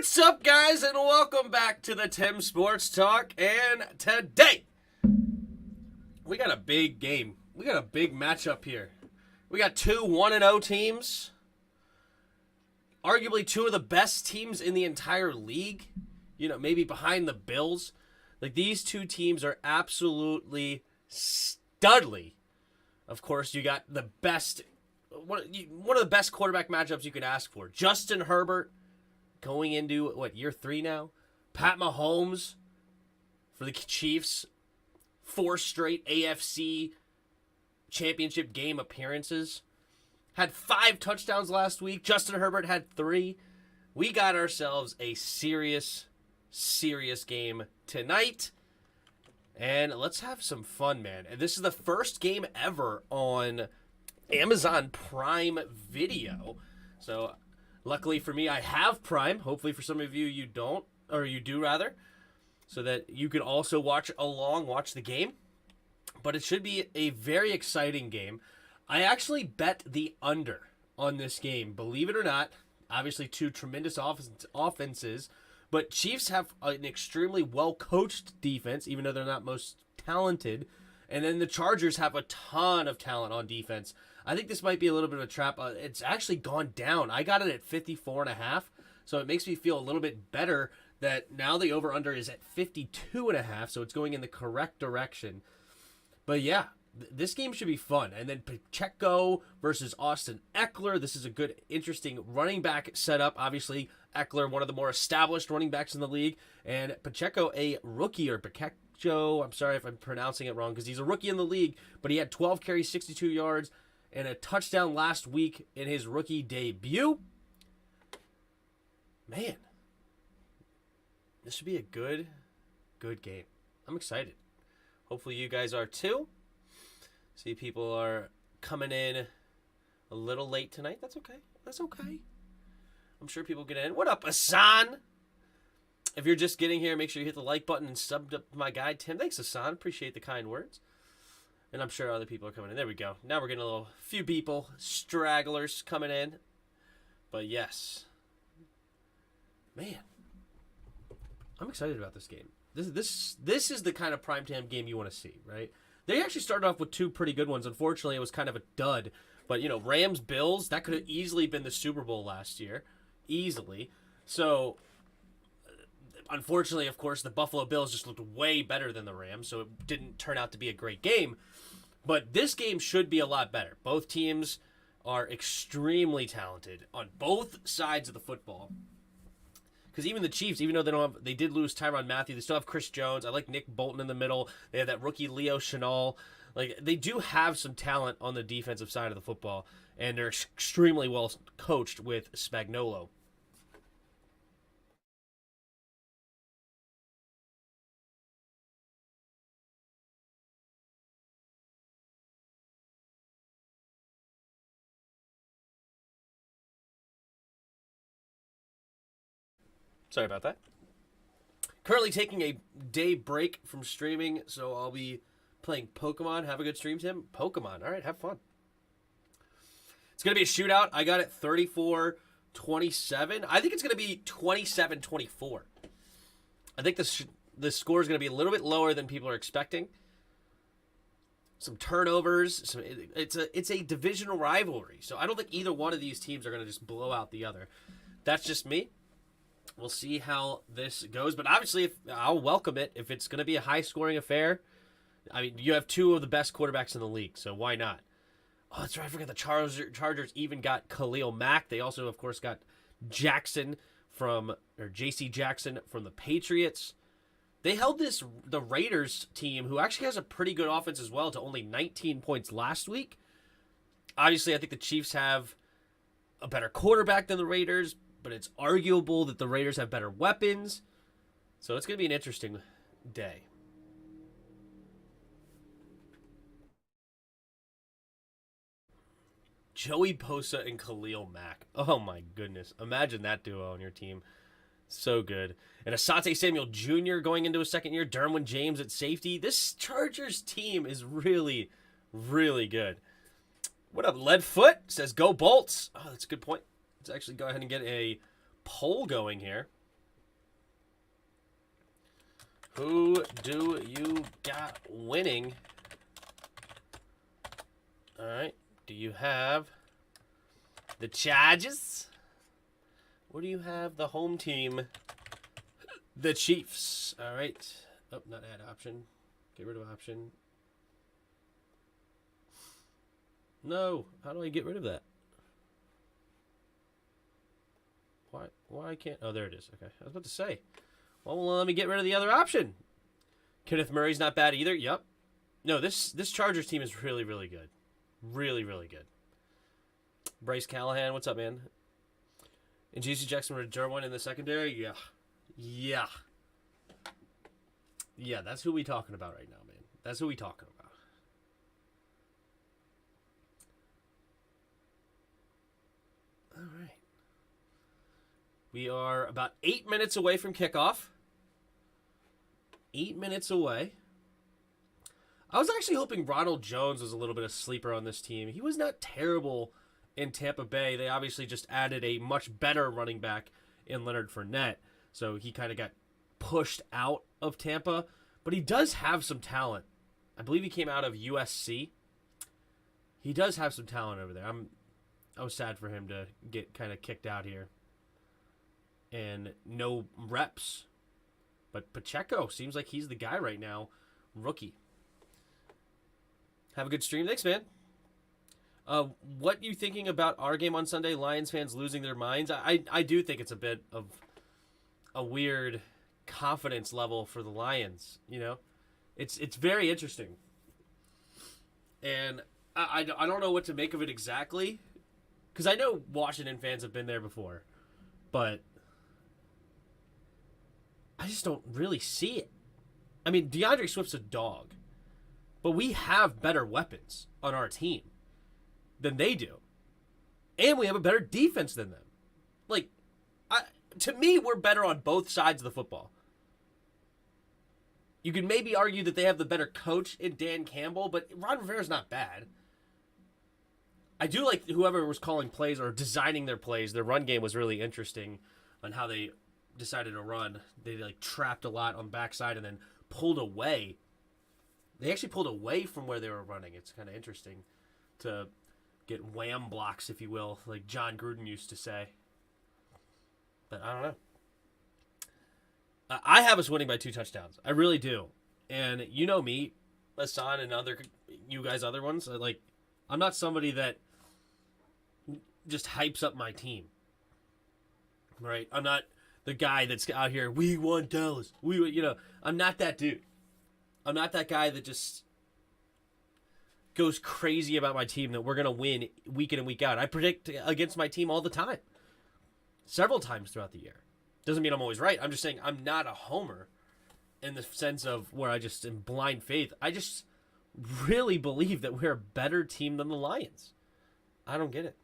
What's up, guys, and welcome back to the Tim Sports Talk. And today, we got a big game. We got a big matchup here. We got two 1-0 teams. Arguably two of the best teams in the entire league. You know, maybe behind the Bills. Like, these two teams are absolutely studly. Of course, you got the best, one of the best quarterback matchups you could ask for. Justin Herbert going into, year 3 now? Pat Mahomes for the Chiefs. 4 straight AFC championship game appearances. Had 5 touchdowns last week. Justin Herbert had 3. We got ourselves a serious game tonight. And let's have some fun, man. And this is the first game ever on Amazon Prime Video. So luckily for me, I have Prime. Hopefully for some of you, you don't, or you do rather, so that you can also watch the game. But it should be a very exciting game. I actually bet the under on this game, believe it or not. Obviously, two tremendous offenses, but Chiefs have an extremely well-coached defense, even though they're not most talented. And then the Chargers have a ton of talent on defense. I think this might be a little bit of a trap. It's actually gone down. I got it at 54.5, so it makes me feel a little bit better that now the over-under is at 52.5, so it's going in the correct direction. But yeah, this game should be fun. And then Pacheco versus Austin Eckler. This is a good, interesting running back setup. Obviously, Eckler, one of the more established running backs in the league, and Pacheco, a rookie, or Pacheco. I'm sorry if I'm pronouncing it wrong because he's a rookie in the league, but he had 12 carries, 62 yards, and a touchdown last week in his rookie debut. Man, this should be a good game. I'm excited. Hopefully you guys are too. See, people are coming in a little late tonight. That's okay. That's okay. I'm sure people get in. What up, Hassan? If you're just getting here, make sure you hit the like button and sub to my guy, Tim. Thanks, Hassan. Appreciate the kind words. And I'm sure other people are coming in. There we go. Now we're getting a few people, stragglers coming in. But yes. Man. I'm excited about this game. This is the kind of primetime game you want to see, right? They actually started off with 2 pretty good ones. Unfortunately, it was kind of a dud. But, you know, Rams-Bills, that could have easily been the Super Bowl last year. Easily. So, unfortunately, of course, the Buffalo Bills just looked way better than the Rams, so it didn't turn out to be a great game. But this game should be a lot better. Both teams are extremely talented on both sides of the football. Because even the Chiefs, even though they did lose Tyrann Mathieu, they still have Chris Jones. I like Nick Bolton in the middle. They have that rookie Leo Chenal. Like, they do have some talent on the defensive side of the football, and they're extremely well coached with Spagnuolo. Sorry about that. Currently taking a day break from streaming, so I'll be playing Pokemon. Have a good stream, Tim. Pokemon. All right, have fun. It's going to be a shootout. I got it 34-27. I think it's going to be 27-24. I think the score is going to be a little bit lower than people are expecting. Some turnovers. It's a divisional rivalry, so I don't think either one of these teams are going to just blow out the other. That's just me. We'll see how this goes, but obviously I'll welcome it if it's going to be a high-scoring affair. I mean, you have 2 of the best quarterbacks in the league, so why not? Oh, that's right. I forgot the Chargers even got Khalil Mack. They also, of course, got J.C. Jackson from the Patriots. They held the Raiders team, who actually has a pretty good offense as well, to only 19 points last week. Obviously, I think the Chiefs have a better quarterback than the Raiders, but it's arguable that the Raiders have better weapons. So it's going to be an interesting day. Joey Bosa and Khalil Mack. Oh my goodness. Imagine that duo on your team. So good. And Asante Samuel Jr. going into his second year. Derwin James at safety. This Chargers team is really, really good. What up, Leadfoot? Says, go Bolts. Oh, that's a good point. Let's actually go ahead and get a poll going here. Who do you got winning? All right. Do you have the Chargers? Or do you have the home team, the Chiefs? All right. Oh, not add option. Get rid of option. No. How do I get rid of that? Why can't... Oh, there it is. Okay. I was about to say. Well, let me get rid of the other option. Kenneth Murray's not bad either. Yep. No, this Chargers team is really, really good. Really, really good. Bryce Callahan, what's up, man? And J.C. Jackson with Derwin in the secondary? Yeah. Yeah. Yeah, that's who we talking about right now, man. That's who we talking about. All right. We are about 8 minutes away from kickoff. 8 minutes away. I was actually hoping Ronald Jones was a little bit of a sleeper on this team. He was not terrible in Tampa Bay. They obviously just added a much better running back in Leonard Fournette. So he kind of got pushed out of Tampa. But he does have some talent. I believe he came out of USC. He does have some talent over there. I was sad for him to get kind of kicked out here. And no reps. But Pacheco seems like he's the guy right now. Rookie. Have a good stream. Thanks, man. What you thinking about our game on Sunday? Lions fans losing their minds. I do think it's a bit of a weird confidence level for the Lions. You know, it's very interesting, and I don't know what to make of it exactly, because I know Washington fans have been there before, but I just don't really see it. I mean, DeAndre Swift's a dog. But we have better weapons on our team than they do. And we have a better defense than them. Like, to me, we're better on both sides of the football. You could maybe argue that they have the better coach in Dan Campbell, but Ron Rivera's not bad. I do like whoever was calling plays or designing their plays. Their run game was really interesting on how they decided to run. They trapped a lot on backside and then pulled away. They actually pulled away from where they were running. It's kind of interesting to get wham blocks, if you will, like John Gruden used to say. But I don't know. I have us winning by 2 touchdowns. I really do. And you know me, Hassan and you guys other ones. I'm not somebody that just hypes up my team. Right? I'm not the guy that's out here, we won Dallas. I'm not that dude. I'm not that guy that just goes crazy about my team that we're going to win week in and week out. I predict against my team all the time. Several times throughout the year. Doesn't mean I'm always right. I'm just saying I'm not a homer in the sense of where I just in blind faith. I just really believe that we're a better team than the Lions. I don't get it.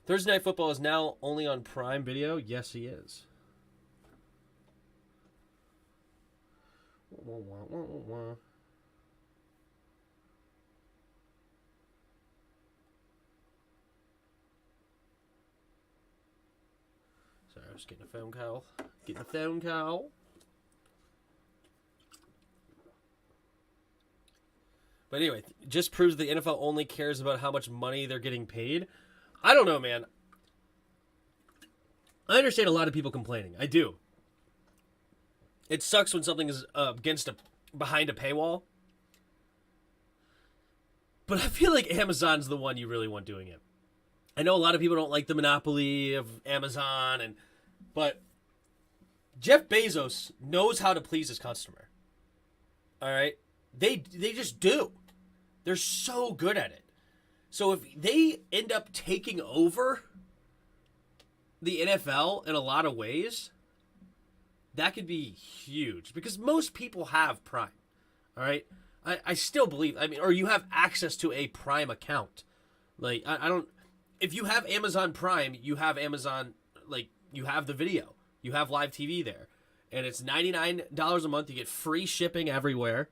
Thursday Night Football is now only on Prime Video. Yes, he is. Sorry, I was getting a phone call. But anyway, just proves the NFL only cares about how much money they're getting paid. I don't know, man. I understand a lot of people complaining. I do. It sucks when something is behind a paywall. But I feel like Amazon's the one you really want doing it. I know a lot of people don't like the monopoly of Amazon, but Jeff Bezos knows how to please his customer. All right? They just do. They're so good at it. So if they end up taking over the NFL in a lot of ways, that could be huge because most people have Prime. All right? I still believe, or you have access to a Prime account. Like, I don't, if you have Amazon Prime, you have Amazon, you have the video. You have live TV there. And it's $99 a month. You get free shipping everywhere,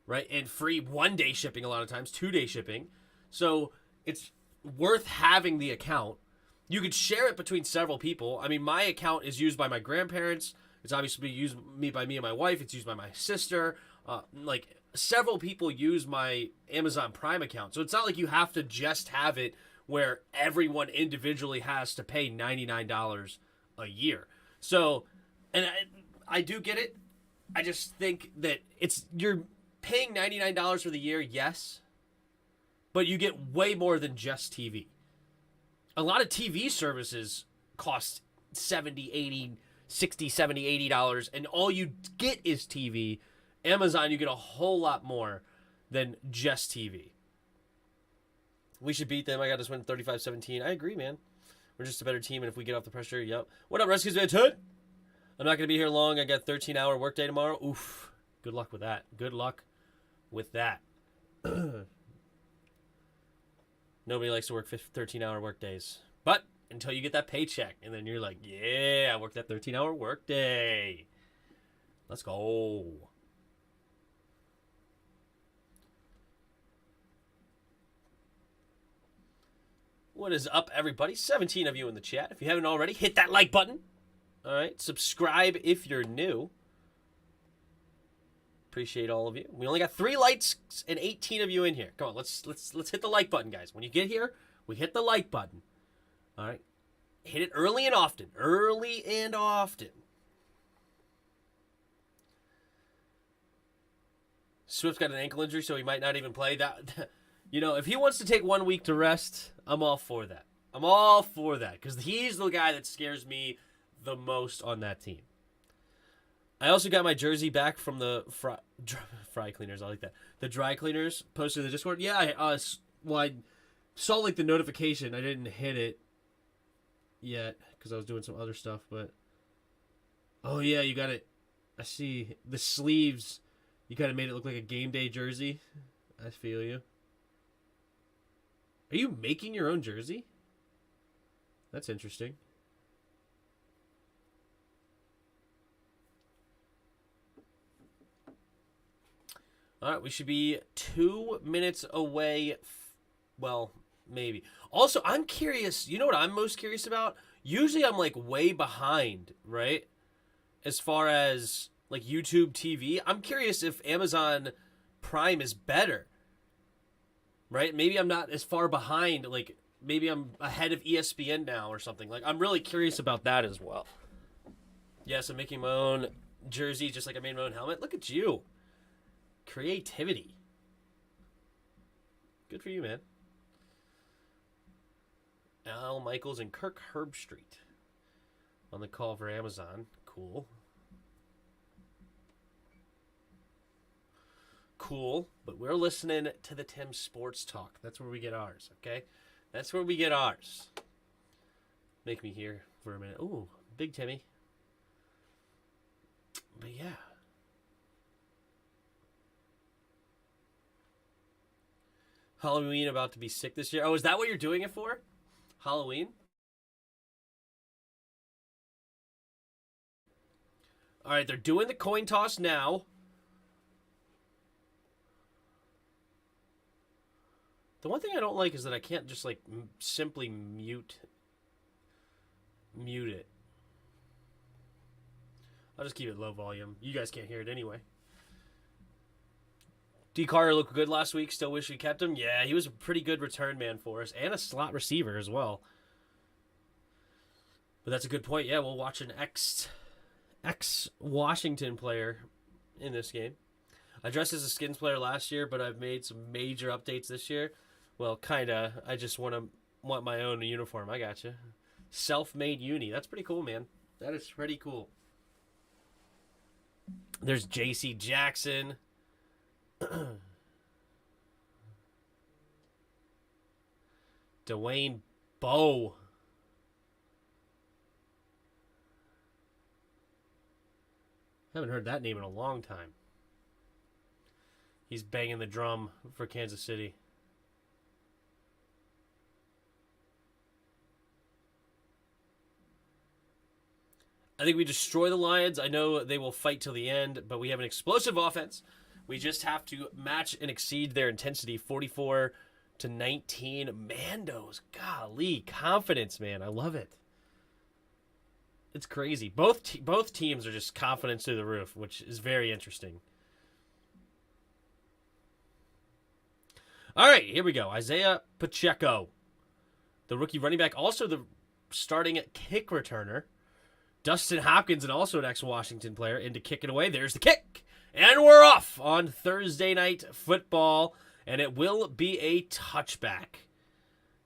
right? And free 1-day shipping a lot of times, 2-day shipping. So it's worth having the account. You could share it between several people. I mean, my account is used by my grandparents. It's obviously used by me and my wife. It's used by my sister. Like several people use my Amazon Prime account. So it's not like you have to just have it where everyone individually has to pay $99 a year. So, and I do get it. I just think that you're paying $99 for the year, yes, but you get way more than just TV. A lot of TV services cost $70, $80, $60, $70, $80, and all you get is TV. Amazon, you get a whole lot more than just TV. We should beat them. I got this win 35-17. I agree, man. We're just a better team, and if we get off the pressure, yep. What up, Rescues Van Tut? I'm not going to be here long. I got a 13-hour workday tomorrow. Oof. Good luck with that. Good luck with that. Nobody likes to work 13-hour workdays. But until you get that paycheck, and then you're like, yeah, I worked that 13-hour workday. Let's go. What is up, everybody? 17 of you in the chat. If you haven't already, hit that like button. All right, subscribe if you're new. Appreciate all of you. We only got 3 likes and 18 of you in here. Come on, let's hit the like button, guys. When you get here, we hit the like button. All right, hit it early and often. Early and often. Swift's got an ankle injury, so he might not even play. You know, if he wants to take 1 week to rest, I'm all for that. I'm all for that because he's the guy that scares me the most on that team. I also got my jersey back from the fry cleaners. I like that. The dry cleaners posted in the Discord. Yeah, I saw like the notification. I didn't hit it yet because I was doing some other stuff. But oh yeah, you got it. I see the sleeves. You kind of made it look like a game day jersey. I feel you. Are you making your own jersey? That's interesting. All right, we should be 2 minutes away. Well, maybe. Also, I'm curious. You know what I'm most curious about? Usually I'm like way behind, right? As far as like YouTube TV. I'm curious if Amazon Prime is better. Right? Maybe I'm not as far behind. Like, maybe I'm ahead of ESPN now or something. Like, I'm really curious about that as well. Yes, I'm making my own jersey just like I made my own helmet. Look at you. Creativity. Good for you, man. Al Michaels and Kirk Herbstreit on the call for Amazon. Cool. Cool, but we're listening to the Tim Sports Talk. That's where we get ours, okay? That's where we get ours. Make me hear for a minute. Ooh, big Timmy. But yeah. Halloween about to be sick this year. Oh, is that what you're doing it for? Halloween? All right, they're doing the coin toss now. The one thing I don't like is that I can't just like simply mute it. I'll just keep it low volume. You guys can't hear it anyway. D. Carter looked good last week. Still wish we kept him. Yeah, he was a pretty good return man for us and a slot receiver as well. But that's a good point. Yeah, we'll watch an ex-Washington player in this game. I dressed as a Skins player last year, but I've made some major updates this year. Well, kinda. I just want my own uniform. I gotcha. Self-made uni. That's pretty cool, man. That is pretty cool. There's J.C. Jackson. Dwayne Bowe. Haven't heard that name in a long time. He's banging the drum for Kansas City. I think we destroy the Lions. I know they will fight till the end, but we have an explosive offense. We just have to match and exceed their intensity. 44-19. Mandos. Golly. Confidence, man. I love it. It's crazy. Both teams are just confidence through the roof, which is very interesting. All right, here we go. Isaiah Pacheco, the rookie running back, also the starting kick returner. Dustin Hopkins, and also an ex-Washington player, in to kick it away. There's the kick. And we're off on Thursday Night Football, and it will be a touchback.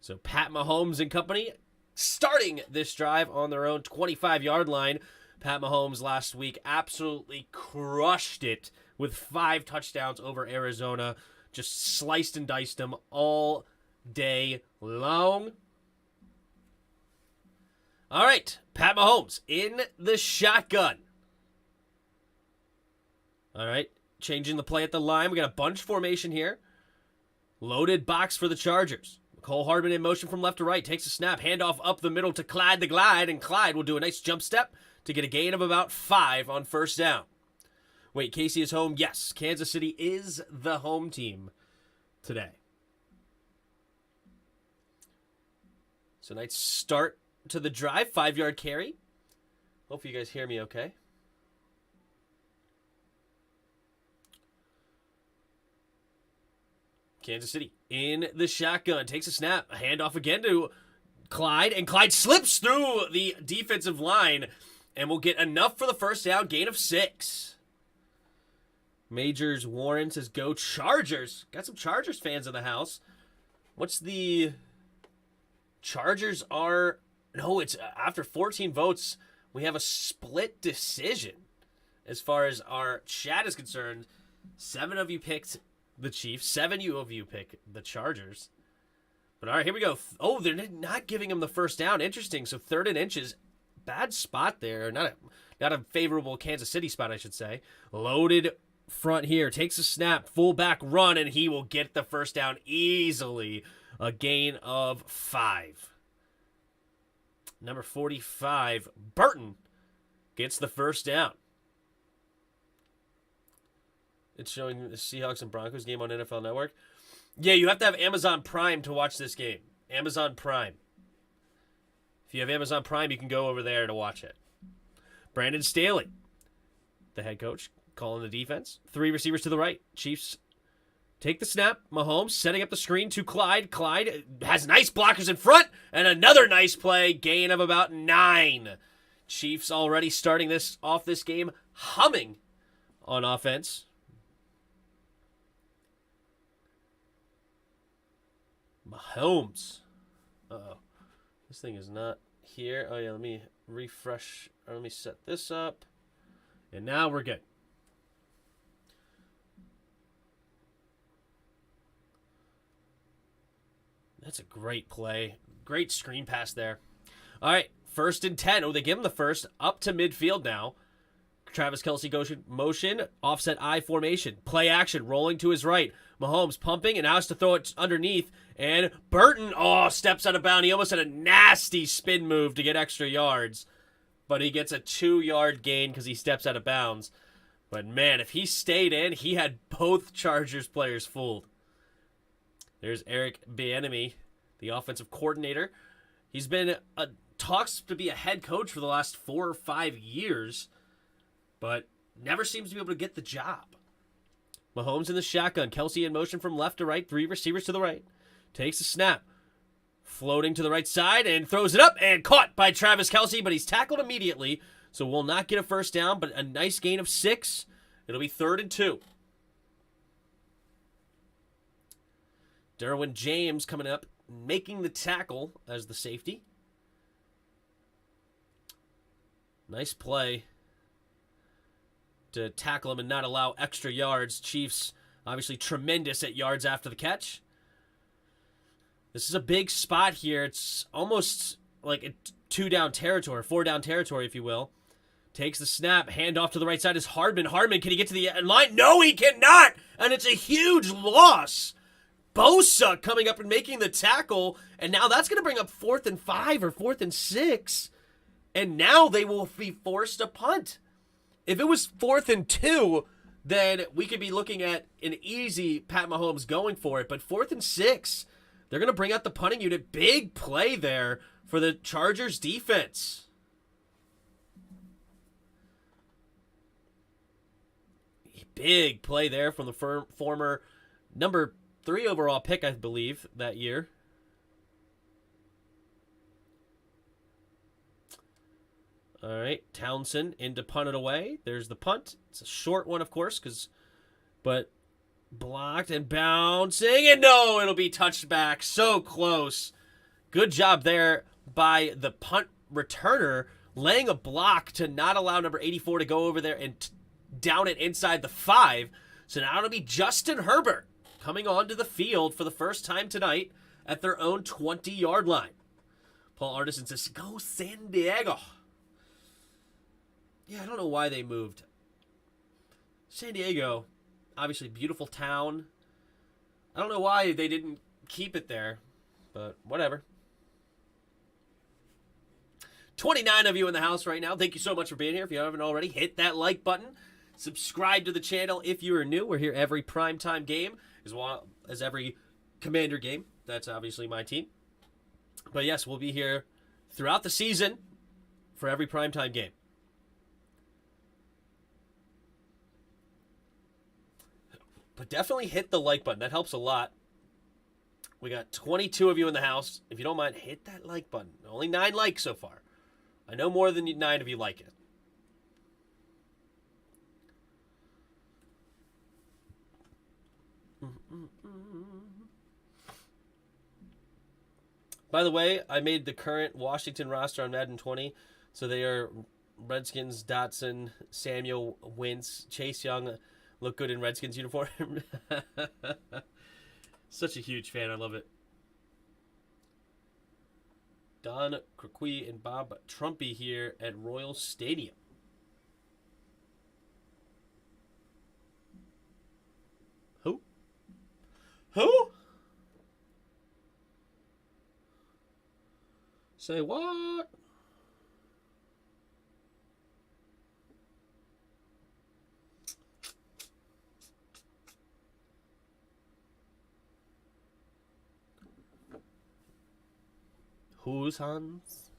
So Pat Mahomes and company starting this drive on their own 25-yard line. Pat Mahomes last week absolutely crushed it with 5 touchdowns over Arizona. Just sliced and diced them all day long. All right, Pat Mahomes in the shotgun. All right, changing the play at the line. We got a bunch formation here. Loaded box for the Chargers. Cole Hardman in motion from left to right. Takes a snap. Handoff up the middle to Clyde the Glide. And Clyde will do a nice jump step to get a gain of about 5 on first down. Wait, Casey is home? Yes, Kansas City is the home team today. So nice start to the drive. 5-yard carry. Hope you guys hear me okay. Kansas City in the shotgun. Takes a snap. A handoff again to Clyde. And Clyde slips through the defensive line and will get enough for the first down. Gain of 6. Majors Warren says, go Chargers. Got some Chargers fans in the house. What's the... Chargers are... No, it's after 14 votes, we have a split decision. As far as our chat is concerned, 7 of you picked the Chiefs. 7 of you pick the Chargers. But all right, here we go. Oh, they're not giving him the first down. Interesting. So 3rd and inches. Bad spot there. Not a favorable Kansas City spot, I should say. Loaded front here. Takes a snap. Fullback run, and he will get the first down easily. A gain of 5. Number 45, Burton, gets the first down. It's showing the Seahawks and Broncos game on NFL Network. Yeah, you have to have Amazon Prime to watch this game. Amazon Prime. If you have Amazon Prime, you can go over there to watch it. Brandon Staley, the head coach, calling the defense. 3 receivers to the right. Chiefs take the snap. Mahomes setting up the screen to Clyde. Clyde has nice blockers in front. And another nice play. Gain of about 9. Chiefs already starting this game humming on offense. Mahomes. Uh-oh. This thing is not here. Oh, yeah, let me refresh. Or let me set this up. And now we're good. That's a great play. Great screen pass there. All right, 1st and 10. Oh, they give him the first. Up to midfield now. Travis Kelce goes motion. Offset I formation. Play action. Rolling to his right. Mahomes pumping and has to throw it underneath. And Burton, steps out of bounds. He almost had a nasty spin move to get extra yards. But he gets a 2-yard gain because he steps out of bounds. But, man, if he stayed in, he had both Chargers players fooled. There's Eric Bieniemy, the offensive coordinator. He's been talks to be a head coach for the last 4 or 5 years, but never seems to be able to get the job. Mahomes in the shotgun. Kelce in motion from left to right. 3 receivers to the right. Takes a snap. Floating to the right side and throws it up and caught by Travis Kelce, but he's tackled immediately, so will not get a first down, but a nice gain of 6. It'll be 3rd and 2. Derwin James coming up, making the tackle as the safety. Nice play to tackle him and not allow extra yards. Chiefs obviously tremendous at yards after the catch. This is a big spot here. It's almost like a 2-down territory, 4-down territory, if you will. Takes the snap, handoff to the right side is Hardman. Hardman, can he get to the end line? No, he cannot! And it's a huge loss. Bosa coming up and making the tackle, and now that's going to bring up 4th and 5 or 4th and 6, and now they will be forced to punt. If it was 4th and 2, then we could be looking at an easy Pat Mahomes going for it, but 4th and 6, they're going to bring out the punting unit. Big play there for the Chargers defense. Big play there from the former number 3 overall pick, I believe, that year. All right, Townsend in to punt it away. There's the punt. It's a short one, of course, but blocked and bouncing, and no, it'll be touched back. So close. Good job there by the punt returner, laying a block to not allow number 84 to go over there and down it inside the 5. So now it'll be Justin Herbert coming onto the field for the first time tonight at their own 20-yard line. Paul Artisan says, go San Diego. Yeah, I don't know why they moved. San Diego, obviously beautiful town. I don't know why they didn't keep it there, but whatever. 29 of you in the house right now. Thank you so much for being here. If you haven't already, hit that like button. Subscribe to the channel if you are new. We're here every primetime game as well as every Commander game. That's obviously my team. But yes, we'll be here throughout the season for every primetime game. But definitely hit the like button. That helps a lot. We got 22 of you in the house. If you don't mind, hit that like button. Only 9 likes so far. I know more than 9 of you like it. By the way, I made the current Washington roster on Madden 20. So they are Redskins, Dotson, Samuel, Wentz, Chase Young. Look good in Redskins uniform. Such a huge fan. I love it. Don Croquis and Bob Trumpy here at Royal Stadium. Who? Say what? Who's Hans?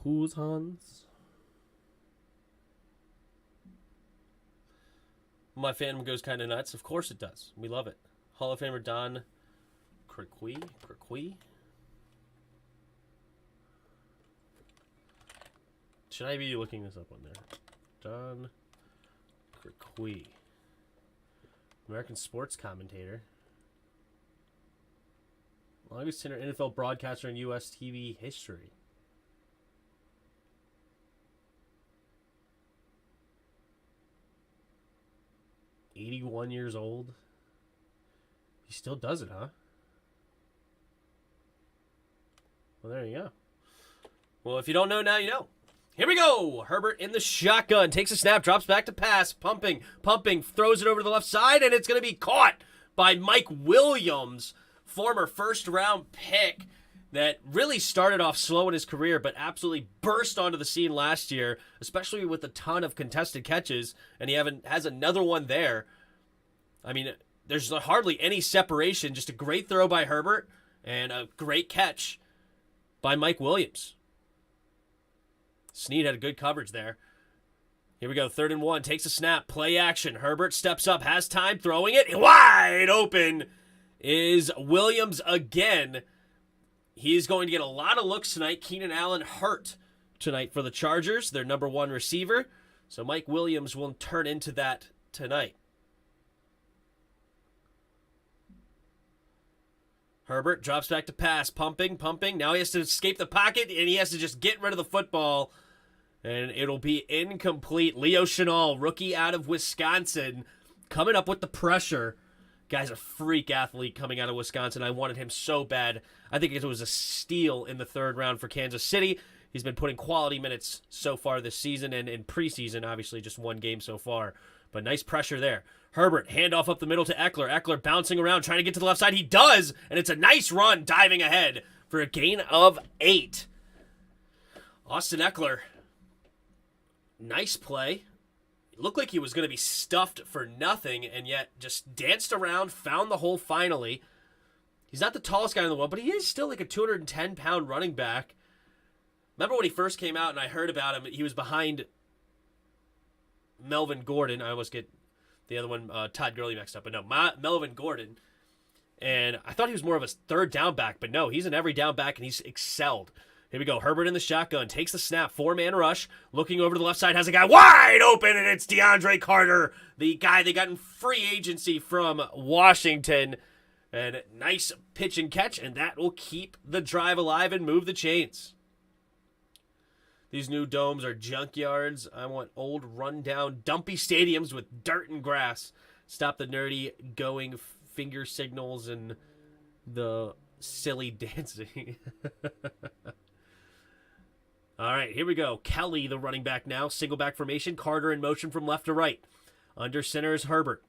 Who's Hans? My fandom goes kind of nuts. Of course it does. We love it. Hall of Famer Don Croquis. Should I be looking this up on there? Don Croquis. American sports commentator. Longest tenure NFL broadcaster in U.S. TV history. "81 years old. He still does it, huh? Well, there you go. Well, if you don't know, now you know. Here we go. Herbert in the shotgun. Takes a snap, drops back to pass. Pumping, throws it over to the left side, and it's going to be caught by Mike Williams, former first-round pick that really started off slow in his career, but absolutely burst onto the scene last year, especially with a ton of contested catches, and he has another one there. I mean, there's hardly any separation, just a great throw by Herbert and a great catch by Mike Williams. Snead had a good coverage there. Here we go, 3rd and 1, takes a snap, play action. Herbert steps up, has time, throwing it, wide open is Williams again. He's going to get a lot of looks tonight. Keenan Allen hurt tonight for the Chargers, their number 1 receiver. So Mike Williams will turn into that tonight. Herbert drops back to pass, pumping. Now he has to escape the pocket, and he has to just get rid of the football. And it'll be incomplete. Leo Chenal, rookie out of Wisconsin, coming up with the pressure. Guy's a freak athlete coming out of Wisconsin. I wanted him so bad. I think it was a steal in the 3rd round for Kansas City. He's been putting quality minutes so far this season, and in preseason, obviously just 1 game so far. But nice pressure there. Herbert, handoff up the middle to Eckler. Eckler bouncing around, trying to get to the left side. He does, and it's a nice run, diving ahead for a gain of 8. Austin Eckler, nice play. It looked like he was going to be stuffed for nothing, and yet just danced around, found the hole finally. He's not the tallest guy in the world, but he is still like a 210-pound running back. Remember when he first came out and I heard about him, he was behind Melvin Gordon. I almost get the other one, Todd Gurley, mixed up. But no, Melvin Gordon. And I thought he was more of a third down back. But no, he's an every down back, and he's excelled. Here we go. Herbert in the shotgun. Takes the snap. 4-man rush. Looking over to the left side. Has a guy wide open, and it's DeAndre Carter, the guy they got in free agency from Washington. And nice pitch and catch, and that will keep the drive alive and move the chains. These new domes are junkyards. I want old, run-down, dumpy stadiums with dirt and grass. Stop the nerdy going finger signals and the silly dancing. All right, here we go. Kelly, the running back now. Single back formation. Carter in motion from left to right. Under center is Herbert.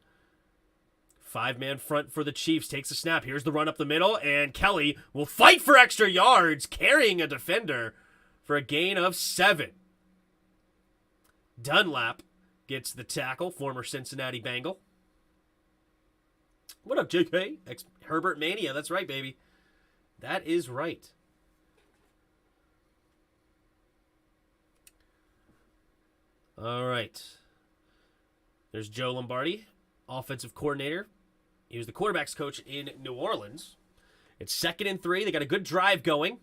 5-man front for the Chiefs. Takes a snap. Here's the run up the middle, and Kelly will fight for extra yards, carrying a defender for a gain of 7. Dunlap gets the tackle, former Cincinnati Bengal. What up, JK? Herbert Mania. That's right, baby. That is right. All right. There's Joe Lombardi, offensive coordinator. He was the quarterback's coach in New Orleans. It's 2nd and 3. They got a good drive going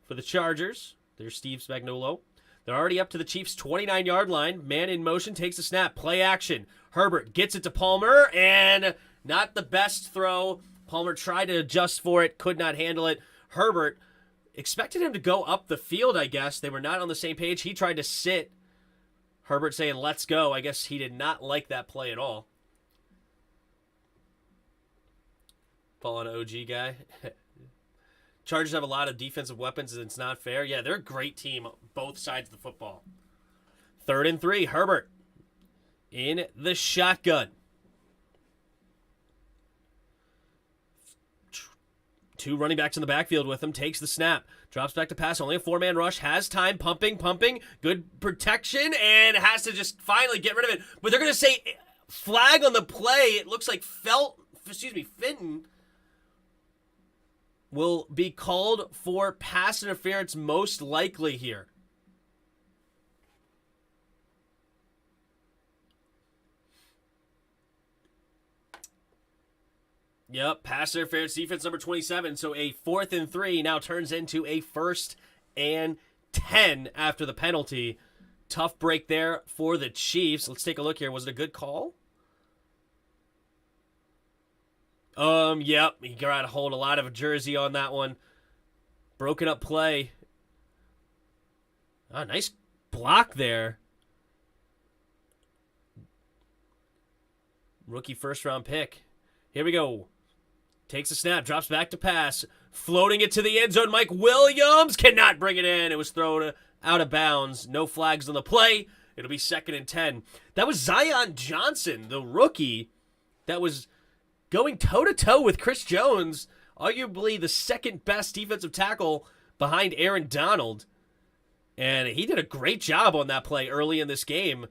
for the Chargers. There's Steve Spagnuolo. They're already up to the Chiefs' 29-yard line. Man in motion, takes a snap. Play action. Herbert gets it to Palmer, and not the best throw. Palmer tried to adjust for it, could not handle it. Herbert expected him to go up the field, I guess. They were not on the same page. He tried to sit. Herbert saying, let's go. I guess he did not like that play at all. Fallen OG guy. Chargers have a lot of defensive weapons, and it's not fair. Yeah, they're a great team, both sides of the football. 3rd and 3, Herbert in the shotgun. 2 running backs in the backfield with him. Takes the snap. Drops back to pass. Only a 4-man rush. Has time. Pumping. Good protection, and has to just finally get rid of it. But they're going to say flag on the play. It looks like Fenton will be called for pass interference most likely here. Yep, pass interference, defense number 27. So a 4th and 3 now turns into a 1st and 10 after the penalty. Tough break there for the Chiefs. Let's take a look here. Was it a good call? Yep, he got to hold a lot of a jersey on that one. Broken up play. Oh, nice block there. Rookie 1st-round pick. Here we go. Takes a snap, drops back to pass. Floating it to the end zone. Mike Williams cannot bring it in. It was thrown out of bounds. No flags on the play. It'll be 2nd and 10. That was Zion Johnson, the rookie, that was going toe-to-toe with Chris Jones, arguably the 2nd-best defensive tackle behind Aaron Donald. And he did a great job on that play early in this game.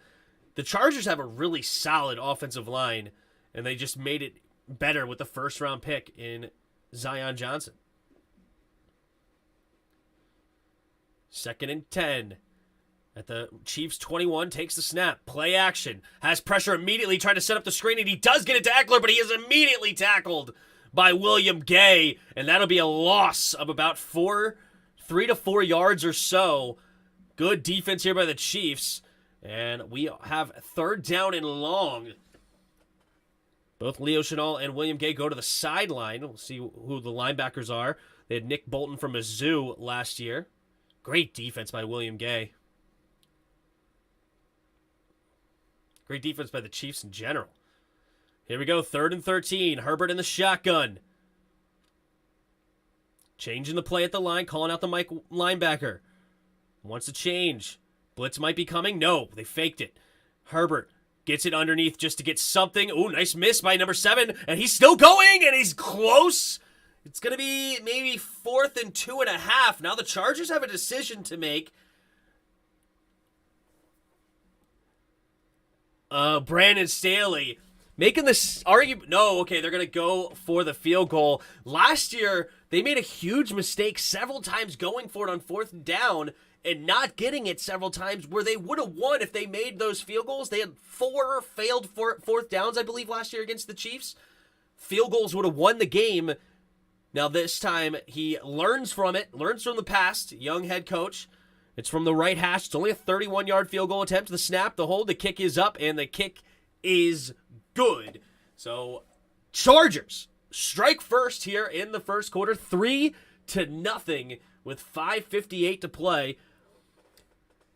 The Chargers have a really solid offensive line, and they just made it better with the 1st-round pick in Zion Johnson. 2nd and 10. At the Chiefs 21, takes the snap. Play action. Has pressure immediately, trying to set up the screen, and he does get a tackler, but he is immediately tackled by William Gay, and that'll be a loss of about 3 to 4 yards or so. Good defense here by the Chiefs, and we have 3rd down and long. Both Leo Chenal and William Gay go to the sideline. We'll see who the linebackers are. They had Nick Bolton from Mizzou last year. Great defense by William Gay. Great defense by the Chiefs in general. Here we go, 3rd and 13. Herbert in the shotgun. Changing the play at the line, calling out the Mike linebacker. Wants to change. Blitz might be coming. No, they faked it. Herbert gets it underneath just to get something. Ooh, nice miss by number 7. And he's still going, and he's close. It's going to be maybe 4th and 2.5. Now the Chargers have a decision to make. Brandon Staley making this argument. No, okay, they're going to go for the field goal. Last year, they made a huge mistake several times going for it on 4th down, and not getting it several times where they would have won if they made those field goals. They had 4 failed fourth downs, I believe, last year against the Chiefs. Field goals would have won the game. Now this time he learns from it, learns from the past. Young head coach. It's from the right hash. It's only a 31-yard field goal attempt. The snap, the hold, the kick is up, and the kick is good. So Chargers strike first here in the first quarter, 3-0 with 5:58 to play.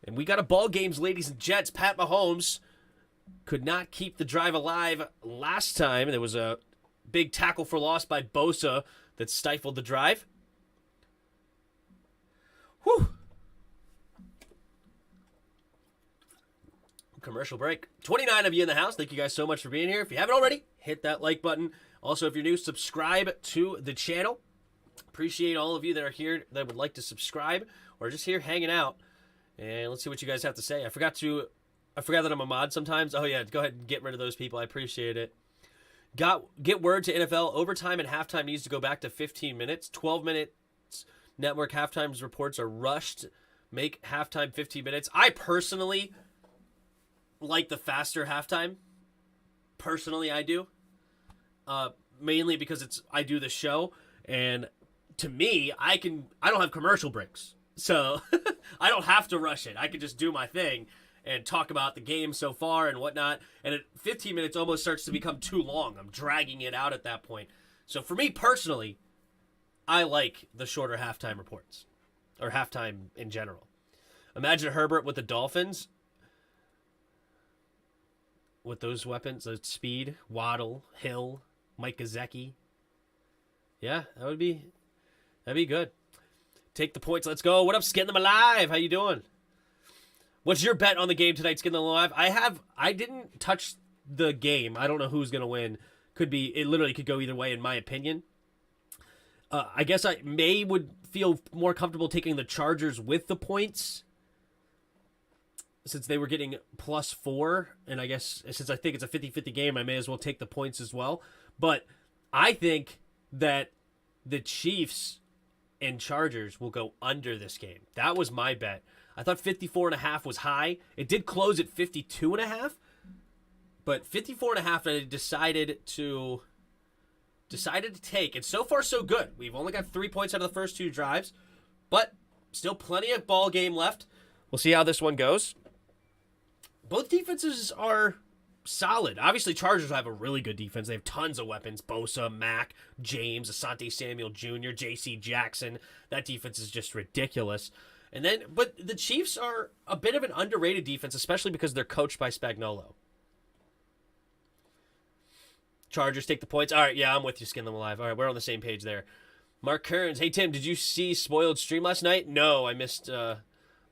And we got a ball games, ladies and gents. Pat Mahomes could not keep the drive alive last time. There was a big tackle for loss by Bosa that stifled the drive. Whew. Commercial break. 29 of you in the house. Thank you guys so much for being here. If you haven't already, hit that like button. Also, if you're new, subscribe to the channel. Appreciate all of you that are here that would like to subscribe or just here hanging out. And let's see what you guys have to say. I forgot that I'm a mod sometimes. Oh yeah, go ahead and get rid of those people. I appreciate it. Get word to NFL. Overtime and halftime needs to go back to 15 minutes. 12 minutes network halftime reports are rushed. Make halftime 15 minutes. I personally like the faster halftime. Personally, I do. Mainly because I do the show, and to me, I don't have commercial breaks. So I don't have to rush it. I can just do my thing and talk about the game so far and whatnot. And at 15 minutes almost starts to become too long. I'm dragging it out at that point. So for me personally, I like the shorter halftime reports, or halftime in general. Imagine Herbert with the Dolphins. With those weapons, speed, Waddle, Hill, Mike Gesicki. Yeah, that'd be good. Take the points. Let's go. What up, Skin Them Alive? How you doing? What's your bet on the game tonight, Skin Them Alive? I didn't touch the game. I don't know who's gonna win. It literally could go either way, in my opinion. I guess I would feel more comfortable taking the Chargers with the points, since they were getting +4, and I guess since I think it's a 50-50 game, I may as well take the points as well. But I think that the Chiefs and Chargers will go under this game. That was my bet. I thought 54.5 was high. It did close at 52.5, but 54.5 I decided to take. And so far, so good. We've only got 3 points out of the first 2 drives, but still plenty of ball game left. We'll see how this one goes. Both defenses are solid. Obviously, Chargers have a really good defense. They have tons of weapons. Bosa, Mack, James, Asante Samuel Jr., J.C. Jackson. That defense is just ridiculous. But the Chiefs are a bit of an underrated defense, especially because they're coached by Spagnuolo. Chargers take the points. All right, yeah, I'm with you, Skin Them Alive. All right, we're on the same page there. Mark Kearns. Hey, Tim, did you see Spoiled stream last night? No, I missed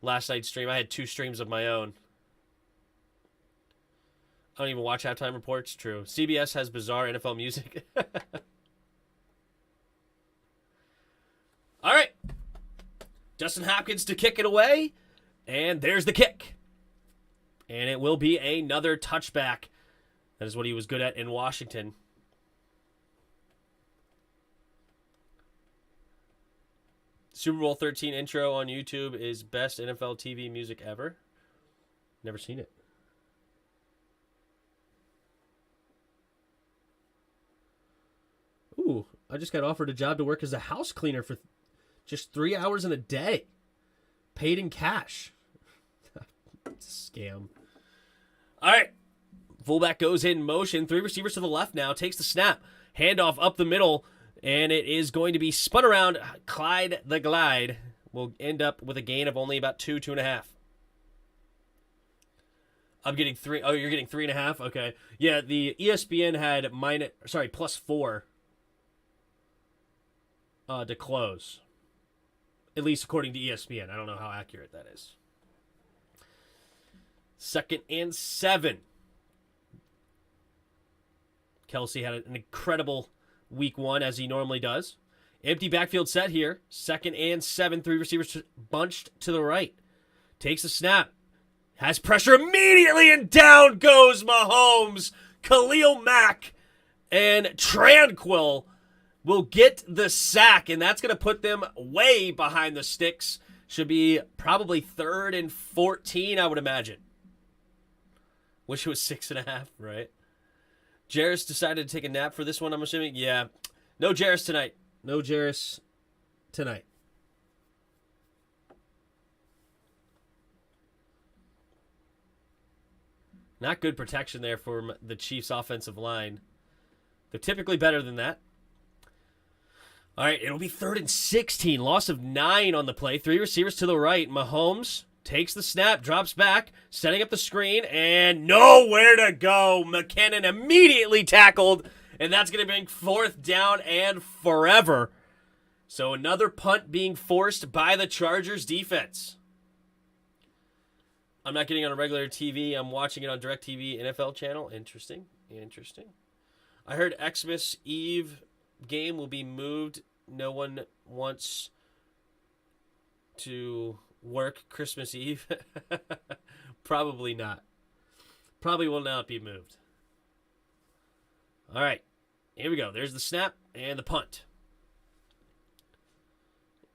last night's stream. I had 2 streams of my own. I don't even watch halftime reports. True. CBS has bizarre NFL music. All right. Justin Hopkins to kick it away. And there's the kick. And it will be another touchback. That is what he was good at in Washington. Super Bowl 13 intro on YouTube is best NFL TV music ever. Never seen it. Ooh, I just got offered a job to work as a house cleaner for just 3 hours in a day. Paid in cash. It's a scam. All right. Fullback goes in motion. 3 receivers to the left now. Takes the snap. Handoff up the middle. And it is going to be spun around. Clyde the Glide will end up with a gain of only about 2.5. I'm getting 3. Oh, you're getting 3.5? Okay. Yeah, the ESPN had +4 to close. At least according to ESPN. I don't know how accurate that is. 2nd and 7. Kelsey had an incredible week 1, as he normally does. Empty backfield set here. 2nd and 7. 3 receivers bunched to the right. Takes a snap. Has pressure immediately, and down goes Mahomes. Khalil Mack and Tranquil will get the sack, and that's going to put them way behind the sticks. Should be probably 3rd and 14, I would imagine. Wish it was 6.5, right? Jarris decided to take a nap for this one, I'm assuming. Yeah. No Jarris tonight. No Jarris tonight. Not good protection there for the Chiefs' offensive line. They're typically better than that. All right, it'll be 3rd and 16. Loss of 9 on the play. 3 receivers to the right. Mahomes takes the snap, drops back, setting up the screen, and nowhere to go. McKinnon immediately tackled, and that's going to bring 4th down and forever. So another punt being forced by the Chargers defense. I'm not getting on a regular TV. I'm watching it on DirecTV NFL channel. Interesting. I heard Xmas Eve game will be moved. No one wants to work Christmas Eve. Probably not. Probably will not be moved. All right. Here we go. There's the snap and the punt.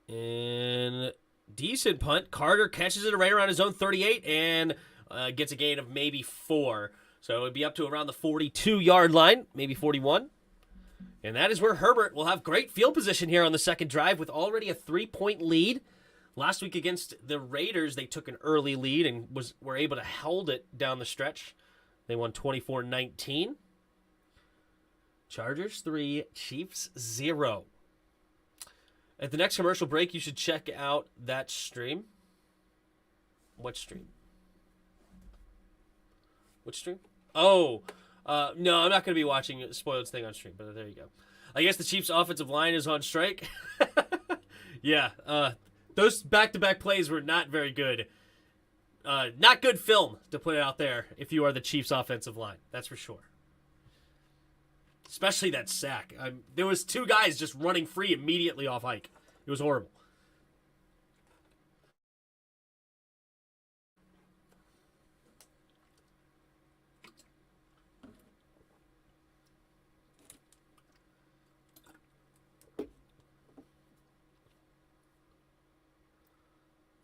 And decent punt. Carter catches it right around his own 38 and gets a gain of maybe 4. So it would be up to around the 42-yard line, maybe 41. And that is where Herbert will have great field position here on the second drive with already a 3-point lead. Last week against the Raiders, they took an early lead and were able to hold it down the stretch. They won 24-19. Chargers 3, Chiefs 0. At the next commercial break, you should check out that stream. What stream? Which stream? Oh, no, I'm not going to be watching Spoiled's thing on stream, but there you go. I guess the Chiefs' offensive line is on strike. Yeah, those back-to-back plays were not very good. Not good film, to put it out there, if you are the Chiefs' offensive line. That's for sure. Especially that sack. There was 2 guys just running free immediately off Ike. It was horrible.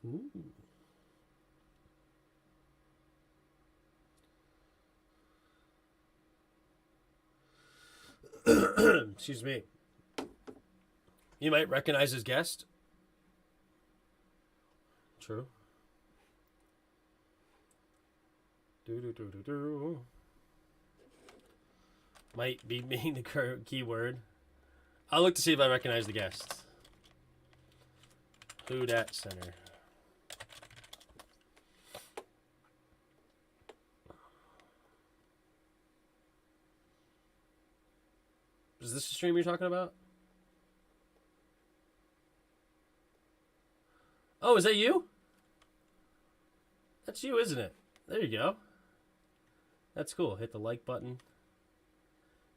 Ooh. Excuse me. You might recognize his guest. True. Might be being the keyword. I'll look to see if I recognize the guest. Who dat center? Is this the stream you're talking about? Oh, is that you? That's you, isn't it? There you go. That's cool. Hit the like button.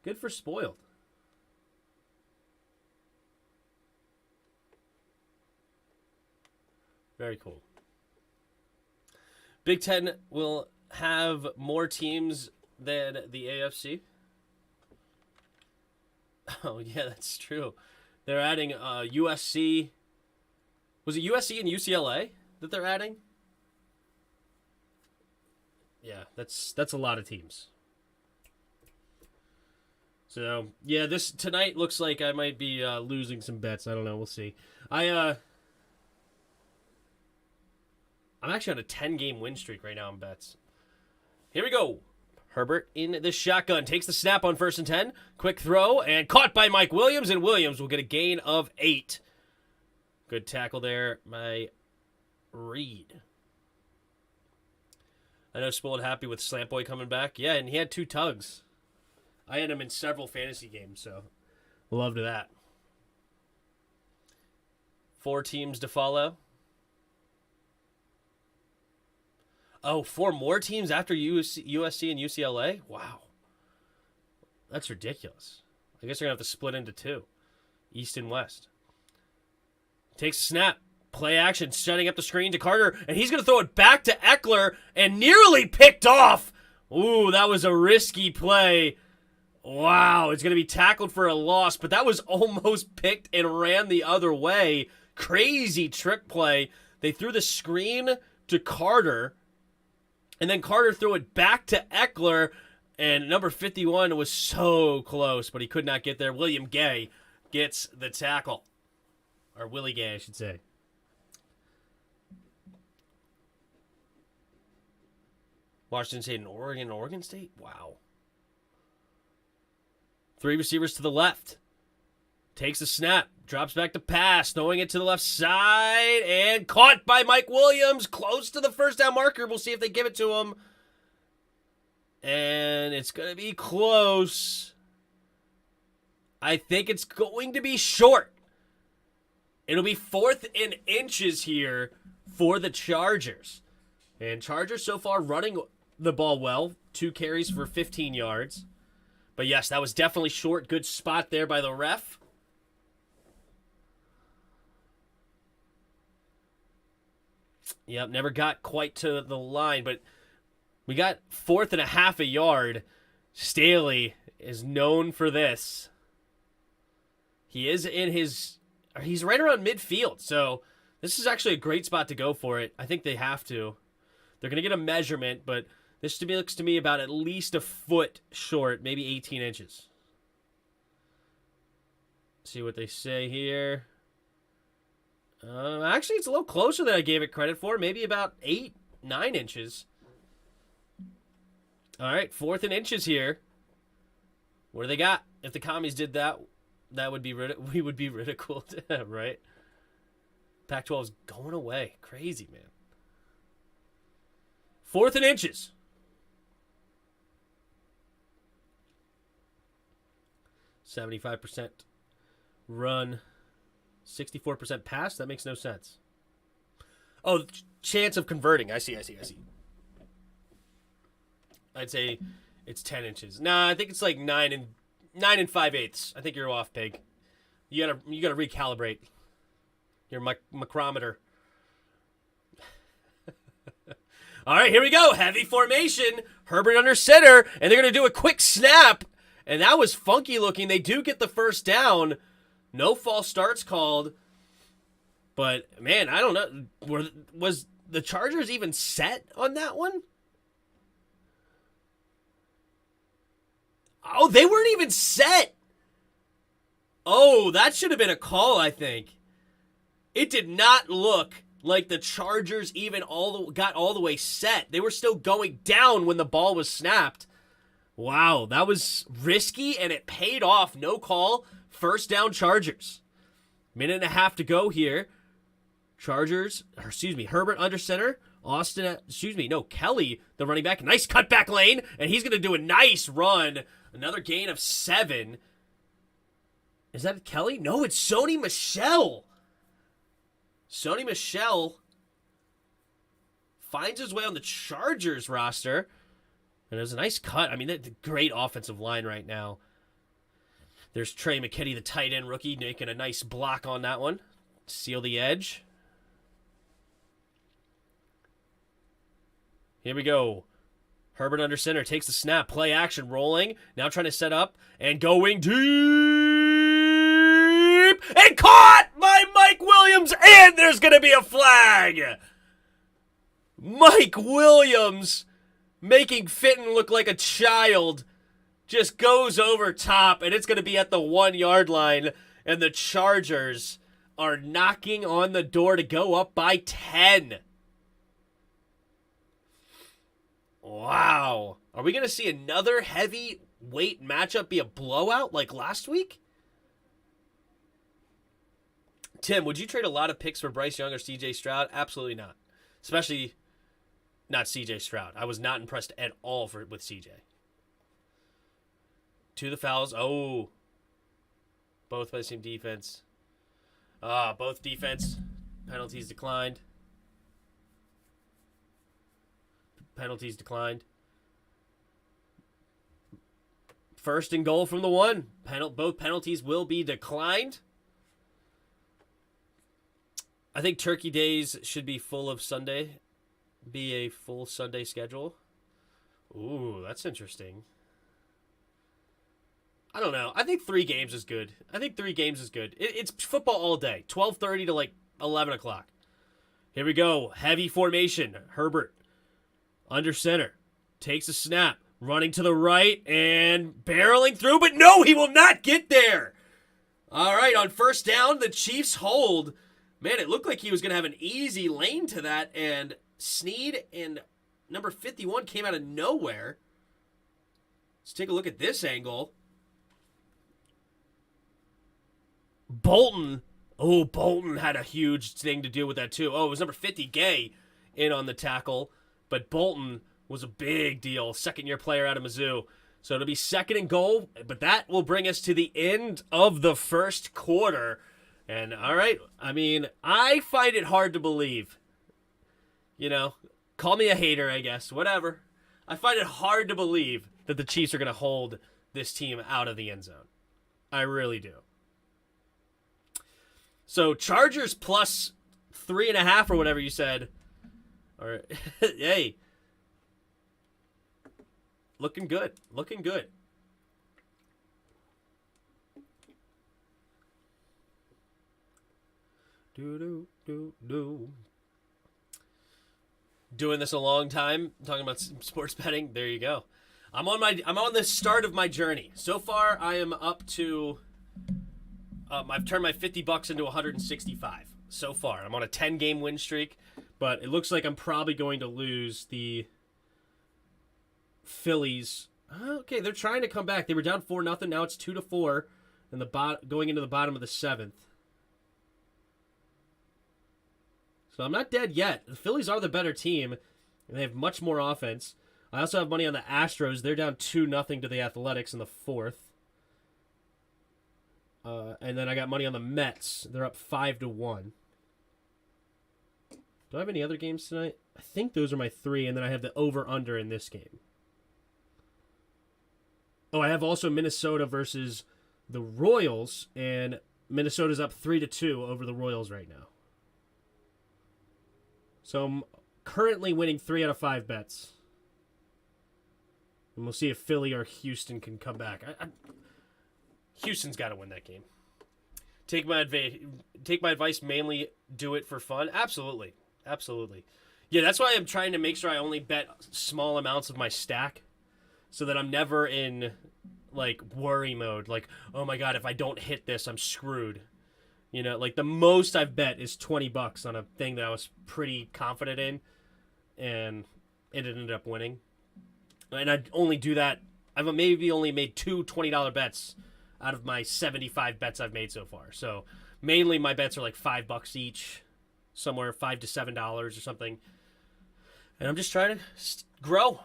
Good for Spoiled. Very cool. Big Ten will have more teams than the AFC. Oh, yeah, that's true. They're adding USC. Was it USC and UCLA that they're adding? Yeah, that's a lot of teams. So, yeah, this tonight looks like I might be losing some bets. I don't know. We'll see. I'm actually on a 10-game win streak right now in bets. Here we go. Herbert in the shotgun. Takes the snap on 1st and 10. Quick throw and caught by Mike Williams. And Williams will get a gain of 8. Good tackle there by Reed. I know Spoiled happy with Slant Boy coming back. Yeah, and he had 2 tugs. I had him in several fantasy games, so loved that. 4 teams to follow. Oh, 4 more teams after USC and UCLA? Wow. That's ridiculous. I guess they're going to have to split into 2. East and West. Takes a snap. Play action. Setting up the screen to Carter. And he's going to throw it back to Eckler. And nearly picked off. Ooh, that was a risky play. Wow. It's going to be tackled for a loss. But that was almost picked and ran the other way. Crazy trick play. They threw the screen to Carter, and then Carter threw it back to Eckler, and number 51 was so close, but he could not get there. William Gay gets the tackle. Or Willie Gay, I should say. Washington State and Oregon State? Wow. 3 receivers to the left. Takes a snap. Drops back to pass. Throwing it to the left side. And caught by Mike Williams. Close to the first down marker. We'll see if they give it to him. And it's going to be close. I think it's going to be short. It'll be 4th and inches here for the Chargers. And Chargers so far running the ball well. 2 carries for 15 yards. But yes, that was definitely short. Good spot there by the ref. Yep, never got quite to the line, but we got 4th and a half a yard. Staley is known for this. He is he's right around midfield, so this is actually a great spot to go for it. I think they have to. They're going to get a measurement, but this to me looks to me about at least a foot short, maybe 18 inches. See what they say here. Actually, it's a little closer than I gave it credit for. Maybe about 9 inches. All right, 4th and inches here. What do they got? If the commies did that, would be we would be ridiculed, right? Pac-12 is going away. Crazy, man. 4th and inches. %75 run. 64% pass? That makes no sense. Oh, chance of converting. I see. I'd say it's 10 inches. Nah, I think it's like 9 and 5/8. I think you're off, Pig. You gotta recalibrate your micrometer. All right, here we go. Heavy formation. Herbert under center, and they're gonna do a quick snap, and that was funky looking. They do get the first down. No false starts called. But, man, I don't know. Was the Chargers even set on that one? Oh, they weren't even set. Oh, that should have been a call, I think. It did not look like the Chargers even got all the way set. They were still going down when the ball was snapped. Wow, that was risky, and it paid off. No call. First down, Chargers. Minute and a half to go here. Herbert under center. Kelly, the running back. Nice cutback lane, and he's going to do a nice run. Another gain of 7. Is that Kelly? No, it's Sony Michel. Sony Michel finds his way on the Chargers roster. And it was a nice cut. I mean, that's a great offensive line right now. There's Trey McKitty, the tight end rookie, making a nice block on that one. Seal the edge. Here we go. Herbert under center takes the snap. Play action rolling. Now trying to set up and going deep. And caught by Mike Williams. And there's going to be a flag. Mike Williams making Fitton look like a child. Just goes over top, and it's going to be at the 1-yard line, and the Chargers are knocking on the door to go up by 10. Wow. Are we going to see another heavyweight matchup be a blowout like last week? Tim, would you trade a lot of picks for Bryce Young or C.J. Stroud? Absolutely not. Especially not C.J. Stroud. I was not impressed at all with C.J. To the fouls. Oh. Both by the same defense. Both defense. Penalties declined. Penalties declined. First and goal from the 1. Both penalties will be declined. I think Turkey Days should be full of Sunday. Be a full Sunday schedule. Ooh, that's interesting. I don't know. I think 3 games is good. It's football all day. 12:30 to like 11 o'clock. Here we go. Heavy formation. Herbert under center. Takes a snap. Running to the right and barreling through. But no, he will not get there. All right, on first down, the Chiefs hold. Man, it looked like he was going to have an easy lane to that. And Snead and number 51 came out of nowhere. Let's take a look at this angle. Bolton. Oh, Bolton had a huge thing to do with that too. Oh, it was number 50, Gay, in on the tackle. But Bolton was a big deal. Second-year player out of Mizzou. So it'll be 2nd and goal. But that will bring us to the end of the first quarter. And, all right, I mean, I find it hard to believe. You know, call me a hater, I guess. Whatever. I find it hard to believe that the Chiefs are going to hold this team out of the end zone. I really do. So Chargers plus 3.5 or whatever you said. Or hey, looking good. Looking good. Doing this a long time, talking about sports betting. There you go. I'm on the start of my journey. So far, I am up to. I've turned my $50 into 165 so far. I'm on a 10-game win streak, but it looks like I'm probably going to lose the Phillies. Okay, they're trying to come back. They were down 4-0. Now it's 2-4, and going into the bottom of the 7th. So I'm not dead yet. The Phillies are the better team, and they have much more offense. I also have money on the Astros. They're down 2-0 to the Athletics in the 4th. And then I got money on the Mets. They're up 5-1. Do I have any other games tonight? I think those are my 3, and then I have the over-under in this game. Oh, I have also Minnesota versus the Royals, and Minnesota's up 3-2 over the Royals right now. So I'm currently winning 3 out of 5 bets. And we'll see if Philly or Houston can come back. Houston's got to win that game. Take my advice, mainly do it for fun. Absolutely. Absolutely. Yeah, that's why I'm trying to make sure I only bet small amounts of my stack so that I'm never in, like, worry mode. Like, oh, my God, if I don't hit this, I'm screwed. You know, like, the most I've bet is $20 on a thing that I was pretty confident in, and it ended up winning. And I'd only do that. I've maybe only made 2 $20 bets out of my 75 bets I've made so far. So mainly my bets are like $5 each, somewhere $5 to $7 or something. And I'm just trying to grow.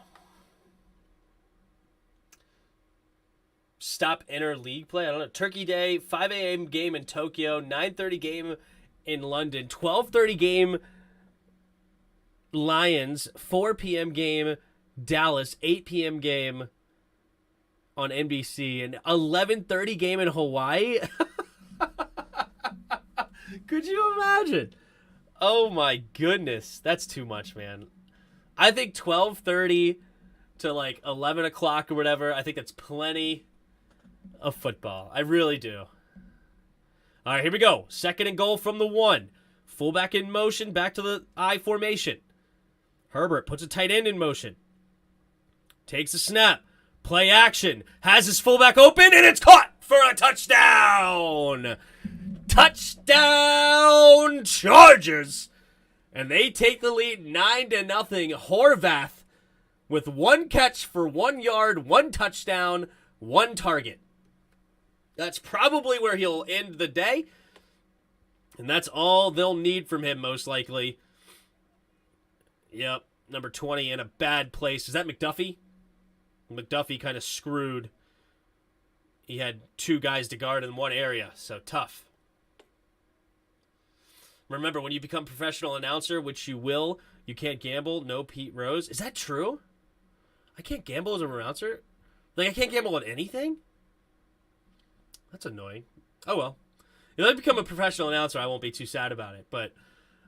Stop inter-league play. I don't know. Turkey Day, 5 a.m. game in Tokyo, 9:30 game in London, 12:30 game Lions, 4 p.m. game Dallas, 8 p.m. game on NBC, and 11:30 game in Hawaii. Could you imagine? Oh my goodness, that's too much, man. I think 12:30 to like 11 o'clock or whatever. I think that's plenty of football. I really do. All right, here we go. 2nd and goal from the 1. Fullback in motion, back to the I formation. Herbert puts a tight end in motion. Takes a snap. Play action. Has his fullback open, and it's caught for a touchdown. Touchdown Chargers. And they take the lead 9-0. Horvath with 1 catch for 1 yard, 1 touchdown, 1 target. That's probably where he'll end the day. And that's all they'll need from him, most likely. Yep, number 20 in a bad place. Is that McDuffie? McDuffie kind of screwed. He had 2 guys to guard in one area, so tough. Remember, when you become a professional announcer, which you will, you can't gamble. No Pete Rose. Is that true? I can't gamble as an announcer? Like, I can't gamble on anything? That's annoying. Oh, well. If I become a professional announcer, I won't be too sad about it. But,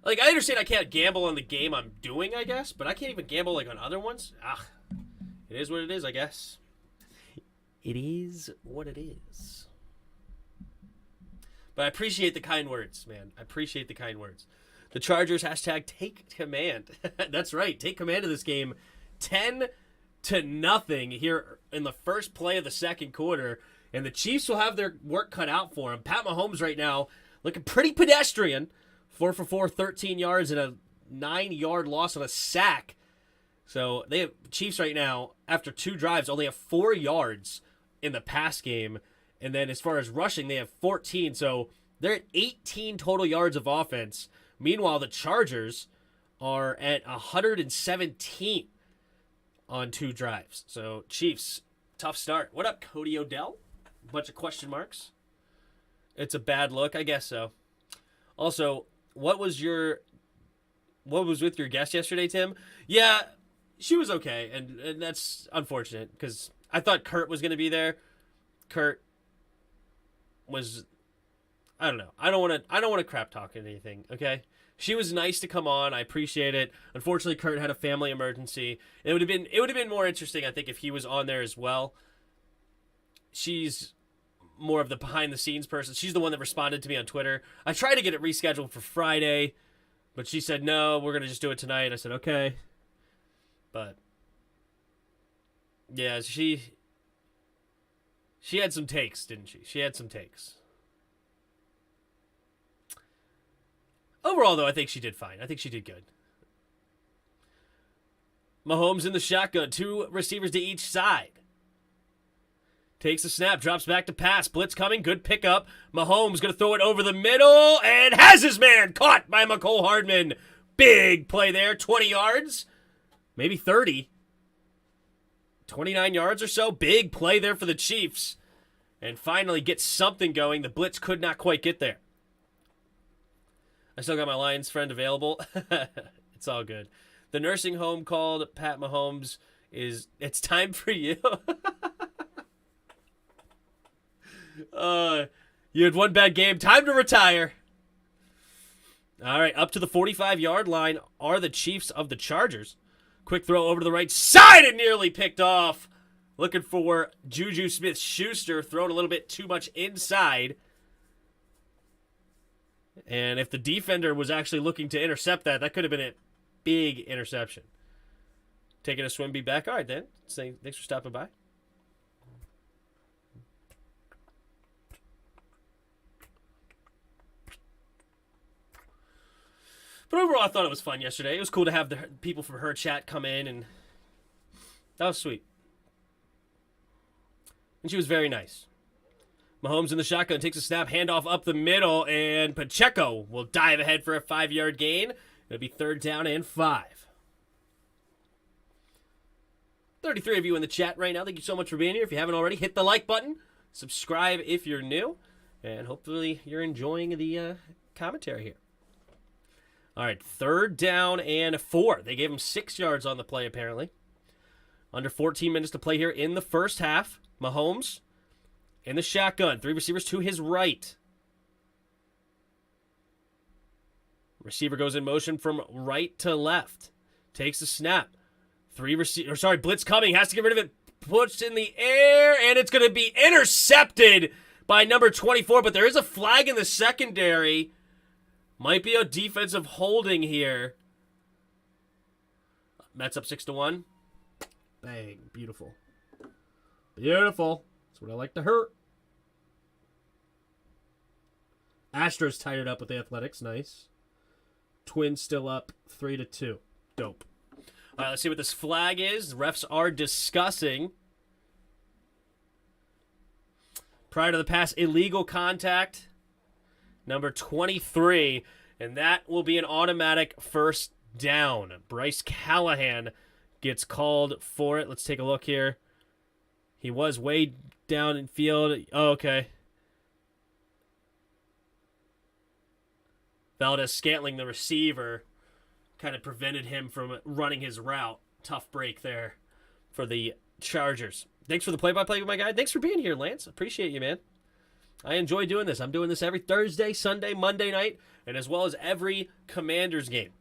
like, I understand I can't gamble on the game I'm doing, I guess. But I can't even gamble, like, on other ones. It is what it is, I guess. It is what it is. But I appreciate the kind words, man. I appreciate the kind words. The Chargers hashtag take command. That's right. Take command of this game. 10-0 here in the first play of the second quarter. And the Chiefs will have their work cut out for them. Pat Mahomes right now looking pretty pedestrian. 4 for 4, 13 yards, and a 9-yard loss on a sack. So they have Chiefs right now, after 2 drives, only have 4 yards in the pass game. And then as far as rushing, they have 14. So they're at 18 total yards of offense. Meanwhile, the Chargers are at 117 on 2 drives. So Chiefs, tough start. What up, Cody Odell? Bunch of question marks. It's a bad look, I guess so. Also, what was with your guest yesterday, Tim? Yeah, she was okay, and that's unfortunate because I thought Kurt was going to be there. Kurt was, I don't know. I don't want to crap talk anything. Okay, she was nice to come on. I appreciate it. Unfortunately, Kurt had a family emergency. It would have been more interesting, I think, if he was on there as well. She's more of the behind the scenes person. She's the one that responded to me on Twitter. I tried to get it rescheduled for Friday, but she said, no, we're going to just do it tonight. I said, okay. But yeah, she had some takes, didn't she? She had some takes. Overall, though, I think she did fine. I think she did good. Mahomes in the shotgun. 2 receivers to each side. Takes a snap, drops back to pass. Blitz coming, good pickup. Mahomes going to throw it over the middle and has his man caught by McCole Hardman. Big play there, 20 yards, maybe 30. 29 yards or so. Big play there for the Chiefs. And finally gets something going. The blitz could not quite get there. I still got my Lions friend available. It's all good. The nursing home called Pat Mahomes it's time for you. You had one bad game. Time to retire. All right, up to the 45-yard line are the Chiefs of the Chargers. Quick throw over to the right side and nearly picked off. Looking for Juju Smith-Schuster, thrown a little bit too much inside. And if the defender was actually looking to intercept that could have been a big interception. Taking a swim, be back. All right, then. Thanks for stopping by. But overall, I thought it was fun yesterday. It was cool to have the people from her chat come in, and that was sweet. And she was very nice. Mahomes in the shotgun takes a snap, handoff up the middle, and Pacheco will dive ahead for a 5-yard gain. It'll be 3rd down and 5. 33 of you in the chat right now. Thank you so much for being here. If you haven't already, hit the like button. Subscribe if you're new. And hopefully you're enjoying the commentary here. All right, 3rd down and 4. They gave him 6 yards on the play, apparently. Under 14 minutes to play here in the first half. Mahomes in the shotgun. 3 receivers to his right. Receiver goes in motion from right to left. Takes the snap. Blitz coming. Has to get rid of it. Puts in the air, and it's going to be intercepted by number 24, but there is a flag in the secondary. Might be a defensive holding here. Mets up 6-1. Bang. Beautiful. Beautiful. That's what I like to hurt. Astros tied it up with the Athletics. Nice. Twins still up 3-2. Dope. All right, let's see what this flag is. The refs are discussing. Prior to the pass, illegal contact. Number 23, and that will be an automatic first down. Bryce Callahan gets called for it. Let's take a look here. He was way down in field. Oh, okay. Valdez-Scantling, the receiver, kind of prevented him from running his route. Tough break there for the Chargers. Thanks for the play-by-play with my guy. Thanks for being here, Lance. Appreciate you, man. I enjoy doing this. I'm doing this every Thursday, Sunday, Monday night, and as well as every Commanders game.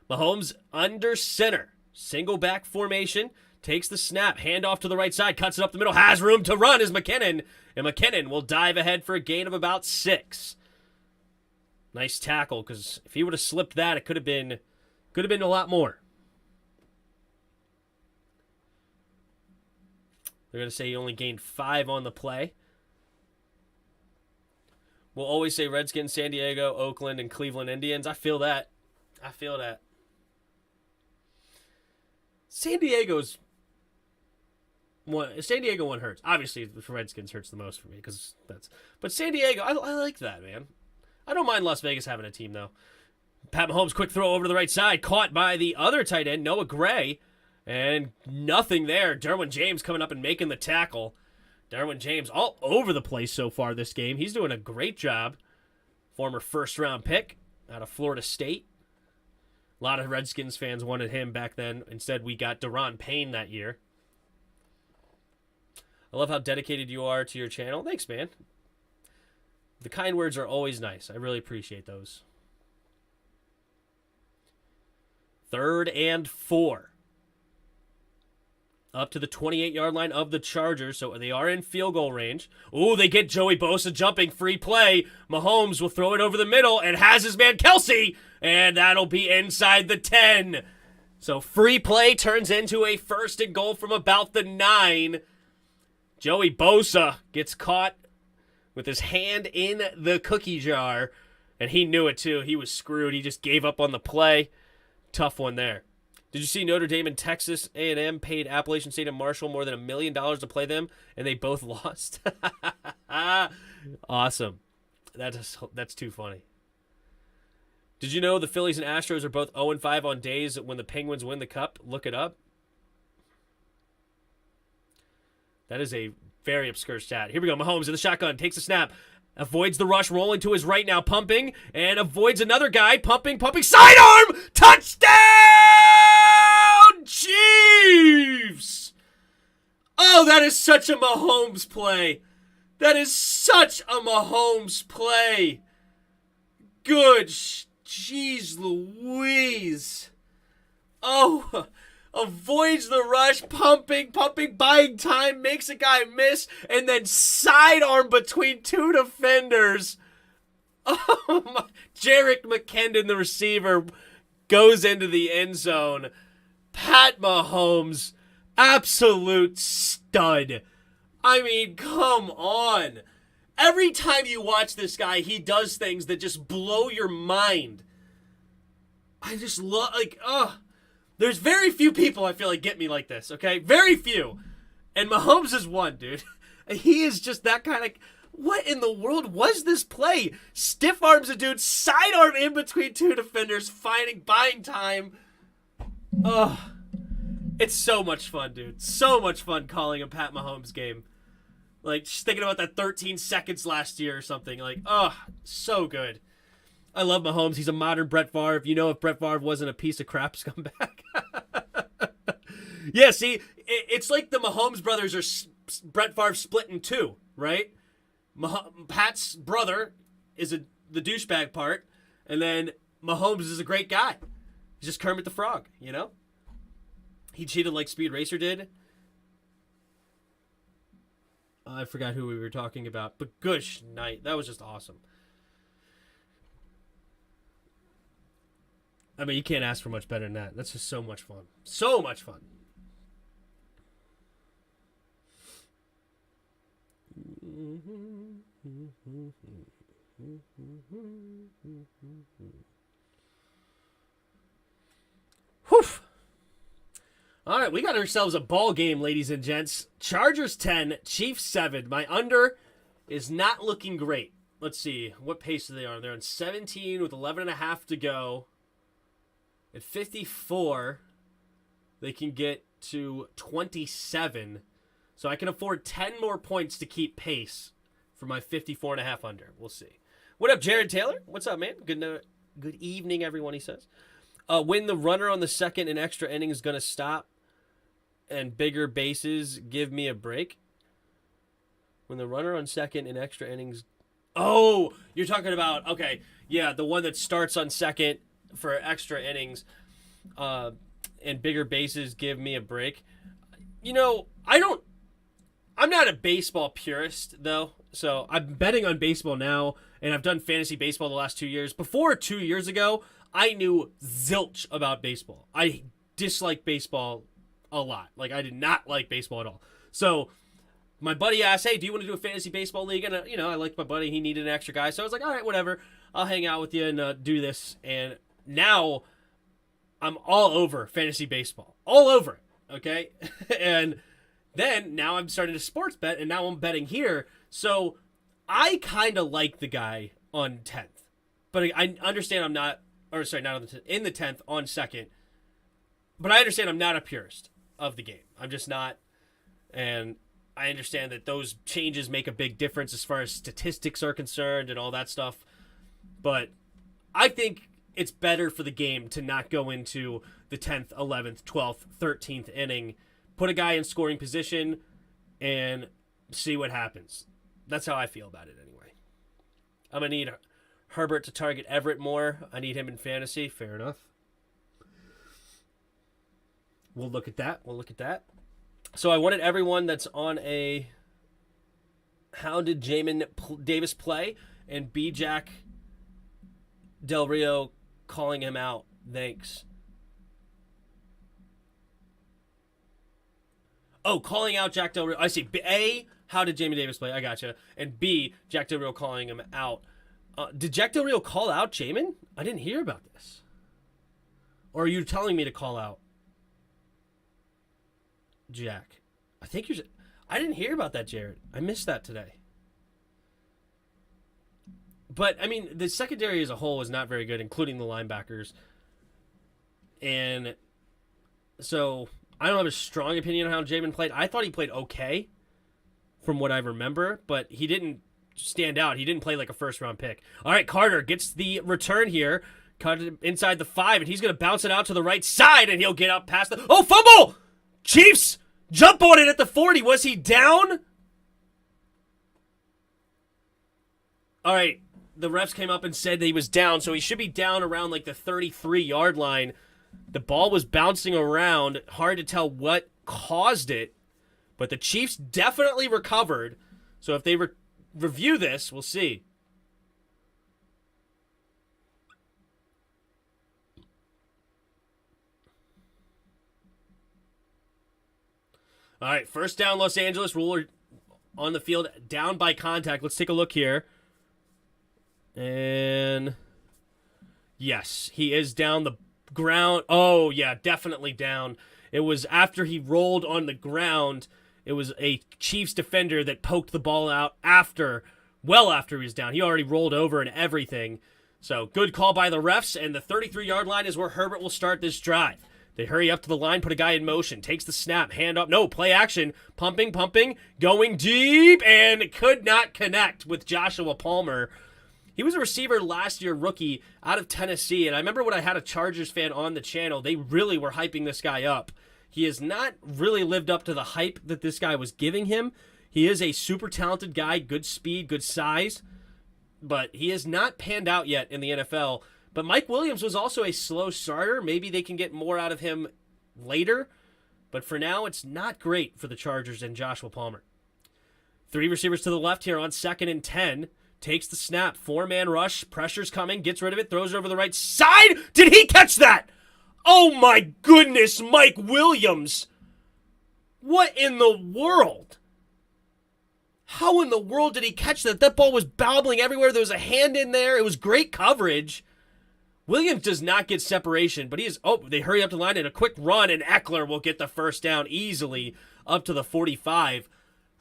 Mahomes under center. Single back formation. Takes the snap. Handoff to the right side. Cuts it up the middle. Has room to run is McKinnon. And McKinnon will dive ahead for a gain of about 6. Nice tackle, because if he would have slipped that, it could have been a lot more. They're going to say he only gained 5 on the play. We'll always say Redskins, San Diego, Oakland, and Cleveland Indians. I feel that. San Diego one hurts. Obviously, the Redskins hurts the most for me but San Diego, I like that, man. I don't mind Las Vegas having a team, though. Pat Mahomes, quick throw over to the right side, caught by the other tight end, Noah Gray, and nothing there. Derwin James coming up and making the tackle. Derwin James all over the place so far this game. He's doing a great job. Former first-round pick out of Florida State. A lot of Redskins fans wanted him back then. Instead, we got Daron Payne that year. I love how dedicated you are to your channel. Thanks, man. The kind words are always nice. I really appreciate those. 3rd and 4. Up to the 28-yard line of the Chargers, so they are in field goal range. Ooh, they get Joey Bosa jumping, free play. Mahomes will throw it over the middle and has his man Kelsey, and that'll be inside the 10. So free play turns into a 1st and goal from about the 9. Joey Bosa gets caught with his hand in the cookie jar, and he knew it too. He was screwed. He just gave up on the play. Tough one there. Did you see Notre Dame and Texas A&M paid Appalachian State and Marshall more than $1 million to play them, and they both lost? Awesome. That's too funny. Did you know the Phillies and Astros are both 0-5 on days when the Penguins win the Cup? Look it up. That is a very obscure stat. Here we go. Mahomes in the shotgun, takes a snap, avoids the rush, rolling to his right now, pumping, and avoids another guy, pumping, sidearm, touchdown, Chiefs! Oh, that is such a Mahomes play. Good jeez Louise. Oh, avoids the rush, pumping, buying time, makes a guy miss, and then sidearm between 2 defenders. Oh my. Jerick McKendon, the receiver, goes into the end zone. Pat Mahomes, absolute stud. I mean, come on. Every time you watch this guy, he does things that just blow your mind. I just love, there's very few people I feel like get me like this, okay? Very few. And Mahomes is one, dude. He is just that kind of... What in the world was this play? Stiff arms a dude, sidearm in between 2 defenders, buying time. Oh, it's so much fun, dude. So much fun calling a Pat Mahomes game. Like, just thinking about that 13 seconds last year or something. Like, oh, so good. I love Mahomes. He's a modern Brett Favre. You know, if Brett Favre wasn't a piece of crap scumbag. Yeah, see, it's like the Mahomes brothers are Brett Favre split in 2, right? Pat's brother is the douchebag part, and then Mahomes is a great guy. He's just Kermit the Frog, you know? He cheated like Speed Racer did. I forgot who we were talking about, but gosh night, that was just awesome. I mean, you can't ask for much better than that. That's just so much fun. So much fun. Whew. All right, we got ourselves a ball game, ladies and gents. Chargers 10, Chiefs 7. My under is not looking great. Let's see. What pace are they on? They're on 17 with 11.5 to go. At 54, they can get to 27. So I can afford 10 more points to keep pace for my 54.5 under. We'll see. What up, Jared Taylor? What's up, man? Good evening, everyone, he says. When the runner on the second and extra inning is going to stop and bigger bases, give me a break. When the runner on second and extra innings... Oh, you're talking about... Okay, yeah, the one that starts on second for extra innings and bigger bases, give me a break. You know, I I'm not a baseball purist, though. So I'm betting on baseball now, and I've done fantasy baseball the last 2 years. Before 2 years ago, I knew zilch about baseball. I disliked baseball a lot. Like, I did not like baseball at all. So my buddy asked, hey, do you want to do a fantasy baseball league? And, I liked my buddy. He needed an extra guy. So I was like, all right, whatever. I'll hang out with you and do this. And now I'm all over fantasy baseball. All over it, okay? And then now I'm starting to sports bet, and now I'm betting here. So I kind of like the guy on 10th. But I understand I'm not, or sorry, not on the 10th, in the 10th on 2nd. But I understand I'm not a purist of the game. I'm just not. And I understand that those changes make a big difference as far as statistics are concerned and all that stuff. But I think it's better for the game to not go into the 10th, 11th, 12th, 13th inning, put a guy in scoring position, and see what happens. That's how I feel about it anyway. I'm going to need Herbert to target Everett more. I need him in fantasy. Fair enough. We'll look at that. So I wanted everyone that's on a how did Jamin Davis play and B. Jack Del Rio calling him out. Thanks. Oh, calling out Jack Del Rio. I see. A, how did Jamin Davis play? I gotcha. And B, Jack Del Rio calling him out. Did Jack Del Rio call out Jamin? I didn't hear about this. Or are you telling me to call out Jack? I didn't hear about that, Jared. I missed that today. But, I mean, the secondary as a whole was not very good, including the linebackers. And so I don't have a strong opinion on how Jamin played. I thought he played okay from what I remember, but he didn't stand out. He didn't play like a first-round pick. All right, Carter gets the return here. Cut it inside the 5, and he's going to bounce it out to the right side, and he'll get up past the... Oh, fumble! Chiefs jump on it at the 40. Was he down? All right, the refs came up and said that he was down, so he should be down around like the 33-yard line. The ball was bouncing around. Hard to tell what caused it, but the Chiefs definitely recovered. So if they review this, we'll see. All right, first down, Los Angeles. Ruler on the field, down by contact. Let's take a look here. And yes, he is down the ground. Oh, yeah, definitely down. It was after he rolled on the ground. It was a Chiefs defender that poked the ball out well after he was down. He already rolled over and everything. So good call by the refs, and the 33-yard line is where Herbert will start this drive. They hurry up to the line, put a guy in motion, takes the snap, hand up, no, play action, pumping, going deep, and could not connect with Joshua Palmer. He was a receiver last year, rookie, out of Tennessee, and I remember when I had a Chargers fan on the channel, they really were hyping this guy up. He has not really lived up to the hype that this guy was giving him. He is a super talented guy, good speed, good size, but he has not panned out yet in the NFL. But Mike Williams was also a slow starter. Maybe they can get more out of him later. But for now, it's not great for the Chargers and Joshua Palmer. 3 receivers to the left here on 2nd and 10. Takes the snap. 4-man rush. Pressure's coming. Gets rid of it. Throws it over the right side. Did he catch that? Oh my goodness, Mike Williams. What in the world? How in the world did he catch that? That ball was bobbling everywhere. There was a hand in there. It was great coverage. Williams does not get separation, but they hurry up the line in a quick run, and Eckler will get the first down easily up to the 45.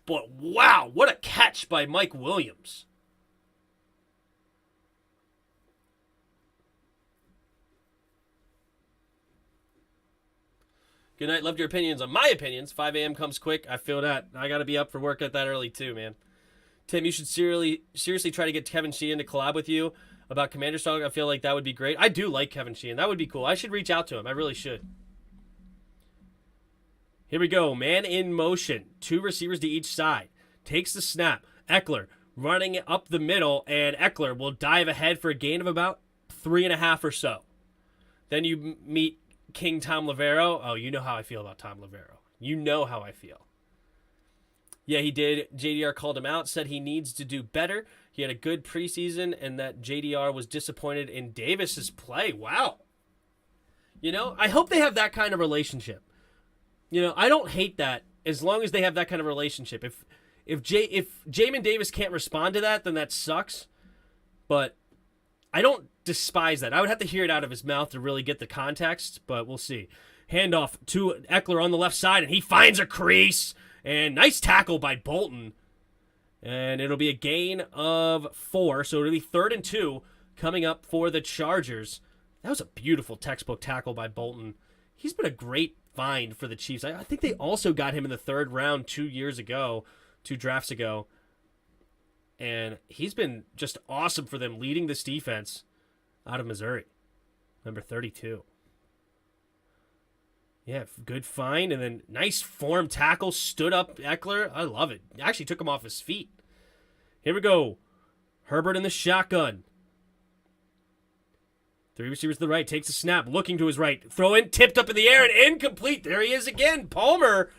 But wow, what a catch by Mike Williams. Good night. Loved your opinions on my opinions. 5 a.m. comes quick. I feel that. I got to be up for work at that early too, man. Tim, you should seriously try to get Kevin Sheehan to collab with you about Commander's Talk. I feel like that would be great. I do like Kevin Sheehan. That would be cool. I should reach out to him. I really should. Here we go. Man in motion. 2 receivers to each side. Takes the snap. Eckler running up the middle, and Eckler will dive ahead for a gain of about 3.5 or so. Then you meet King Tom Lavero. Oh, you know how I feel about Tom Lavero. You know how I feel. Yeah, he did. JDR called him out, said he needs to do better. He had a good preseason, and that JDR was disappointed in Davis's play. Wow. I hope they have that kind of relationship. I don't hate that as long as they have that kind of relationship. If Jamin Davis can't respond to that, then that sucks. But I don't despise that. I would have to hear it out of his mouth to really get the context, but we'll see. Handoff to Eckler on the left side, and he finds a crease. And nice tackle by Bolton. And it'll be a gain of 4, so it'll be 3rd and 2 coming up for the Chargers. That was a beautiful textbook tackle by Bolton. He's been a great find for the Chiefs. I think they also got him in the 3rd round 2 drafts ago. And he's been just awesome for them, leading this defense out of Missouri. Number 32. Yeah, good find, and then nice form tackle, stood up Eckler. I love it. Actually took him off his feet. Here we go. Herbert in the shotgun. 3 receivers to the right, takes a snap, looking to his right. Throw in, tipped up in the air, and incomplete. There he is again. Palmer,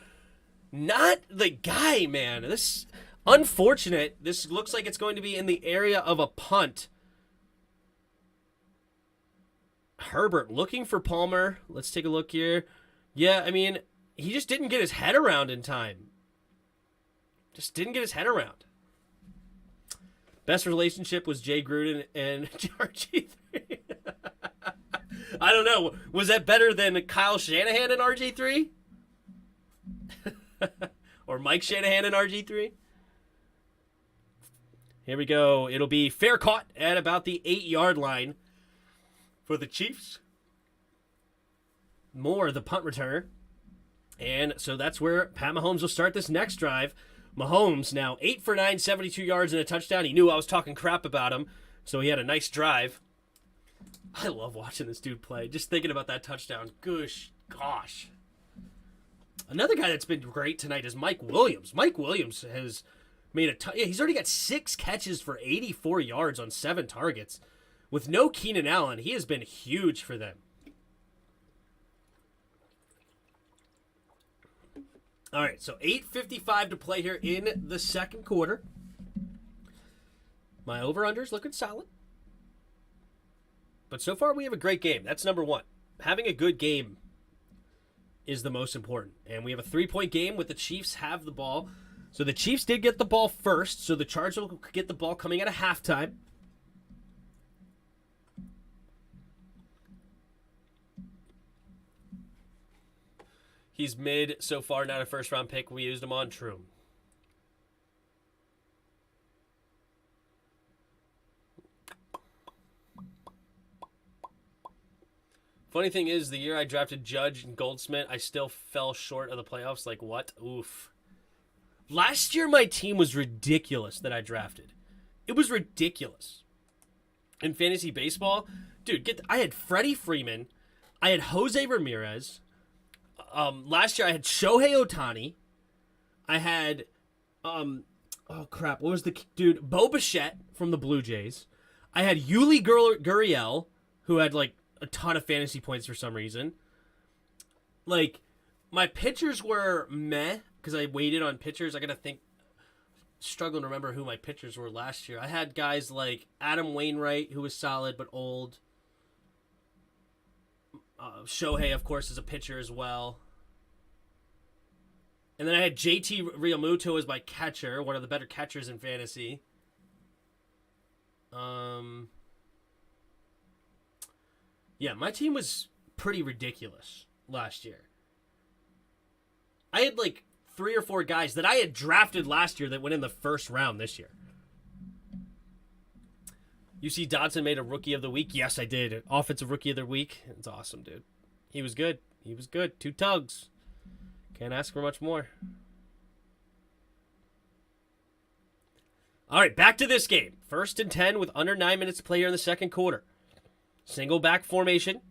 not the guy, man. This unfortunate. This looks like it's going to be in the area of a punt. Herbert looking for Palmer. Let's take a look here. Yeah, I mean, he just didn't get his head around in time. Just didn't get his head around. Best relationship was Jay Gruden and RG3. I don't know. Was that better than Kyle Shanahan and RG3? Or Mike Shanahan and RG3? Here we go. It'll be fair caught at about the 8-yard line for the Chiefs. Moore, the punt returner. And so that's where Pat Mahomes will start this next drive. Mahomes now 8 for 9, 72 yards and a touchdown. He knew I was talking crap about him, so he had a nice drive. I love watching this dude play. Just thinking about that touchdown. Gosh. Another guy that's been great tonight is Mike Williams. Mike Williams has made he's already got 6 catches for 84 yards on 7 targets. With no Keenan Allen, he has been huge for them. All right, so 8:55 to play here in the second quarter. My over-under's looking solid. But so far, we have a great game. That's number one. Having a good game is the most important. And we have a 3-point game with the Chiefs have the ball. So the Chiefs did get the ball first, so the Chargers will get the ball coming at a halftime. He's mid so far, not a first-round pick. We used him on True. Funny thing is, the year I drafted Judge and Goldsmith, I still fell short of the playoffs. Like, what? Oof. Last year, my team was ridiculous that I drafted. It was ridiculous. In fantasy baseball, dude, I had Freddie Freeman. I had Jose Ramirez. Last year I had Shohei Ohtani. I had, what was the dude? Bo Bichette from the Blue Jays. I had Yuli Gurriel, who had like a ton of fantasy points for some reason. Like, my pitchers were meh because I waited on pitchers. I gotta think. Struggling to remember who my pitchers were last year. I had guys like Adam Wainwright, who was solid but old. Shohei, of course, is a pitcher as well. And then I had JT Realmuto as my catcher, one of the better catchers in fantasy. Yeah, my team was pretty ridiculous last year. I had like 3 or 4 guys that I had drafted last year that went in the first round this year. You see Dodson made a Rookie of the Week? Yes, I did. Offensive Rookie of the Week. It's awesome, dude. He was good. 2 tugs. Can't ask for much more. All right, back to this game. 1st and 10 with under 9 minutes to play here in the second quarter. Single back formation.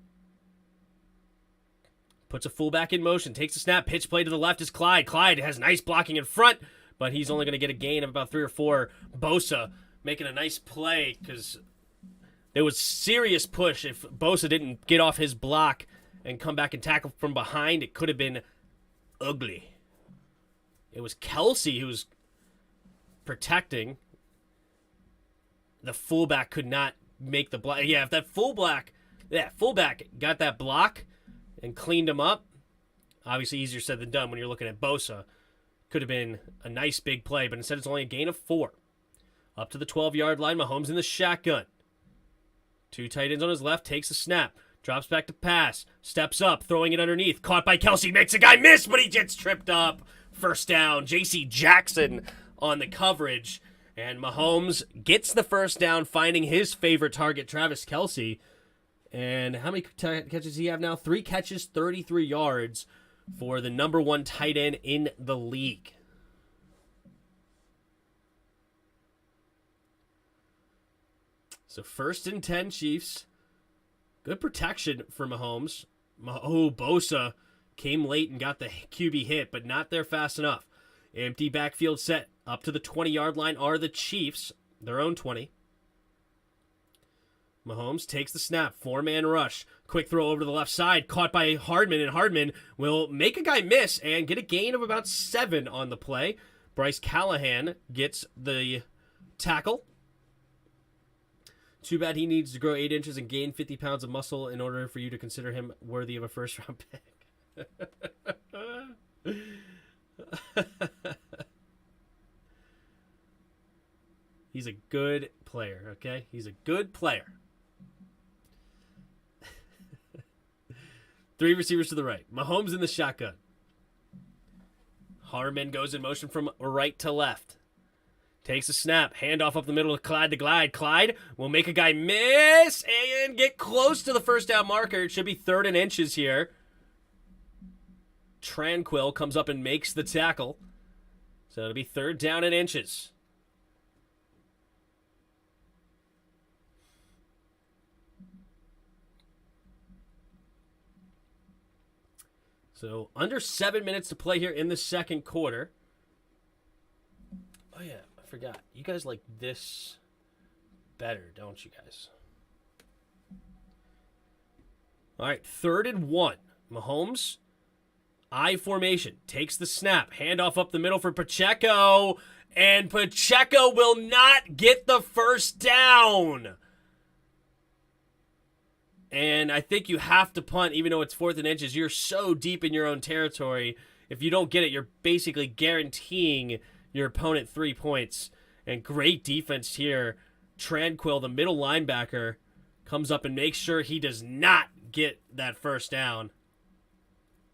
Puts a fullback in motion. Takes a snap. Pitch play to the left is Clyde. Clyde has nice blocking in front, but he's only going to get a gain of about 3 or 4. Bosa making a nice play because there was serious push. If Bosa didn't get off his block and come back and tackle from behind, it could have been ugly. It was Kelsey who was protecting. The fullback could not make the block. Yeah, if that fullback got that block and cleaned him up, obviously easier said than done when you're looking at Bosa. Could have been a nice big play, but instead it's only a gain of 4. Up to the 12-yard line, Mahomes in the shotgun. 2 tight ends on his left, takes a snap, drops back to pass, steps up, throwing it underneath, caught by Kelsey, makes a guy miss, but he gets tripped up. First down, J.C. Jackson on the coverage, and Mahomes gets the first down, finding his favorite target, Travis Kelsey. And how many catches does he have now? 3 catches, 33 yards for the number 1 tight end in the league. So 1st and 10 Chiefs. Good protection for Mahomes. Bosa came late and got the QB hit, but not there fast enough. Empty backfield set. Up to the 20-yard line are the Chiefs, their own 20. Mahomes takes the snap. 4-man rush. Quick throw over to the left side. Caught by Hardman, and Hardman will make a guy miss and get a gain of about 7 on the play. Bryce Callahan gets the tackle. Too bad he needs to grow 8 inches and gain 50 pounds of muscle in order for you to consider him worthy of a first-round pick. He's a good player, okay? He's a good player. 3 receivers to the right. Mahomes in the shotgun. Harmon goes in motion from right to left. Takes a snap. Handoff up the middle of Clyde to Glide. Clyde will make a guy miss and get close to the first down marker. It should be 3rd and inches here. Tranquil comes up and makes the tackle. So it'll be 3rd down and inches. So under 7 minutes to play here in the second quarter. Oh, yeah. I forgot. You guys like this better, don't you guys? All right, 3rd and 1. Mahomes, I formation, takes the snap. Handoff up the middle for Pacheco. And Pacheco will not get the first down. And I think you have to punt, even though it's 4th and inches. You're so deep in your own territory. If you don't get it, you're basically guaranteeing your opponent 3 points. And great defense here. Tranquil, the middle linebacker, comes up and makes sure he does not get that first down.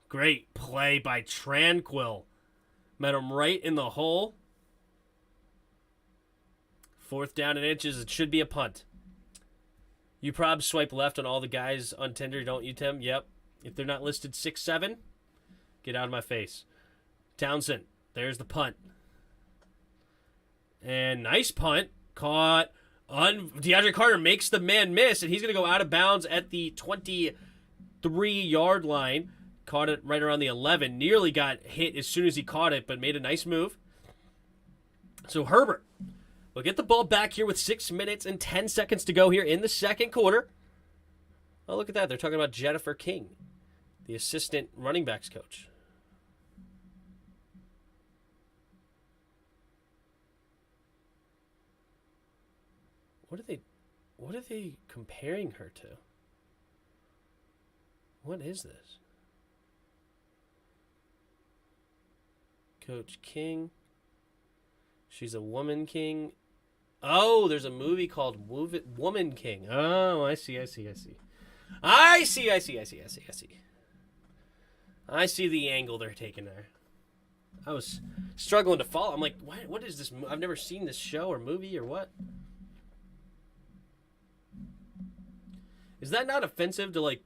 Great play by Tranquil. Met him right in the hole. 4th down and inches. It should be a punt. You probably swipe left on all the guys on Tinder, don't you, Tim? Yep. If they're not listed 6'7", get out of my face. Townsend, there's the punt. And nice punt. Caught. DeAndre Carter makes the man miss, and he's going to go out of bounds at the 23-yard line. Caught it right around the 11. Nearly got hit as soon as he caught it, but made a nice move. So Herbert will get the ball back here with 6 minutes and 10 seconds to go here in the second quarter. Oh, look at that. They're talking about Jennifer King, the assistant running backs coach. What are they comparing her to? What is this? Coach King. She's a woman king. Oh, there's a movie called Woman King. Oh, I see. I see the angle they're taking there. I was struggling to follow. I'm like, what is this? I've never seen this show or movie or what? Is that not offensive to, like,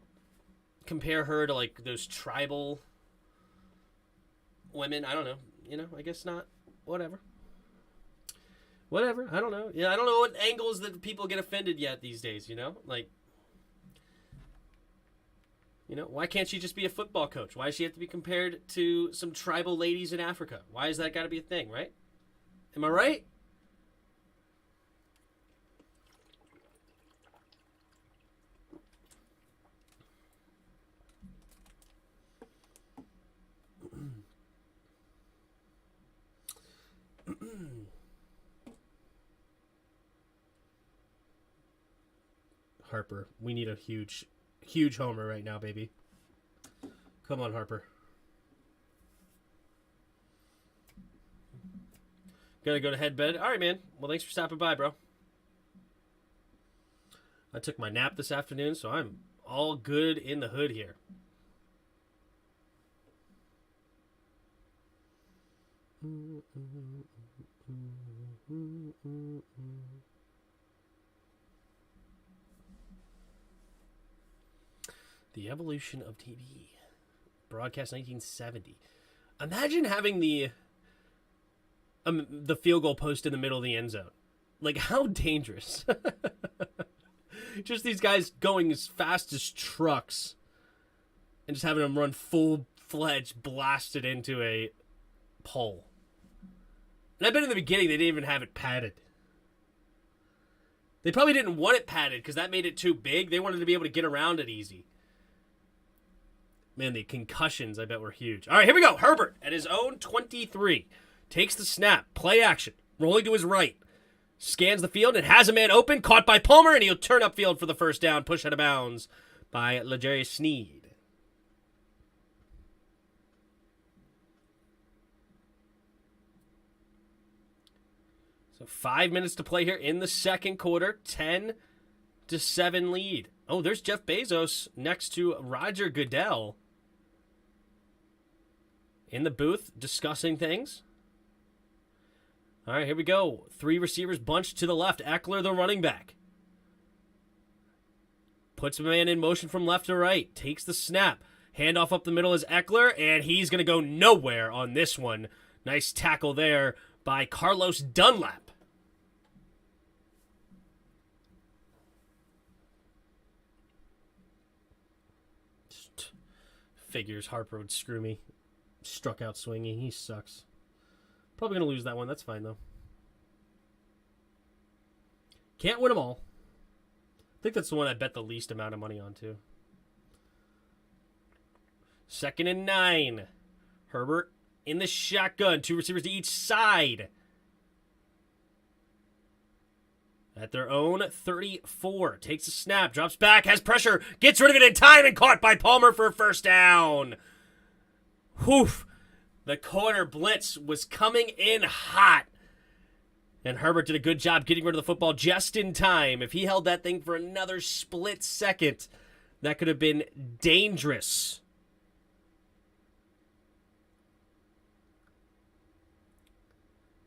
compare her to, like, those tribal women? I don't know. You know, I guess not. Whatever. I don't know. Yeah, I don't know what angles that people get offended yet these days, you know? Like, you know, why can't she just be a football coach? Why does she have to be compared to some tribal ladies in Africa? Why has that got to be a thing, right? Am I right? Harper, we need a huge homer right now, baby. Come on, Harper. Gotta go to head bed. All right, man. Well, thanks for stopping by, bro. I took my nap this afternoon, so I'm all good in the hood here. The evolution of TV. Broadcast 1970. Imagine having the field goal post in the middle of the end zone. Like, how dangerous. Just these guys going as fast as trucks and just having them run full-fledged, blasted into a pole. And I bet in the beginning they didn't even have it padded. They probably didn't want it padded because that made it too big. They wanted to be able to get around it easy. Man, the concussions, I bet, were huge. All right, here we go. Herbert at his own 23. Takes the snap. Play action. Rolling to his right. Scans the field and has a man open. Caught by Palmer, and he'll turn upfield for the first down. Push out of bounds by L'Jarius Sneed. So 5 minutes to play here in the second quarter. 10-7 lead. Oh, there's Jeff Bezos next to Roger Goodell in the booth discussing things. All right, here we go. 3 receivers bunched to the left. Eckler, the running back. Puts a man in motion from left to right. Takes the snap. Handoff up the middle is Eckler, and he's going to go nowhere on this one. Nice tackle there by Carlos Dunlap. Just figures Harper would screw me. Struck out swinging. He sucks. Probably going to lose that one. That's fine, though. Can't win them all. I think that's the one I bet the least amount of money on, too. 2nd and 9. Herbert in the shotgun. 2 receivers to each side. At their own 34. Takes a snap. Drops back. Has pressure. Gets rid of it in time and caught by Palmer for a first down. Whew. The corner blitz was coming in hot. And Herbert did a good job getting rid of the football just in time. If he held that thing for another split second, that could have been dangerous.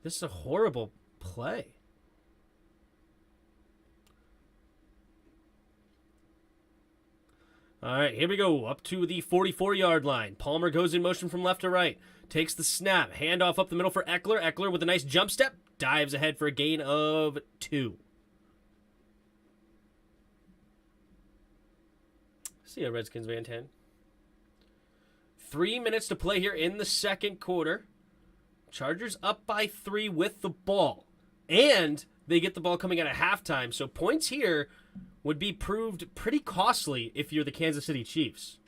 This is a horrible play. All right, here we go. Up to the 44-yard line. Palmer goes in motion from left to right. Takes the snap. Handoff up the middle for Eckler. Eckler with a nice jump step. Dives ahead for a gain of 2. See ya, Redskins Van 10. 3 minutes to play here in the second quarter. Chargers up by 3 with the ball. And they get the ball coming out at halftime. So points here would be proved pretty costly if you're the Kansas City Chiefs.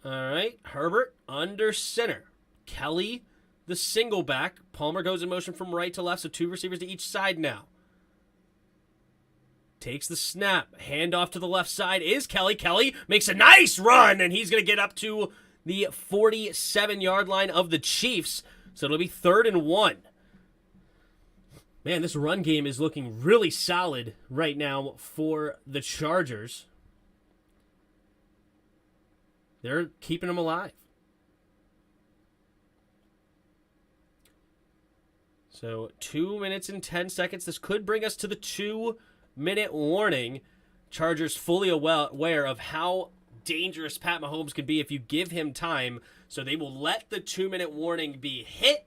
All right, Herbert under center. Kelly, the single back. Palmer goes in motion from right to left, so 2 receivers to each side now. Takes the snap. Handoff to the left side is Kelly. Kelly makes a nice run, and he's going to get up to the 47-yard line of the Chiefs, so it'll be 3rd and 1. Man, this run game is looking really solid right now for the Chargers. They're keeping them alive. So 2 minutes and 10 seconds. This could bring us to the 2-minute warning. Chargers fully aware of how dangerous Pat Mahomes can be if you give him time. So they will let the 2-minute warning be hit.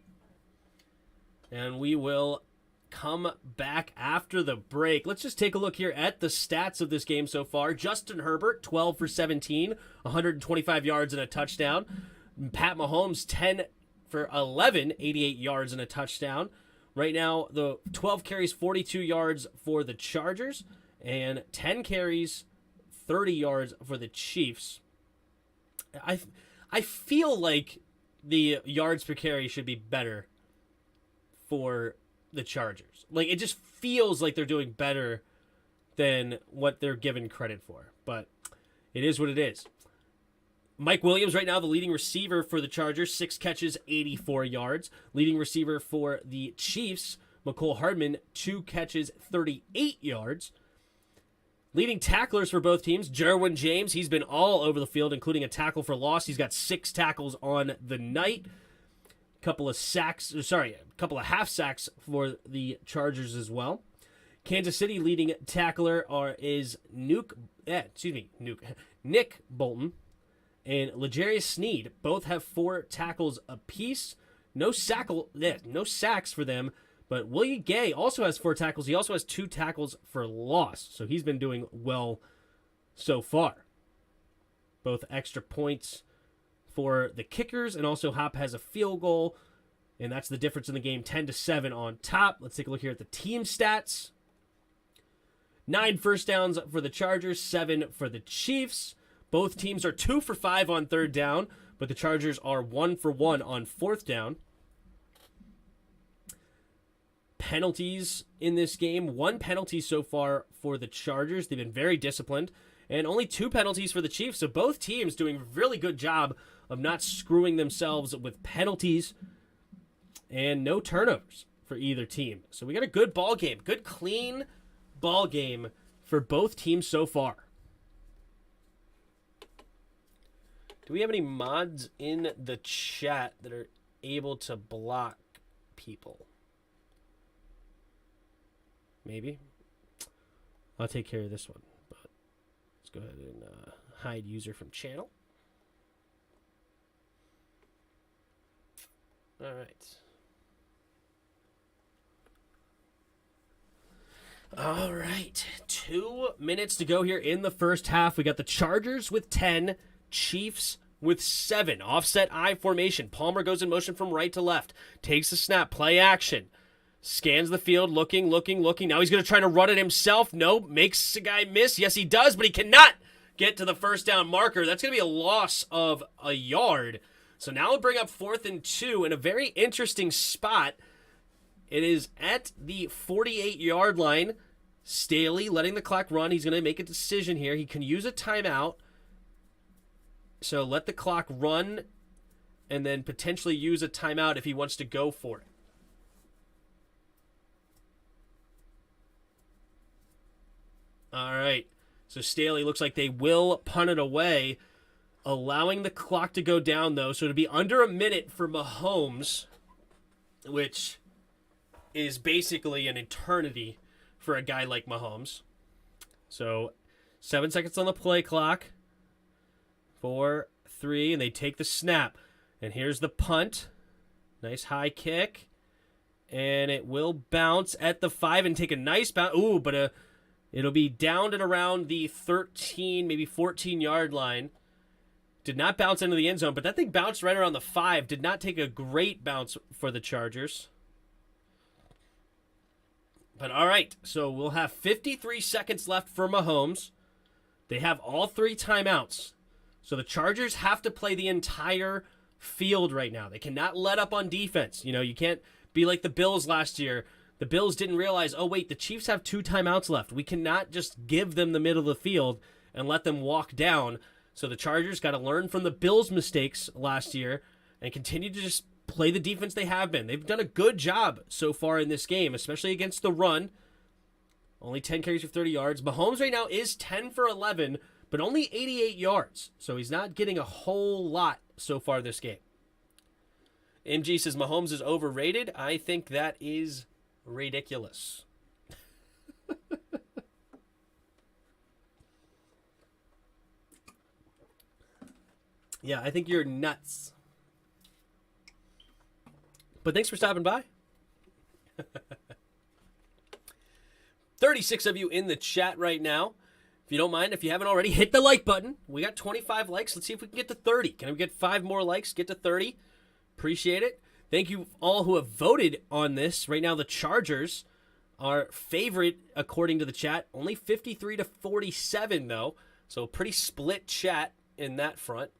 And we will come back after the break. Let's just take a look here at the stats of this game so far. Justin Herbert, 12 for 17, 125 yards and a touchdown. Pat Mahomes, 10 for 11, 88 yards and a touchdown. Right now, the 12 carries, 42 yards for the Chargers, and 10 carries, 30 yards for the Chiefs. I feel like the yards per carry should be better for the Chargers. Like, it just feels like they're doing better than what they're given credit for. But it is what it is. Mike Williams right now the leading receiver for the Chargers, 6 catches, 84 yards. Leading receiver for the Chiefs, McCole Hardman, 2 catches, 38 yards. Leading tacklers for both teams, Derwin James, he's been all over the field, including a tackle for loss. He's got 6 tackles on the night. A couple of half sacks for the Chargers as well. Kansas City leading tackler is Nick Bolton and L'Jarius Sneed. Both have 4 tackles apiece. No sacks for them. But Willie Gay also has 4 tackles. He also has 2 tackles for loss. So he's been doing well so far. Both extra points for the kickers. And also Hop has a field goal. And that's the difference in the game. 10-7 on top. Let's take a look here at the team stats. 9 first downs for the Chargers. 7 for the Chiefs. Both teams are 2 for 5 on third down. But the Chargers are 1 for 1 on fourth down. Penalties in this game. 1 penalty so far for the Chargers. They've been very disciplined. And only 2 penalties for the Chiefs. So both teams doing a really good job of not screwing themselves with penalties. And no turnovers for either team. So we got a good ball game. Good, clean ball game for both teams so far. Do we have any mods in the chat that are able to block people? Maybe. I'll take care of this one. But let's go ahead and hide user from channel. All right. All right. 2 minutes to go here in the first half. We got the Chargers with 10, Chiefs with 7. Offset I formation. Palmer goes in motion from right to left. Takes the snap. Play action. Scans the field, looking. Now he's going to try to run it himself. Nope. Makes the guy miss. Yes, he does, but he cannot get to the first down marker. That's going to be a loss of a yard. So now we'll bring up 4th and 2 in a very interesting spot. It is at the 48-yard line. Staley letting the clock run. He's going to make a decision here. He can use a timeout. So let the clock run and then potentially use a timeout if he wants to go for it. All right, so Staley looks like they will punt it away, allowing the clock to go down, though. So it'll be under a minute for Mahomes, which is basically an eternity for a guy like Mahomes. So 7 seconds on the play clock. 4, 3, and they take the snap. And here's the punt. Nice high kick. And it will bounce at the 5 and take a nice bounce. Ooh, but it'll be down and around the 13, maybe 14-yard line. Did not bounce into the end zone, but that thing bounced right around the 5. Did not take a great bounce for the Chargers. But all right, so we'll have 53 seconds left for Mahomes. They have all 3 timeouts. So the Chargers have to play the entire field right now. They cannot let up on defense. You know, you can't be like the Bills last year. The Bills didn't realize, oh, wait, the Chiefs have 2 timeouts left. We cannot just give them the middle of the field and let them walk down. So the Chargers got to learn from the Bills' mistakes last year and continue to just play the defense they have been. They've done a good job so far in this game, especially against the run. Only 10 carries for 30 yards. Mahomes right now is 10 for 11, but only 88 yards. So he's not getting a whole lot so far this game. MG says Mahomes is overrated. I think that is ridiculous. Yeah, I think you're nuts. But thanks for stopping by. 36 of you in the chat right now. If you don't mind, if you haven't already, hit the like button. We got 25 likes. Let's see if we can get to 30. Can we get 5 more likes? Get to 30. Appreciate it. Thank you all who have voted on this. Right now, the Chargers are favorite according to the chat. Only 53-47, though. So a pretty split chat in that front.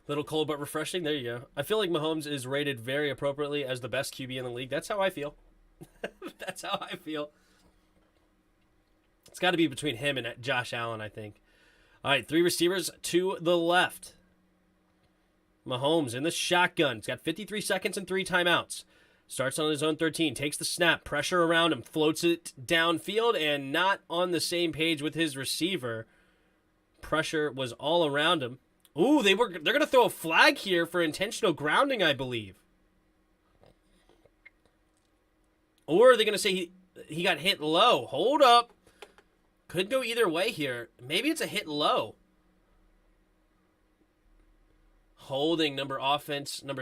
Little cold but refreshing. There you go. I feel like Mahomes is rated very appropriately as the best QB in the league. That's how I feel. That's how I feel. It's got to be between him and Josh Allen, I think. All right, 3 receivers to the left. Mahomes in the shotgun. He's got 53 seconds and 3 timeouts. Starts on his own 13. Takes the snap. Pressure around him. Floats it downfield and not on the same page with his receiver. Pressure was all around him. Ooh, they're going to throw a flag here for intentional grounding, I believe. Or are they going to say he got hit low? Hold up. Could go either way here. Maybe it's a hit low. Holding number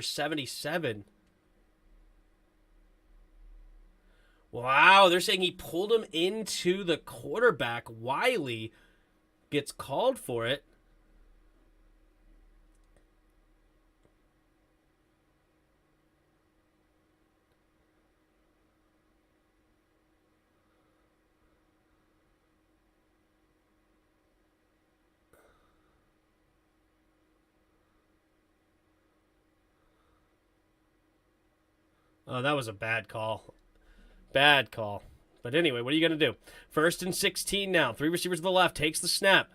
77. Wow, they're saying he pulled him into the quarterback. Wiley gets called for it. Oh, that was a bad call. Bad call. But anyway, what are you going to do? 1st and 16 now. 3 receivers to the left. Takes the snap.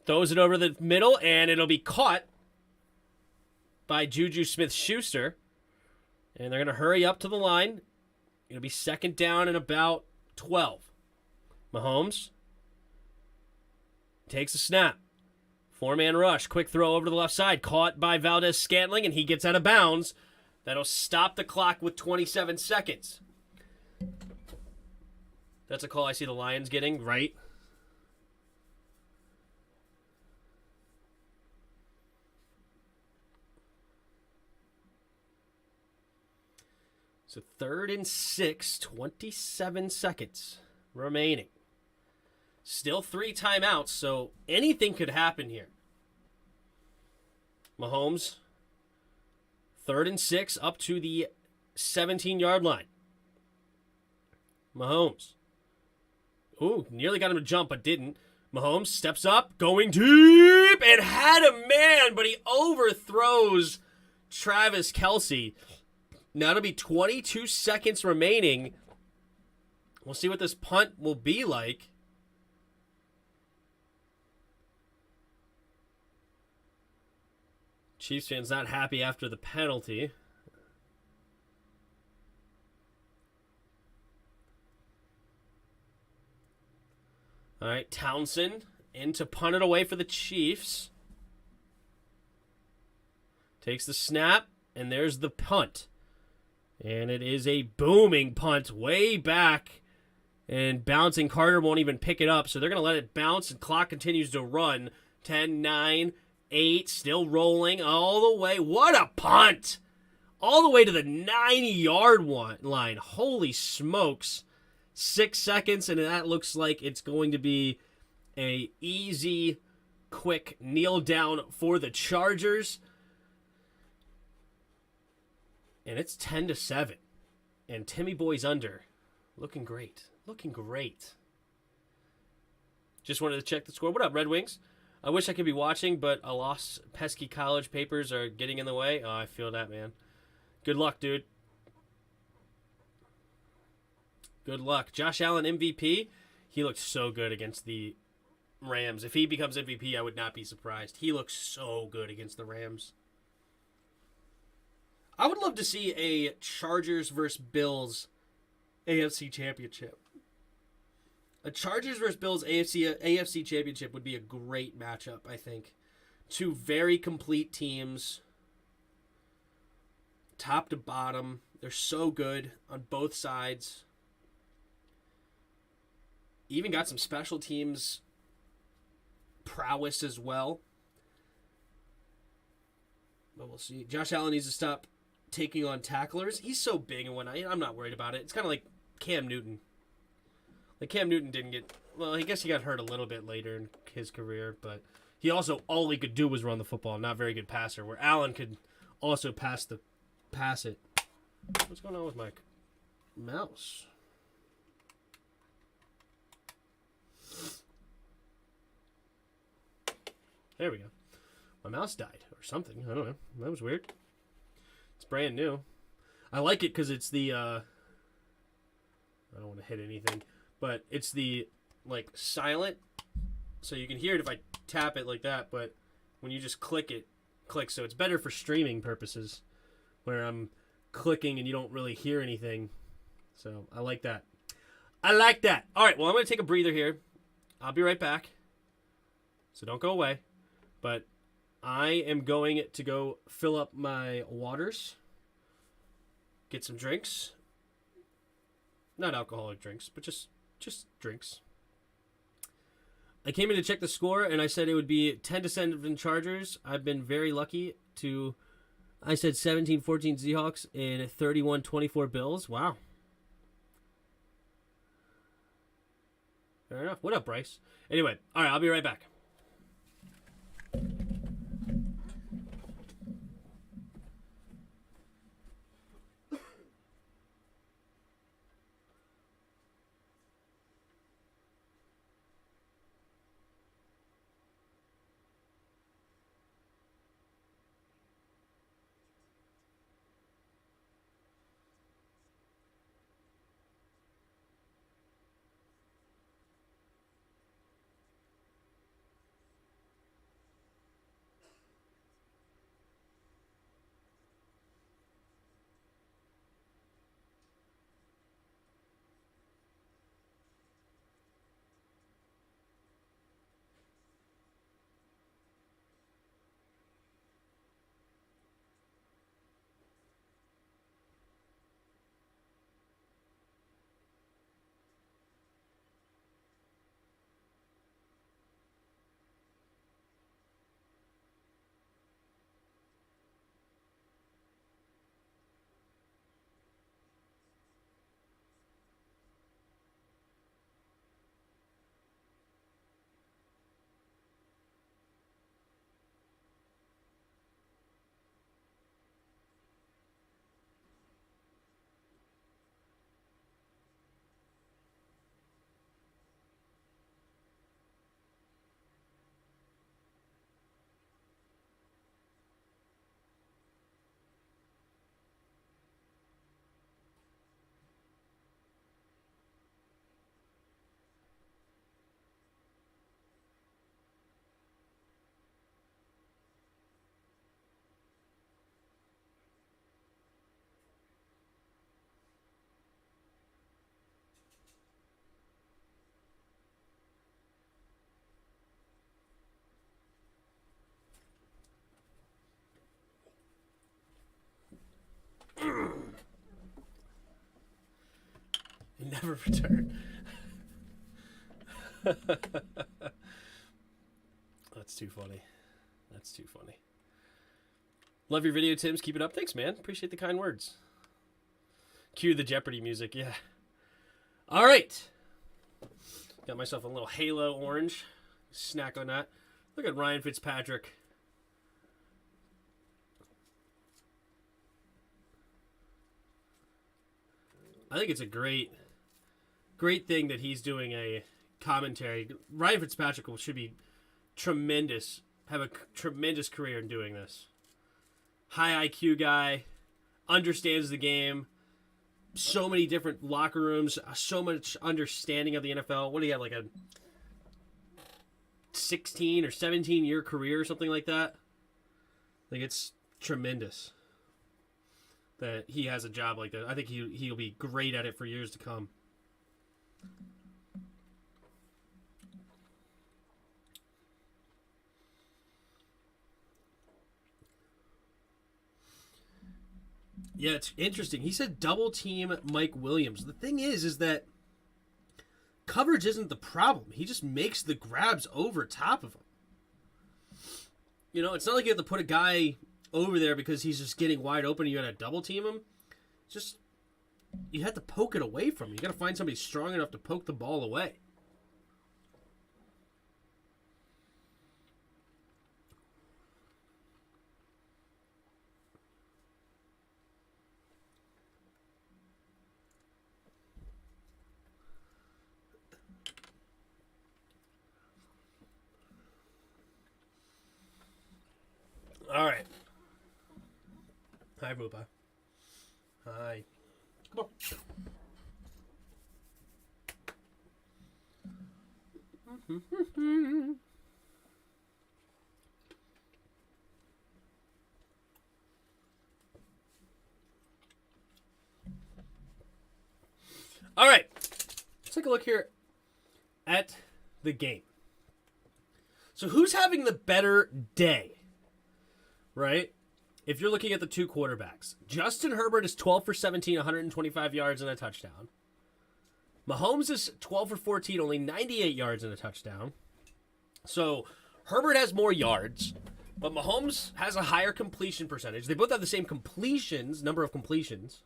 Throws it over the middle, and it'll be caught by Juju Smith-Schuster. And they're going to hurry up to the line. It'll be 2nd down and about 12. Mahomes takes a snap. 4-man rush. Quick throw over to the left side. Caught by Valdez-Scantling, and he gets out of bounds. That'll stop the clock with 27 seconds. That's a call I see the Lions getting, right? So 3rd and 6, 27 seconds remaining. Still 3 timeouts, so anything could happen here. Mahomes, 3rd and 6, up to the 17-yard line. Mahomes. Ooh, nearly got him to jump, but didn't. Mahomes steps up, going deep, and had a man, but he overthrows Travis Kelce. Now it'll be 22 seconds remaining. We'll see what this punt will be like. Chiefs fans not happy after the penalty. All right, Townsend in to punt it away for the Chiefs. Takes the snap, and there's the punt. And it is a booming punt way back. And bouncing, Carter won't even pick it up. So they're going to let it bounce, and clock continues to run. 10, 9, 8, still rolling all the way. What a punt! All the way to the 90-yard line. Holy smokes. 6 seconds, and that looks like it's going to be a easy, quick kneel down for the Chargers. And it's 10-7. And Timmy Boy's under. Looking great. Looking great. Just wanted to check the score. What up, Red Wings? I wish I could be watching, but a lost pesky college papers are getting in the way. Oh, I feel that, man. Good luck, dude. Good luck. Josh Allen, MVP. He looks so good against the Rams. If he becomes MVP, I would not be surprised. He looks so good against the Rams. I would love to see a Chargers versus Bills AFC Championship. A Chargers versus Bills AFC Championship would be a great matchup, I think. Two very complete teams, top to bottom. They're so good on both sides. Even got some special teams prowess as well. But we'll see. Josh Allen needs to stop taking on tacklers. He's so big and whatnot. I'm not worried about it. It's kind of like Cam Newton. Like Cam Newton didn't get... Well, I guess he got hurt a little bit later in his career, but he also, all he could do was run the football. Not a very good passer, where Allen could also pass it. What's going on with my mouse? There we go. My mouse died or something. I don't know. That was weird. It's brand new. I like it because it's the... I don't want to hit anything. But it's the, like, silent. So you can hear it if I tap it like that. But when you just click it, clicks. So it's better for streaming purposes. Where I'm clicking and you don't really hear anything. So I like that. I like that. All right, well, I'm going to take a breather here. I'll be right back. So don't go away. But I am going to go fill up my waters. Get some drinks. Not alcoholic drinks, but just drinks. I came in to check the score, and I said it would be 10-7 Chargers. I've been very lucky to... I said 17-14 Seahawks and 31-24 Bills. Wow. Fair enough. What up, Bryce? Anyway, all right, I'll be right back. Never return. That's too funny. That's too funny. Love your video, Tims. Keep it up. Thanks, man. Appreciate the kind words. Cue the Jeopardy music. Yeah. All right. Got myself a little Halo orange. Snack on that. Look at Ryan Fitzpatrick. I think it's a great thing that he's doing a commentary. Ryan Fitzpatrick should be tremendous, have a tremendous career in doing this. High IQ guy, understands the game, so many different locker rooms, so much understanding of the NFL. What do you have, like a 16 or 17 year career or something like that? Like, it's tremendous. that he has a job like that. I think he'll be great at it for years to come. Yeah, it's interesting. He said double team Mike Williams. The thing is that coverage isn't the problem. He just makes the grabs over top of him. You know, it's not like you have to put a guy over there because he's just getting wide open and you got to double team him. Just, you have to poke it away from him. You got to find somebody strong enough to poke the ball away. All right. Hi, Rupa. Hi. Come on. All right. Let's take a look here at the game. So who's having the better day? Right? If you're looking at the two quarterbacks, Justin Herbert is 12 for 17, 125 yards and a touchdown. Mahomes is 12 for 14, only 98 yards and a touchdown. So Herbert has more yards, but Mahomes has a higher completion percentage. They both have the same completions, number of completions.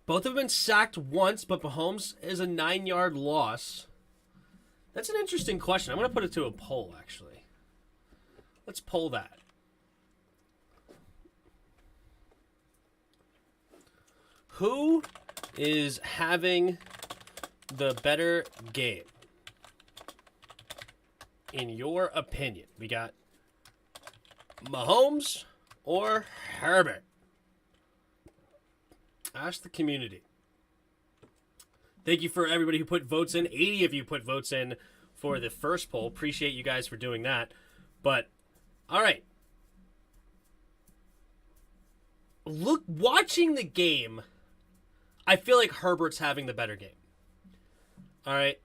Both have been sacked once, but Mahomes is a 9-yard loss. That's an interesting question. I'm going to put it to a poll, actually. Let's poll that. Who is having the better game? In your opinion, we got Mahomes or Herbert? Ask the community. Thank you for everybody who put votes in. 80 of you put votes in for the first poll. Appreciate you guys for doing that. But, all right. Watching the game, I feel like Herbert's having the better game. All right.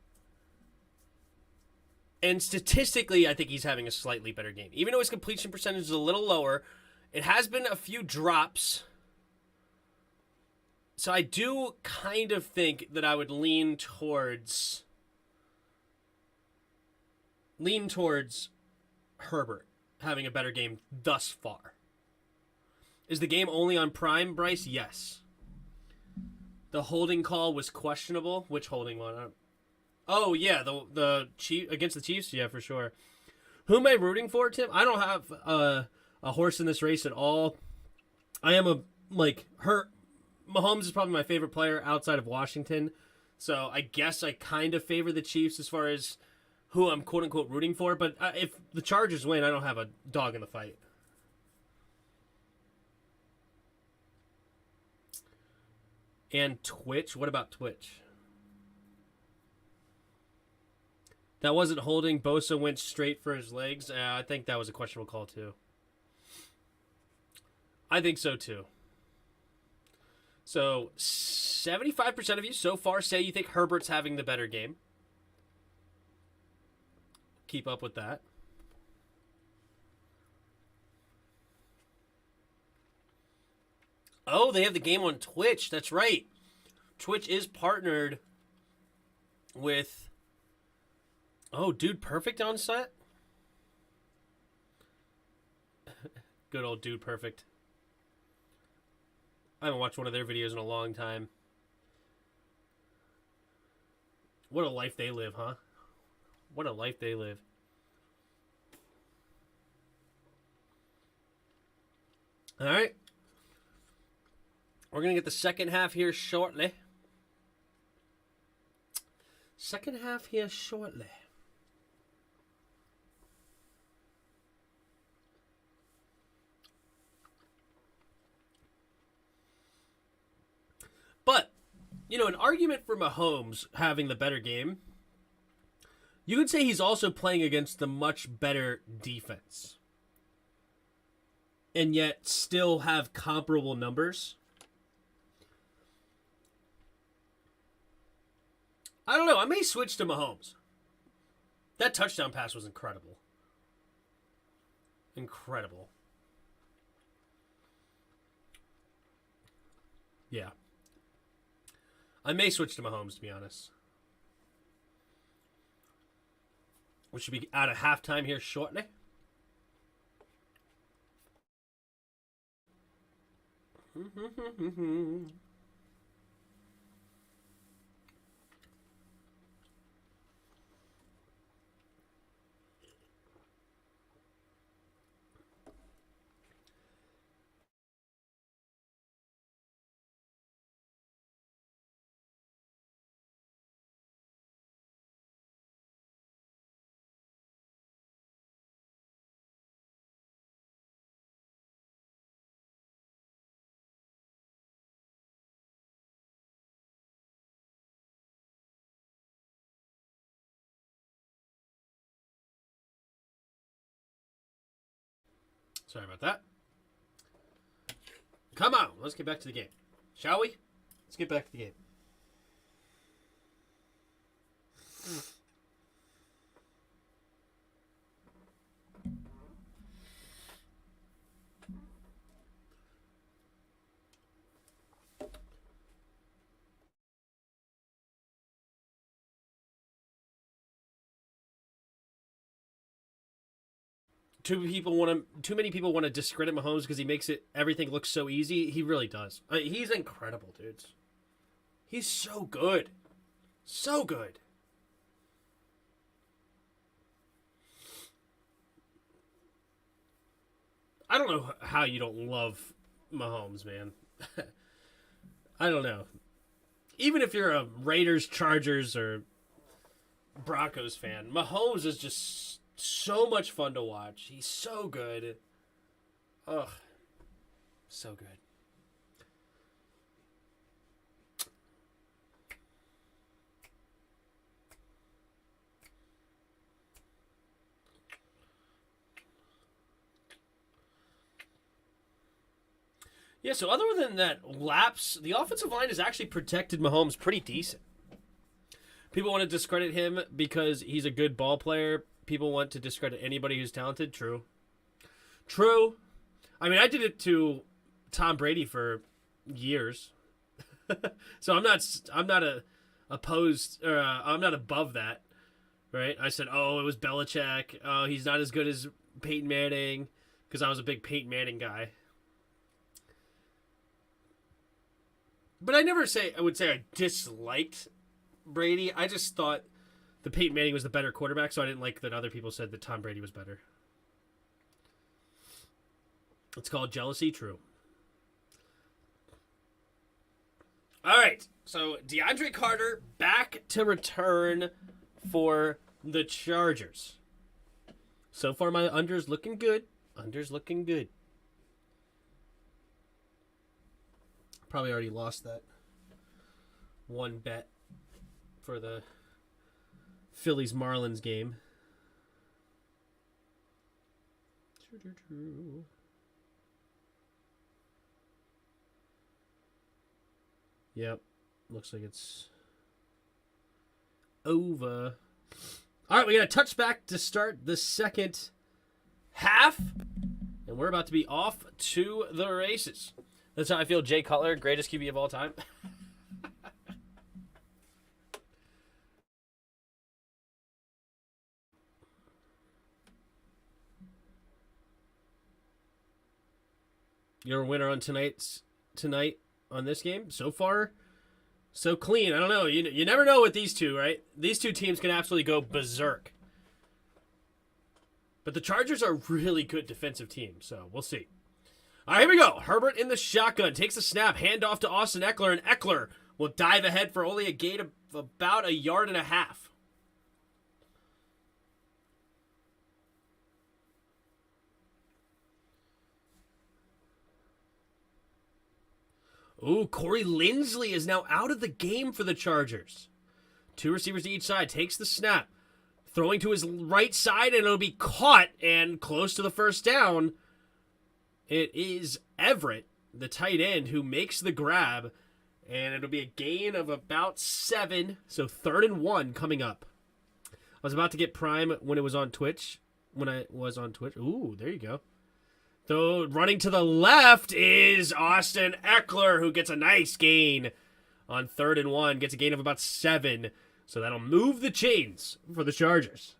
And statistically, I think he's having a slightly better game. Even though his completion percentage is a little lower, it has been a few drops. So I do kind of think that I would lean towards Herbert having a better game thus far. Is the game only on Prime, Bryce? Yes. The holding call was questionable. Which holding one? Oh yeah, the Chief against the Chiefs. Yeah, for sure. Who am I rooting for, Tim? I don't have a horse in this race at all. I am Mahomes is probably my favorite player outside of Washington, so I guess I kind of favor the Chiefs as far as who I'm quote unquote rooting for. But if the Chargers win, I don't have a dog in the fight. And Twitch? What about Twitch? That wasn't holding. Bosa went straight for his legs. I think that was a questionable call, too. I think so, too. So, 75% of you so far say you think Herbert's having the better game. Keep up with that. Oh, they have the game on Twitch. That's right. Twitch is partnered with... Oh, Dude Perfect on set? Good old Dude Perfect. I haven't watched one of their videos in a long time. What a life they live, huh? What a life they live. All right. We're going to get the second half here shortly. Second half here shortly. But, you know, an argument for Mahomes having the better game, you could say he's also playing against the much better defense. and yet still have comparable numbers. I don't know. I may switch to Mahomes. That touchdown pass was incredible. Incredible. Yeah. I may switch to Mahomes, to be honest. We should be out of halftime here shortly. Sorry about that. Come on, let's get back to the game. Shall we? Let's get back to the game. Too many people want to discredit Mahomes because he makes everything look so easy. He really does. He's incredible, dudes. He's so good. So good. I don't know how you don't love Mahomes, man. I don't know. Even if you're a Raiders, Chargers, or Broncos fan, Mahomes is just so much fun to watch. He's so good. Ugh. So good. Yeah, so other than that lapse, the offensive line has actually protected Mahomes pretty decent. People want to discredit him because he's a good ball player. People want to discredit anybody who's talented. True. I mean, I did it to Tom Brady for years. So I'm not opposed, or I'm not above that, right? I said, oh, it was Belichick. Oh, he's not as good as Peyton Manning, because I was a big Peyton Manning guy. But I would say I disliked Brady. I just thought the Peyton Manning was the better quarterback, so I didn't like that other people said that Tom Brady was better. It's called jealousy. True. All right, so DeAndre Carter back to return for the Chargers. So far, my under's looking good. Probably already lost that one bet for the Phillies-Marlins game. Yep. Looks like it's over. All right, we got a touchback to start the second half. And we're about to be off to the races. That's how I feel. Jay Cutler, greatest QB of all time. Your winner on tonight on this game so far, so clean. I don't know. You never know with these two, right? These two teams can absolutely go berserk. But the Chargers are a really good defensive team, so we'll see. All right, here we go. Herbert in the shotgun. Takes the snap. Handoff to Austin Eckler, and Eckler will dive ahead for only a gain of about 1.5 yards. Ooh, Corey Linsley is now out of the game for the Chargers. 2 receivers to each side. Takes the snap. Throwing to his right side, and it'll be caught and close to the first down. It is Everett, the tight end, who makes the grab, and it'll be a gain of about 7. So 3rd and 1 coming up. I was about to get Prime when it was on Twitch. When I was on Twitch. Ooh, there you go. So running to the left is Austin Eckler, who gets a nice gain on 3rd and 1. Gets a gain of about 7. So that'll move the chains for the Chargers.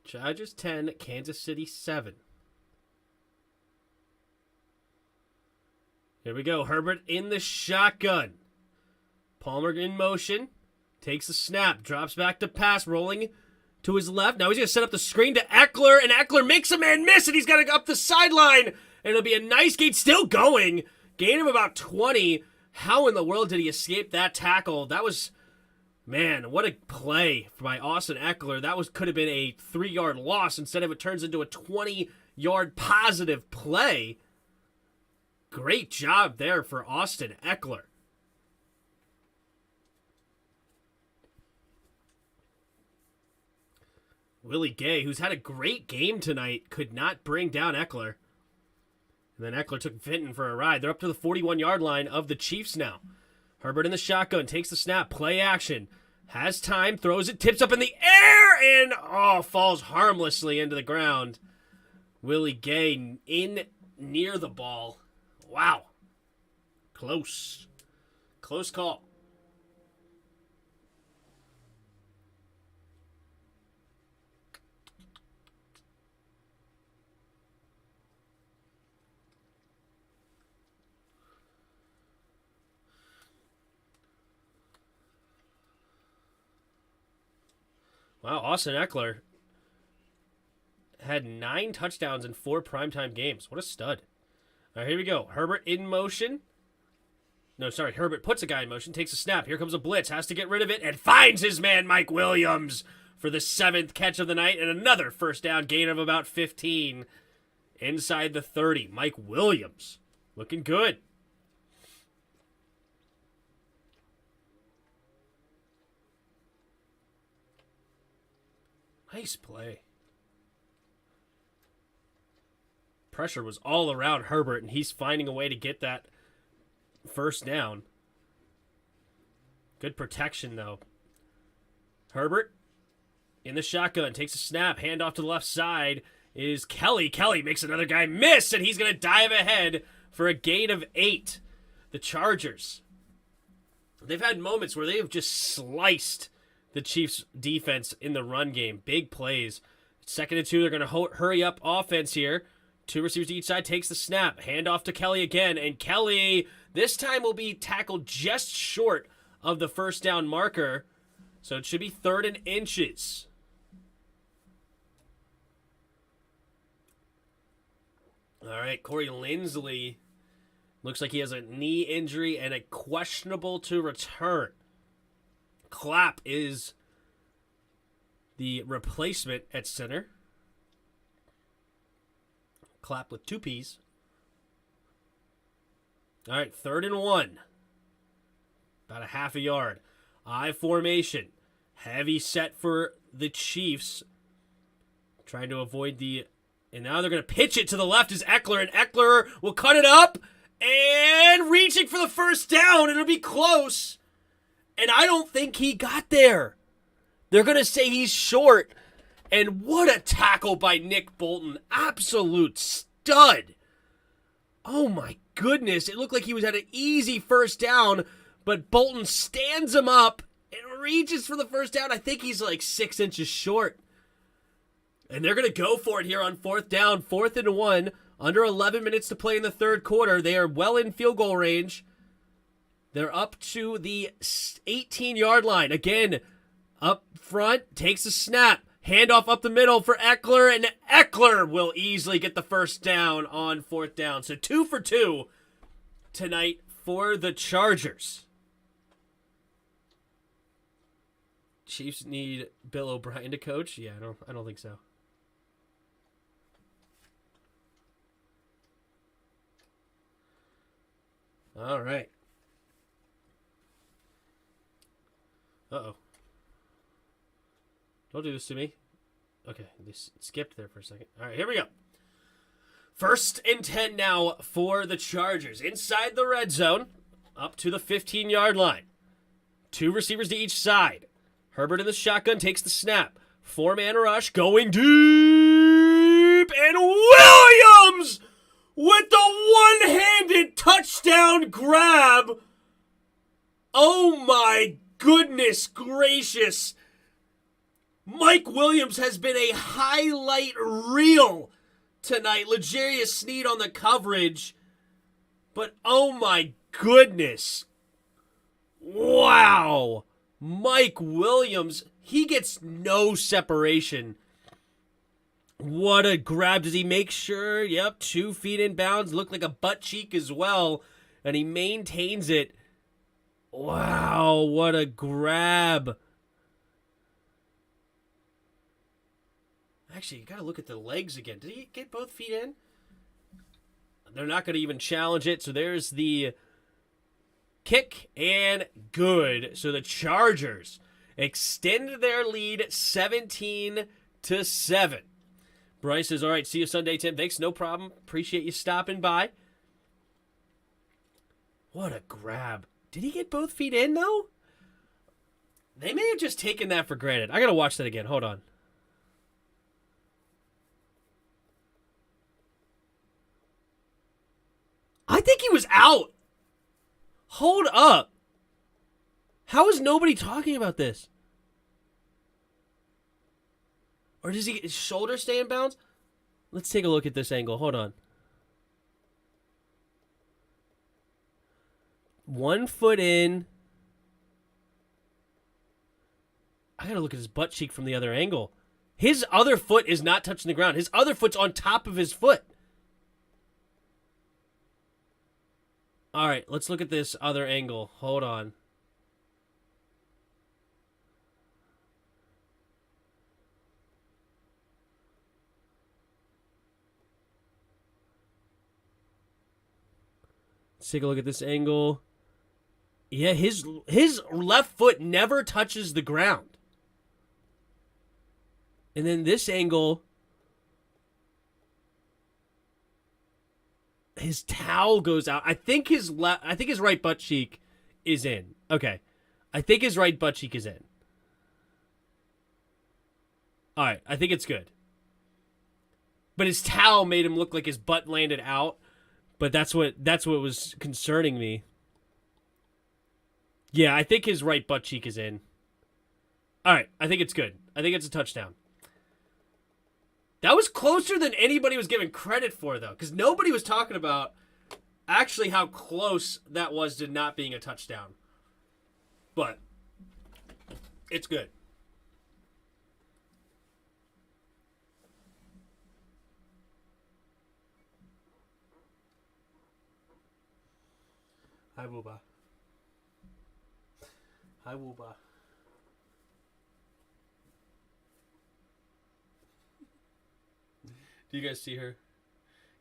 Chargers 10, Kansas City 7. Here we go. Herbert in the shotgun. Palmer in motion. Takes a snap. Drops back to pass. Rolling to his left. Now he's going to set up the screen to Eckler. And Eckler makes a man miss. And he's got to go up the sideline. And it'll be a nice gain. Still going. Gain of about 20. How in the world did he escape that tackle? That was... Man, what a play by Austin Eckler. That could have been a 3-yard loss. Instead of it turns into a 20-yard positive play. Great job there for Austin Eckler. Willie Gay, who's had a great game tonight, could not bring down Eckler. And then Eckler took Vinton for a ride. They're up to the 41-yard line of the Chiefs now. Herbert in the shotgun, takes the snap, play action. Has time, throws it, tips up in the air, and falls harmlessly into the ground. Willie Gay in near the ball. Wow. Close. Close call. Wow, Austin Eckler had 9 touchdowns in 4 primetime games. What a stud. All right, here we go. Herbert in motion. No, sorry. Herbert puts a guy in motion, takes a snap. Here comes a blitz, has to get rid of it, and finds his man, Mike Williams, for the 7th catch of the night, and another first down, gain of about 15 inside the 30. Mike Williams looking good. Nice play. Pressure was all around Herbert, and he's finding a way to get that first down. Good protection, though. Herbert in the shotgun, takes a snap, handoff to the left side is Kelly. Kelly makes another guy miss, and he's going to dive ahead for a gain of 8. The Chargers, they've had moments where they have just sliced the Chiefs' defense in the run game. Big plays. 2nd and 2, they're going to hurry up offense here. 2 receivers to each side, takes the snap. Handoff to Kelly again, and Kelly this time will be tackled just short of the first down marker. So it should be 3rd and inches. All right, Corey Linsley looks like he has a knee injury and a questionable to return. Clapp is the replacement at center. Clapp with 2 Ps. All right, 3rd and 1. About a half a yard. I formation. Heavy set for the Chiefs. Trying to avoid the... And now they're going to pitch it to the left is Eckler, and Eckler will cut it up and reaching for the first down. It'll be close. And I don't think he got there. They're going to say he's short. And what a tackle by Nick Bolton. Absolute stud. Oh my goodness. It looked like he was at an easy first down, but Bolton stands him up and reaches for the first down. I think he's like 6 inches short. And they're going to go for it here on 4th down. 4th and 1. Under 11 minutes to play in the 3rd quarter. They are well in field goal range. They're up to the 18-yard line. Again, up front, takes a snap. Handoff up the middle for Eckler, and Eckler will easily get the first down on 4th down. So 2 for 2 tonight for the Chargers. Chiefs need Bill O'Brien to coach? Yeah, I don't think so. All right. Uh-oh. Don't do this to me. Okay, this skipped there for a second. All right, here we go. 1st and 10 now for the Chargers. Inside the red zone, up to the 15-yard line. 2 receivers to each side. Herbert in the shotgun takes the snap. 4-man rush going deep. And Williams with the one-handed touchdown grab. Oh my goodness gracious. Mike Williams has been a highlight reel tonight. L'Jarius Sneed on the coverage. But oh my goodness. Wow. Mike Williams, he gets no separation. What a grab. Does he make sure? Yep, 2 feet in bounds. Looked like a butt cheek as well. And he maintains it. Wow, what a grab. Actually, you got to look at the legs again. Did he get both feet in? They're not going to even challenge it. So there's the kick and good. So the Chargers extend their lead 17-7. Bryce says, all right, see you Sunday, Tim. Thanks, no problem. Appreciate you stopping by. What a grab. Did he get both feet in, though? They may have just taken that for granted. I got to watch that again. Hold on. I think he was out. Hold up. How is nobody talking about this? Or does his shoulder stay in bounds? Let's take a look at this angle. Hold on. 1 foot in. I gotta look at his butt cheek from the other angle. His other foot is not touching the ground. His other foot's on top of his foot. All right, let's look at this other angle. Hold on. Let's take a look at this angle. Yeah, his left foot never touches the ground. And then this angle, his towel goes out. I think his right butt cheek is in. Okay. I think his right butt cheek is in. All right, I think it's good. But his towel made him look like his butt landed out. But that's what was concerning me. Yeah, I think his right butt cheek is in. All right, I think it's good. I think it's a touchdown. That was closer than anybody was giving credit for, though, because nobody was talking about actually how close that was to not being a touchdown. But it's good. Hi, Wooba. Hi, Wooba. Do you guys see her?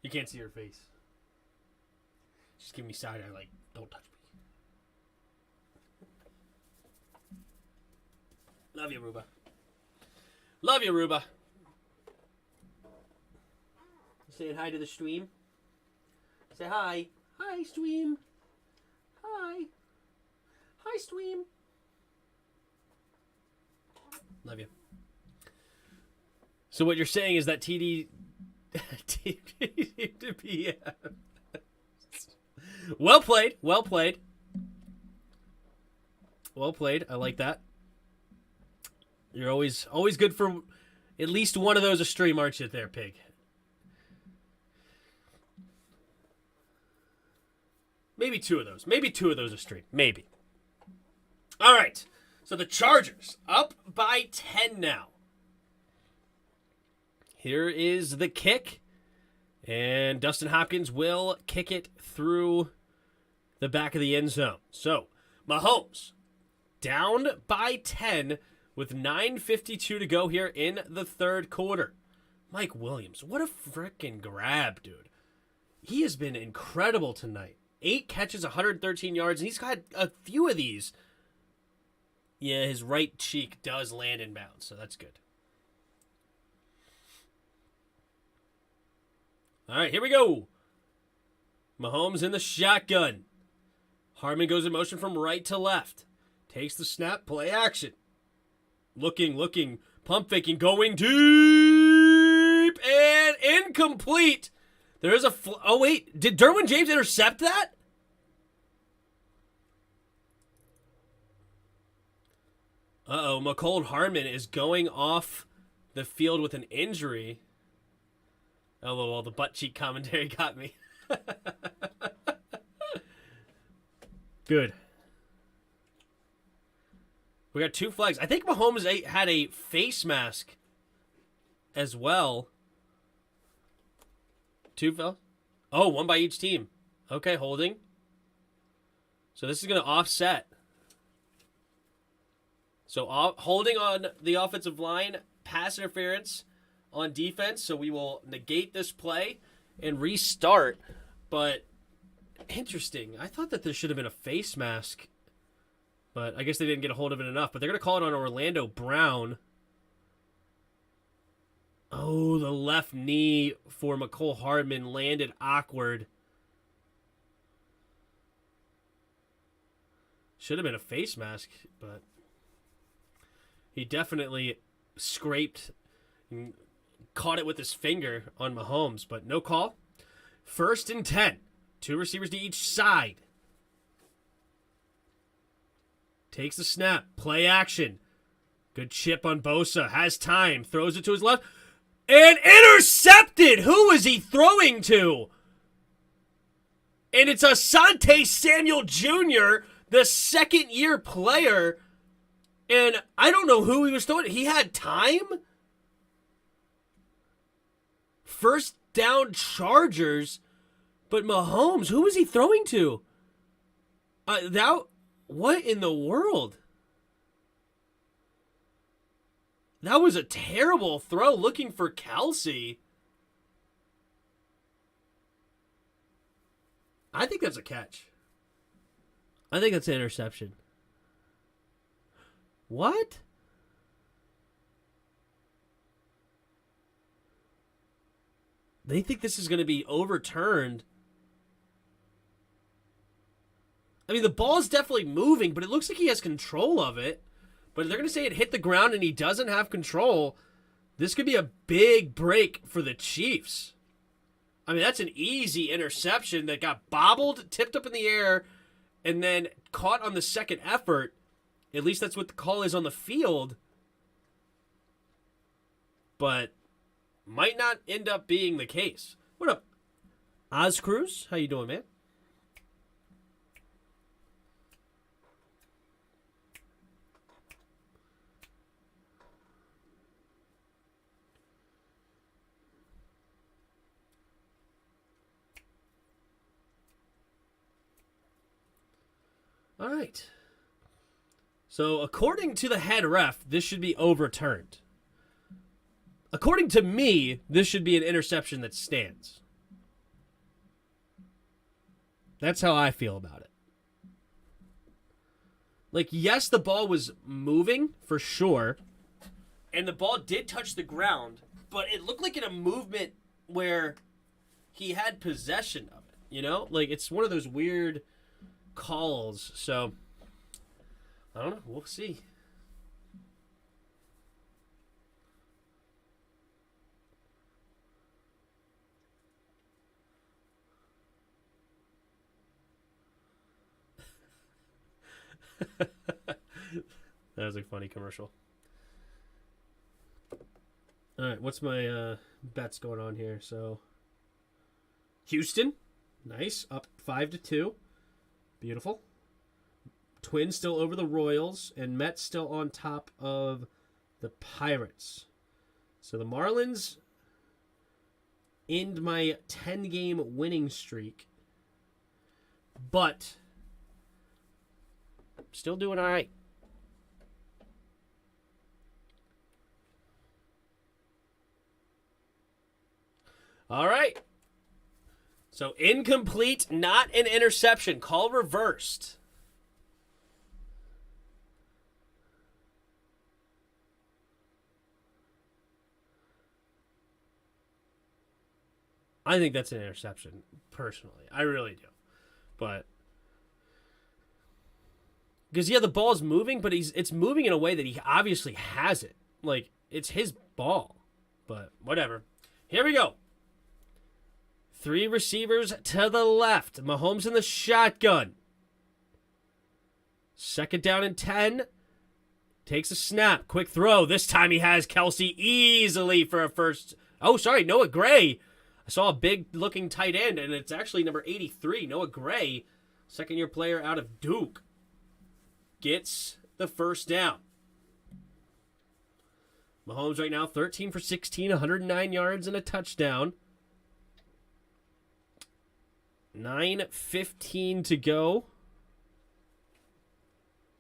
You can't see her face. She's giving me side eye like, don't touch me. Love you, Ruba. Love you, Ruba. Saying hi to the stream. Say hi. Hi, stream. Hi. Hi, stream. Love you. So what you're saying is that TD to be well played. Well played. Well played. I like that. You're always good for at least one of those a stream, aren't you, there, Pig? Maybe two of those. Maybe two of those a stream. Maybe. All right. So the Chargers up by 10 now. Here is the kick. And Dustin Hopkins will kick it through the back of the end zone. So Mahomes down by 10 with 9:52 to go here in the third quarter. Mike Williams, what a freaking grab, dude. He has been incredible tonight. 8 catches, 113 yards, and he's got a few of these Yeah, his right cheek does land in bounds, so that's good. All right, here we go. Mahomes in the shotgun. Harmon goes in motion from right to left. Takes the snap, play action. Looking, pump faking, going deep and incomplete. There is a oh wait, did Derwin James intercept that? Uh-oh, McCole Harmon is going off the field with an injury. Oh, well, the butt cheek commentary got me. Good. We got 2 flags. I think Mahomes had a face mask as well. 2 fell. Oh, 1 by each team. Okay, holding. So this is going to offset. So holding on the offensive line, pass interference on defense. So we will negate this play and restart. But interesting. I thought that there should have been a face mask. But I guess they didn't get a hold of it enough. But they're going to call it on Orlando Brown. Oh, the left knee for McCole Hardman landed awkward. Should have been a face mask, but he definitely scraped and caught it with his finger on Mahomes, but no call. 1st and 10. 2 receivers to each side. Takes the snap. Play action. Good chip on Bosa. Has time. Throws it to his left. And intercepted! Who is he throwing to? And it's Asante Samuel Jr., the second-year player. And I don't know who he was throwing. He had time? First down Chargers. But Mahomes, who was he throwing to? What in the world? That was a terrible throw looking for Kelsey. I think that's a catch. I think that's an interception. What? They think this is going to be overturned. I mean, the ball's definitely moving, but it looks like he has control of it. But if they're going to say it hit the ground and he doesn't have control, this could be a big break for the Chiefs. I mean, that's an easy interception that got bobbled, tipped up in the air, and then caught on the second effort. At least that's what the call is on the field. But might not end up being the case. What up, Oz Cruz? How you doing, man? All right. So according to the head ref, this should be overturned. According to me, this should be an interception that stands. That's how I feel about it. Like, yes, the ball was moving for sure, and the ball did touch the ground, but it looked like in a movement where he had possession of it, you know? Like, it's one of those weird calls, so I don't know. We'll see. That was a funny commercial. All right, what's my bets going on here? So, Houston, nice, up 5-2, beautiful. Twins still over the Royals, and Mets still on top of the Pirates. So the Marlins end my 10-game winning streak, but still doing all right. All right. So incomplete, not an interception. Call reversed. I think that's an interception, personally. I really do. But because, yeah, the ball's moving, but it's moving in a way that he obviously has it. Like, it's his ball. But whatever. Here we go. 3 receivers to the left. Mahomes in the shotgun. 2nd down and 10. Takes a snap. Quick throw. This time he has Kelsey easily for a first. Oh, sorry, Noah Gray. I saw a big-looking tight end, and it's actually number 83, Noah Gray, second-year player out of Duke, gets the first down. Mahomes right now, 13 for 16, 109 yards and a touchdown. 9:15 to go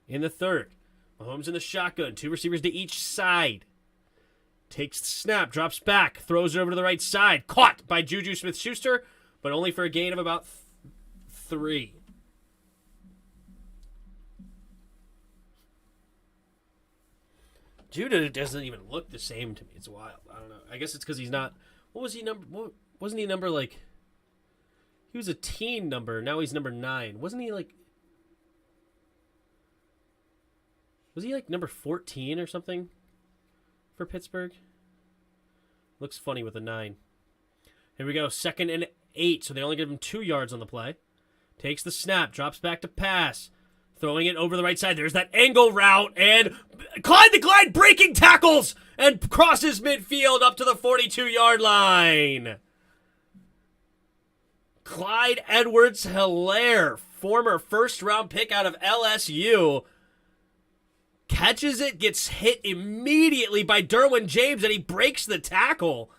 in the third. Mahomes in the shotgun, 2 receivers to each side. Takes the snap, drops back, throws it over to the right side. Caught by Juju Smith-Schuster, but only for a gain of about 3. Judah doesn't even look the same to me. It's wild. I don't know. I guess it's because he's not. What was he number? Wasn't he number like? He was a teen number. Now he's number 9. Wasn't he like? Was he like number 14 or something for Pittsburgh? Looks funny with a 9. Here we go. 2nd and 8. So they only give him 2 yards on the play. Takes the snap. Drops back to pass. Throwing it over the right side. There's that angle route. And Clyde the Glide breaking tackles. And crosses midfield up to the 42-yard line. Clyde Edwards-Helaire, former first-round pick out of LSU, catches it, gets hit immediately by Derwin James, and he breaks the tackle.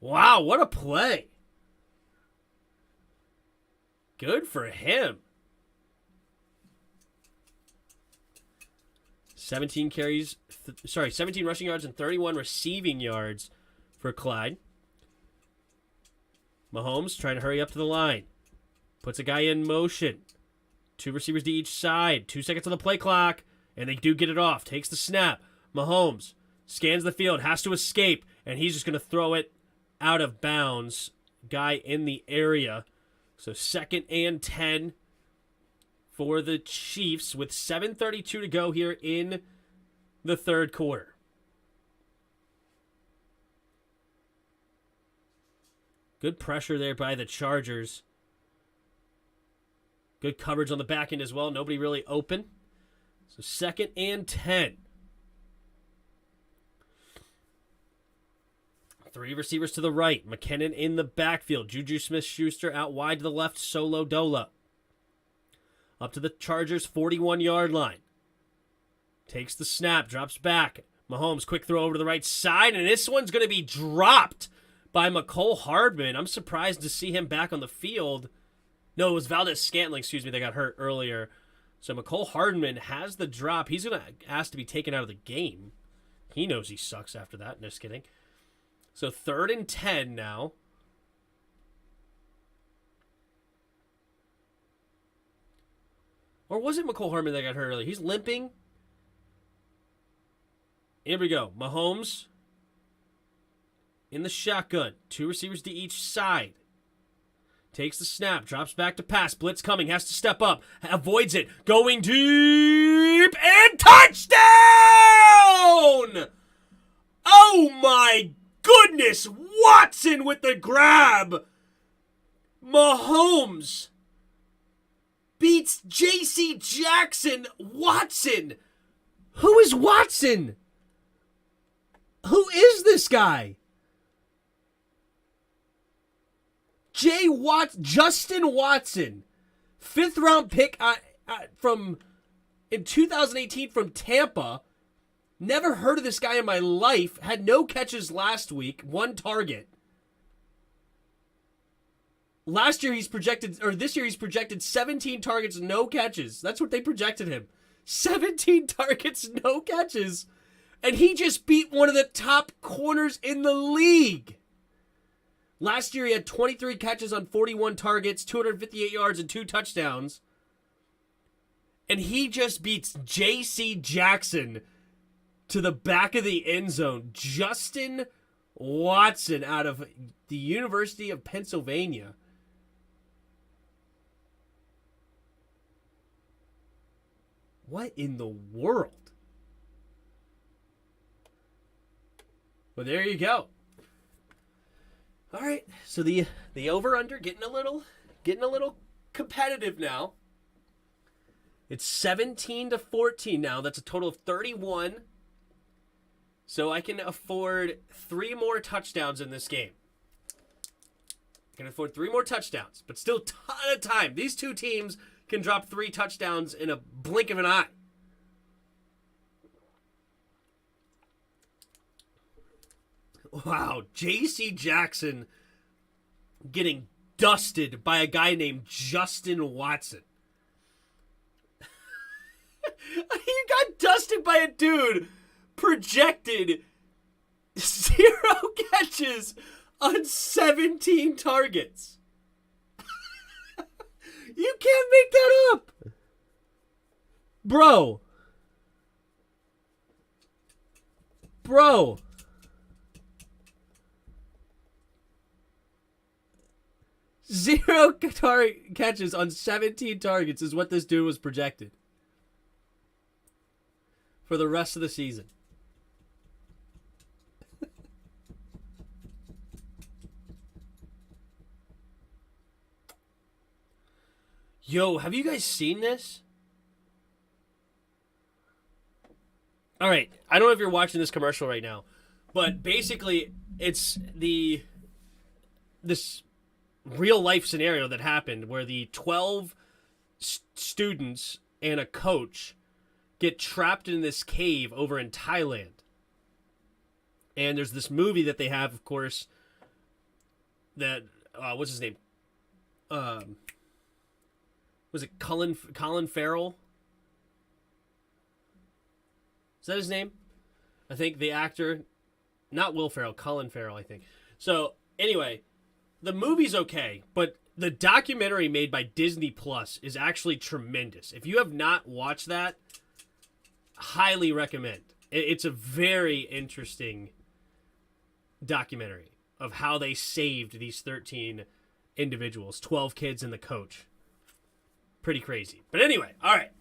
Wow, what a play. Good for him. 17 rushing yards and 31 receiving yards for Clyde. Mahomes trying to hurry up to the line. Puts a guy in motion. 2 receivers to each side. 2 seconds on the play clock. And they do get it off. Takes the snap. Mahomes scans the field. Has to escape. And he's just going to throw it out of bounds. Guy in the area. So 2nd and 10 for the Chiefs with 7:32 to go here in the third quarter. Good pressure there by the Chargers. Good coverage on the back end as well. Nobody really open. So 2nd and 10. 3 receivers to the right. McKinnon in the backfield. Juju Smith-Schuster out wide to the left. Solo Dolo. Up to the Chargers' 41-yard line. Takes the snap. Drops back. Mahomes, quick throw over to the right side. And this one's going to be dropped by McCole Hardman. I'm surprised to see him back on the field. No, it was Valdez-Scantling, that got hurt earlier. So McCole Hardman has the drop. He's going to ask to be taken out of the game. He knows he sucks after that. Just kidding. So 3rd and 10 now. Or was it McCole Hardman that got hurt earlier? He's limping. Here we go. Mahomes in the shotgun. 2 receivers to each side. Takes the snap. Drops back to pass. Blitz coming. Has to step up. Avoids it. Going deep. And touchdown! Oh my goodness. Watson with the grab. Mahomes beats J.C. Jackson. Watson. Who is Watson? Who is this guy? Justin Watson, 5th round pick in 2018 from Tampa. Never heard of this guy in my life. Had no catches last week. 1 target. This year he's projected 17 targets, no catches. That's what they projected him. 17 targets, no catches. And he just beat one of the top corners in the league. Last year, he had 23 catches on 41 targets, 258 yards, and 2 touchdowns. And he just beats J.C. Jackson to the back of the end zone. Justin Watson out of the University of Pennsylvania. What in the world? Well, there you go. All right, so the over/under getting a little competitive now. It's 17-14 now. That's a total of 31. So I can afford 3 more touchdowns in this game. I can afford 3 more touchdowns, but still ton of time. These two teams can drop 3 touchdowns in a blink of an eye. Wow, J.C. Jackson getting dusted by a guy named Justin Watson. You got dusted by a dude projected 0 catches on 17 targets. You can't make that up. Bro. 0 catches on 17 targets is what this dude was projected for the rest of the season. Yo, have you guys seen this? All right, I don't know if you're watching this commercial right now, but basically it's this real life scenario that happened where the 12 students and a coach get trapped in this cave over in Thailand. And there's this movie that they have, of course, that what's his name? Was it Colin Farrell? Is that his name? I think the actor, not Will Ferrell, Colin Farrell, I think. So anyway, the movie's okay, but the documentary made by Disney Plus is actually tremendous. If you have not watched that, highly recommend. It's a very interesting documentary of how they saved these 13 individuals, 12 kids and the coach. Pretty crazy. But anyway, all right.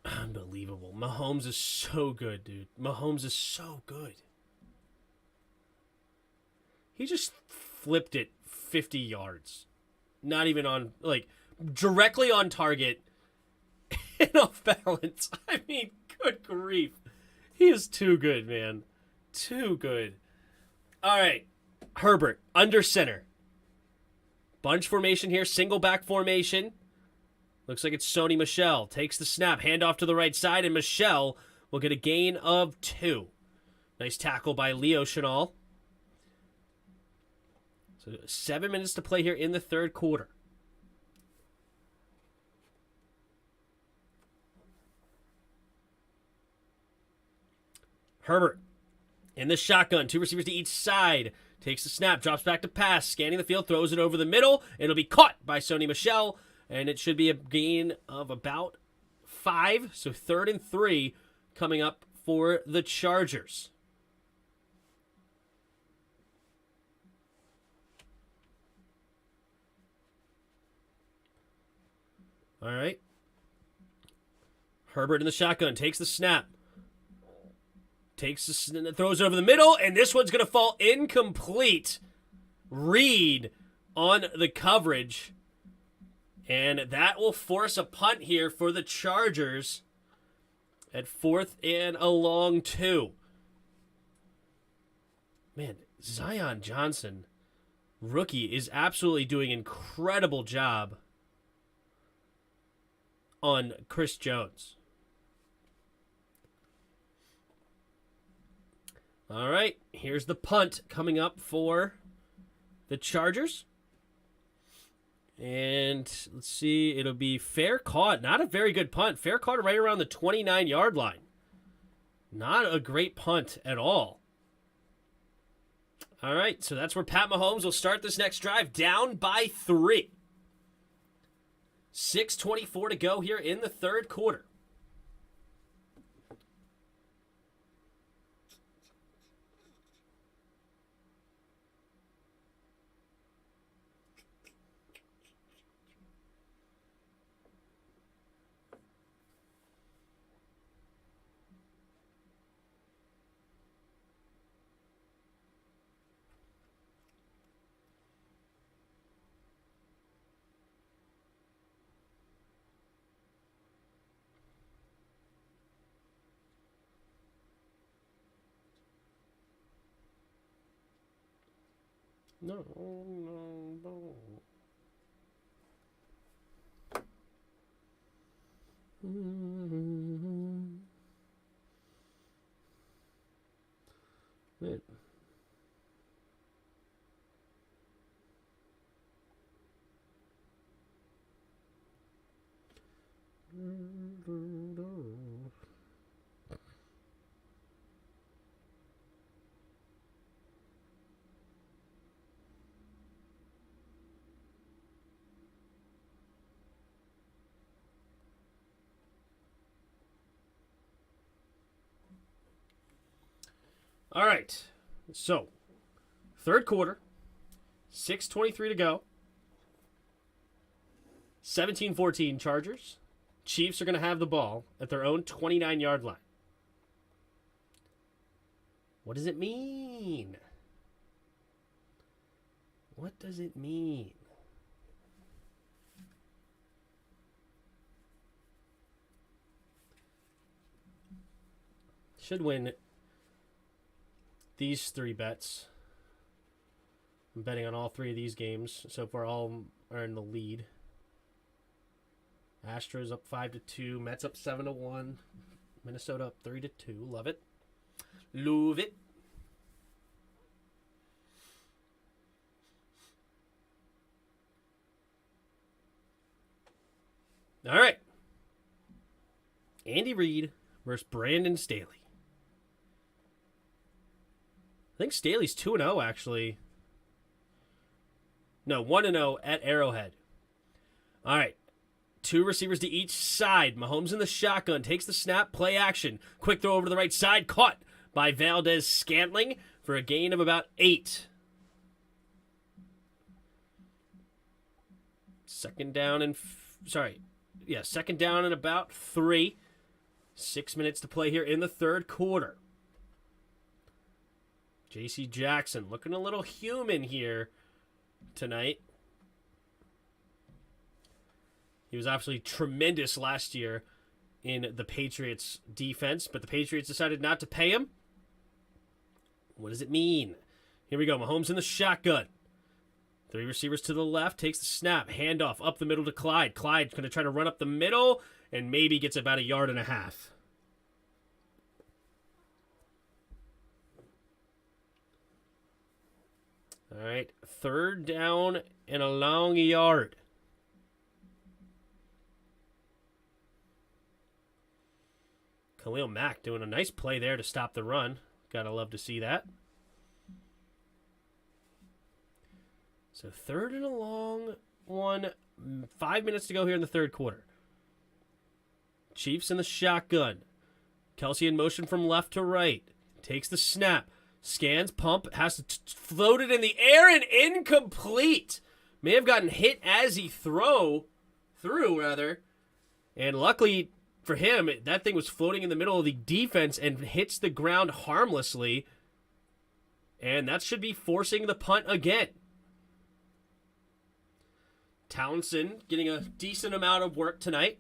Unbelievable. Mahomes is so good, dude. Mahomes is so good. He just flipped it 50 yards. Not even on, like, directly on target and off balance. I mean, good grief. He is too good, man. Too good. All right. Herbert, under center. Bunch formation here, single back formation. Looks like it's Sony Michel. Takes the snap, handoff to the right side, and Michel will get a gain of 2. Nice tackle by Leo Chenal. So 7 minutes to play here in the third quarter. Herbert in the shotgun. 2 receivers to each side. Takes the snap, drops back to pass, scanning the field, throws it over the middle. It'll be caught by Sony Michel, and it should be a gain of about 5. So 3rd and 3 coming up for the Chargers. All right. Herbert in the shotgun, takes the snap. Throws it over the middle, and this one's going to fall incomplete. Reed on the coverage. And that will force a punt here for the Chargers at 4th and a long 2. Man, Zion Johnson, rookie, is absolutely doing an incredible job on Chris Jones. All right, here's the punt coming up for the Chargers. And let's see, it'll be fair caught. Not a very good punt. Fair caught right around the 29-yard line. Not a great punt at all. All right, so that's where Pat Mahomes will start this next drive, down by 3. 6:24 to go here in the third quarter. No. Wait. All right. So, third quarter, 6:23 to go. 17-14 Chargers. Chiefs are going to have the ball at their own 29-yard line. What does it mean? What does it mean? Should win these three bets. I'm betting on all three of these games. So far, all are in the lead. Astros up 5-2. Mets up 7-1. Minnesota up 3-2. Love it. Love it. All right. Andy Reid versus Brandon Staley. I think Staley's 2-0, actually. No, 1-0 at Arrowhead. All right. Two receivers to each side. Mahomes in the shotgun. Takes the snap. Play action. Quick throw over to the right side. Caught by Valdez-Scantling for a gain of about 8. Second down and about 3. 6 minutes to play here in the third quarter. J.C. Jackson looking a little human here tonight. He was absolutely tremendous last year in the Patriots defense, but the Patriots decided not to pay him. What does it mean? Here we go. Mahomes in the shotgun. 3 receivers to the left. Takes the snap. Handoff up the middle to Clyde. Clyde's going to try to run up the middle and maybe gets about 1.5 yards. All right. Third down and a long yard. Khalil Mack doing a nice play there to stop the run. Gotta love to see that. So third and a long one. 5 minutes to go here in the third quarter. Chiefs in the shotgun. Kelsey in motion from left to right. Takes the snap. Scans, pump, has to float it in the air and incomplete. May have gotten hit as he threw. And luckily for him, that thing was floating in the middle of the defense and hits the ground harmlessly. And that should be forcing the punt again. Townsend getting a decent amount of work tonight.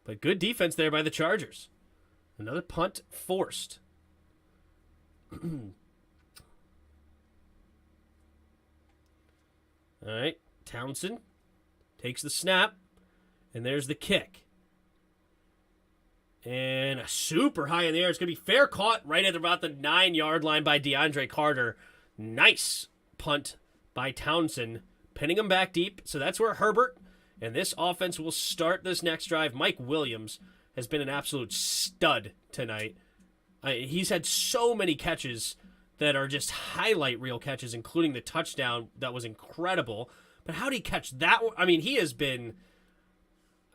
But good defense there by the Chargers. Another punt forced. All right, Townsend takes the snap, and there's the kick. And a super high in the air. It's going to be fair caught right at about the 9-yard line by DeAndre Carter. Nice punt by Townsend, pinning him back deep. So that's where Herbert and this offense will start this next drive. Mike Williams has been an absolute stud tonight. He's had so many catches that are just highlight reel catches, including the touchdown that was incredible. But how did he catch that one? I mean, he has been...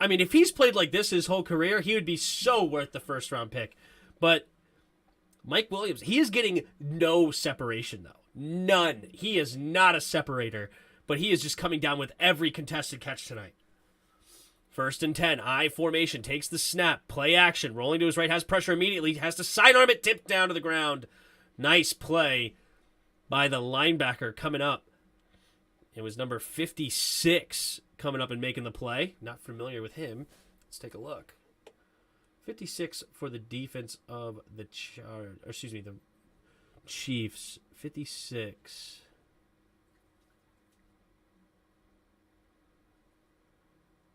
I mean, if he's played like this his whole career, he would be so worth the first-round pick. But Mike Williams, he is getting no separation, though. None. He is not a separator, but he is just coming down with every contested catch tonight. 1st and 10, I formation, takes the snap, play action, rolling to his right, has pressure immediately, has to sidearm it, tipped down to the ground. Nice play by the linebacker coming up. It was number 56 coming up and making the play. Not familiar with him. Let's take a look. 56 for the defense of the the Chiefs. 56.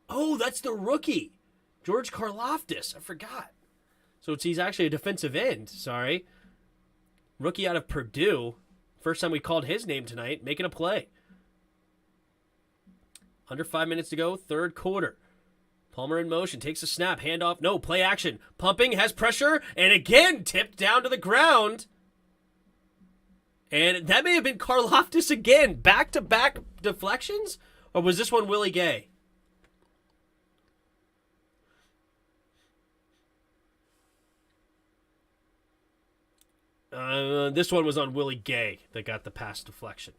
Oh, that's the rookie. George Karlaftis. I forgot. So he's actually a defensive end. Sorry. Rookie out of Purdue. First time we called his name tonight. Making a play. Under 5 minutes to go, 3rd quarter. Palmer in motion, takes a snap, handoff, no, play action. Pumping, has pressure, and again tipped down to the ground. And that may have been Karlaftis again. Back-to-back deflections? Or was this one Willie Gay? This one was on Willie Gay that got the pass deflection.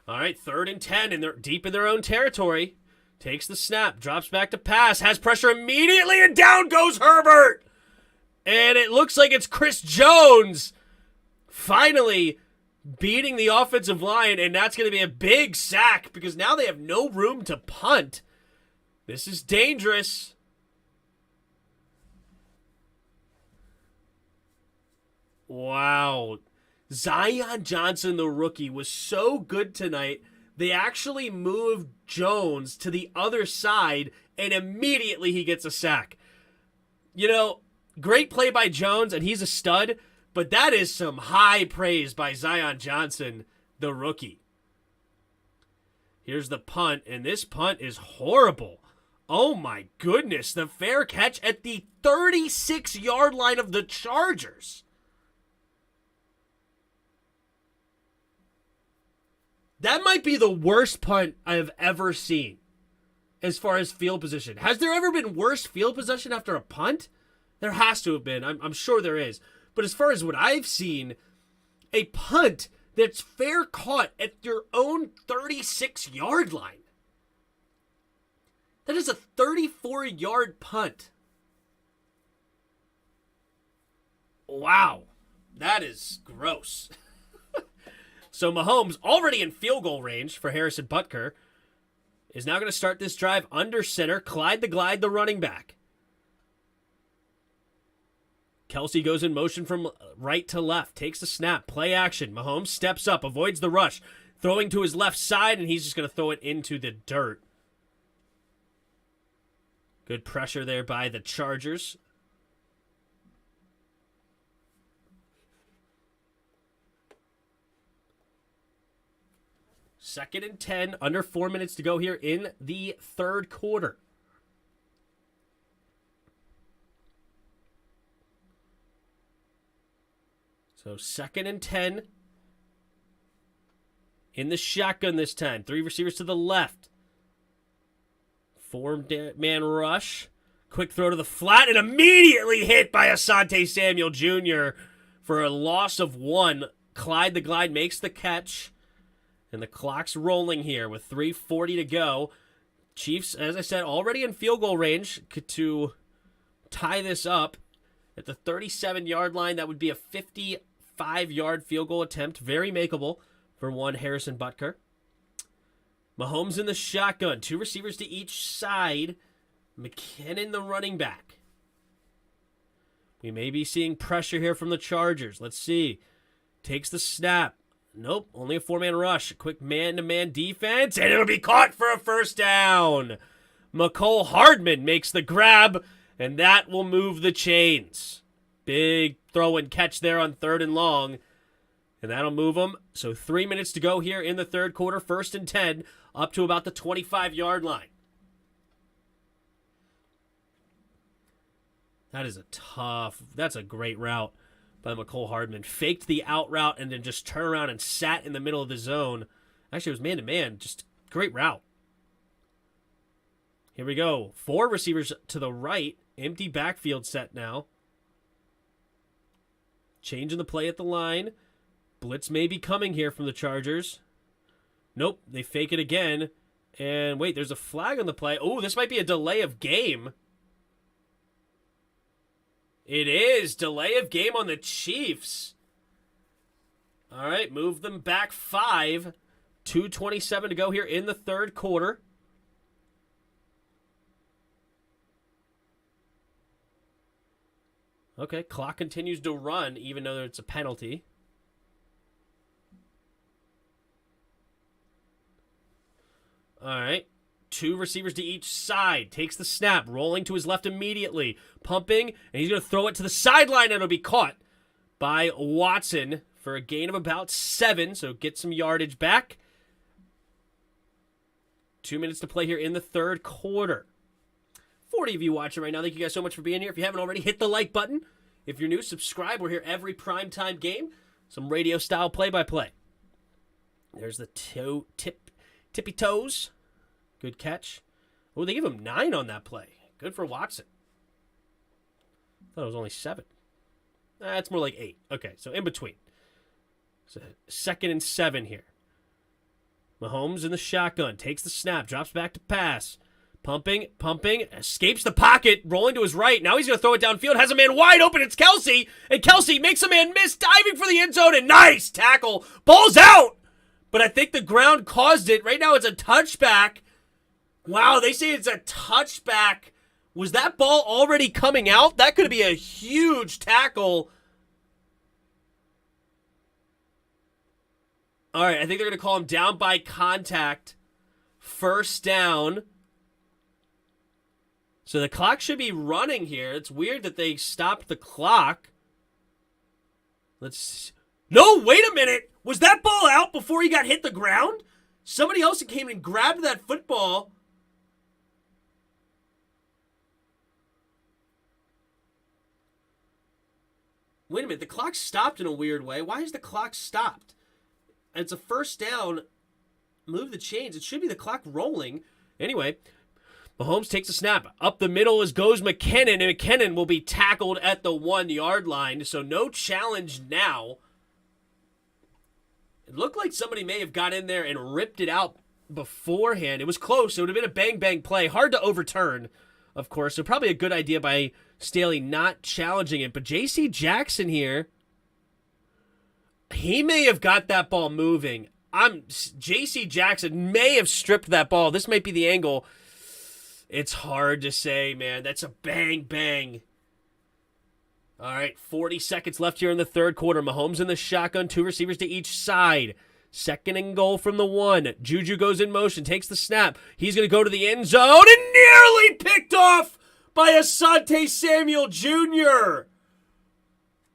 All right, 3rd and 10, and they're deep in their own territory. Takes the snap, drops back to pass, has pressure immediately, and down goes Herbert. And it looks like it's Chris Jones finally beating the offensive line, and that's going to be a big sack because now they have no room to punt. This is dangerous. Wow. Zion Johnson, the rookie, was so good tonight, they actually moved Jones to the other side, and immediately he gets a sack. You know, great play by Jones, and he's a stud, but that is some high praise by Zion Johnson, the rookie. Here's the punt, and this punt is horrible. Oh my goodness, the fair catch at the 36-yard line of the Chargers. That might be the worst punt I have ever seen as far as field position. Has there ever been worse field position after a punt? There has to have been. I'm sure there is. But as far as what I've seen, a punt that's fair caught at your own 36-yard line. That is a 34-yard punt. Wow. That is gross. So Mahomes, already in field goal range for Harrison Butker, is now going to start this drive under center. Clyde the Glide, the running back. Kelsey goes in motion from right to left, takes the snap, play action. Mahomes steps up, avoids the rush, throwing to his left side, and he's just going to throw it into the dirt. Good pressure there by the Chargers. Second and 10, under 4 minutes to go here in the 3rd quarter. So 2nd and 10 in the shotgun this time. 3 receivers to the left. 4-man rush. Quick throw to the flat and immediately hit by Asante Samuel Jr. for a loss of 1. Clyde the Glide makes the catch. And the clock's rolling here with 3:40 to go. Chiefs, as I said, already in field goal range to tie this up. At the 37-yard line, that would be a 55-yard field goal attempt. Very makeable for one Harrison Butker. Mahomes in the shotgun. 2 receivers to each side. McKinnon, the running back. We may be seeing pressure here from the Chargers. Let's see. Takes the snap. Nope, only a 4-man rush. A quick man-to-man defense, and it'll be caught for a first down. McCole Hardman makes the grab, and that will move the chains. Big throw and catch there on 3rd and long, and that'll move them. So 3 minutes to go here in the 3rd quarter, 1st and 10, up to about the 25-yard line. That's a great route by McCole Hardman. Faked the out route and then just turned around and sat in the middle of the zone. Actually, it was man-to-man. Just great route. Here we go. 4 receivers to the right. Empty backfield set now. Changing the play at the line. Blitz may be coming here from the Chargers. Nope, they fake it again. And wait, there's a flag on the play. Oh, this might be a delay of game. It is. Delay of game on the Chiefs. All right, move them back 5. 2:27 to go here in the third quarter. Okay, clock continues to run even though it's a penalty. All right. 2 receivers to each side. Takes the snap. Rolling to his left immediately. Pumping. And he's going to throw it to the sideline. And it'll be caught by Watson for a gain of about 7. So get some yardage back. 2 minutes to play here in the third quarter. 40 of you watching right now. Thank you guys so much for being here. If you haven't already, hit the like button. If you're new, subscribe. We're here every primetime game. Some radio-style play-by-play. There's the tippy toes. Good catch. Oh, they give him 9 on that play. Good for Watson. Thought it was only 7. It's more like 8. Okay, so in between. So 2nd and 7 here. Mahomes in the shotgun. Takes the snap. Drops back to pass. Pumping. Escapes the pocket. Rolling to his right. Now he's going to throw it downfield. Has a man wide open. It's Kelsey. And Kelsey makes a man miss. Diving for the end zone. And nice tackle. Ball's out. But I think the ground caused it. Right now it's a touchback. Wow, they say it's a touchback. Was that ball already coming out? That could be a huge tackle. All right, I think they're going to call him down by contact. First down. So the clock should be running here. It's weird that they stopped the clock. No, wait a minute. Was that ball out before he got hit the ground? Somebody else came and grabbed that football. Wait a minute. The clock stopped in a weird way. Why is the clock stopped? It's a first down. Move the chains. It should be the clock rolling. Anyway, Mahomes takes a snap. Up the middle goes McKinnon, and McKinnon will be tackled at the 1-yard line. So no challenge now. It looked like somebody may have got in there and ripped it out beforehand. It was close. It would have been a bang-bang play. Hard to overturn, of course. So probably a good idea by Staley not challenging it. But J.C. Jackson here, he may have got that ball moving. J.C. Jackson may have stripped that ball. This might be the angle. It's hard to say, man. That's a bang-bang. All right, 40 seconds left here in the third quarter. Mahomes in the shotgun, 2 receivers to each side. 2nd and goal from the 1. Juju goes in motion, takes the snap. He's going to go to the end zone and nearly picked off by Asante Samuel Jr.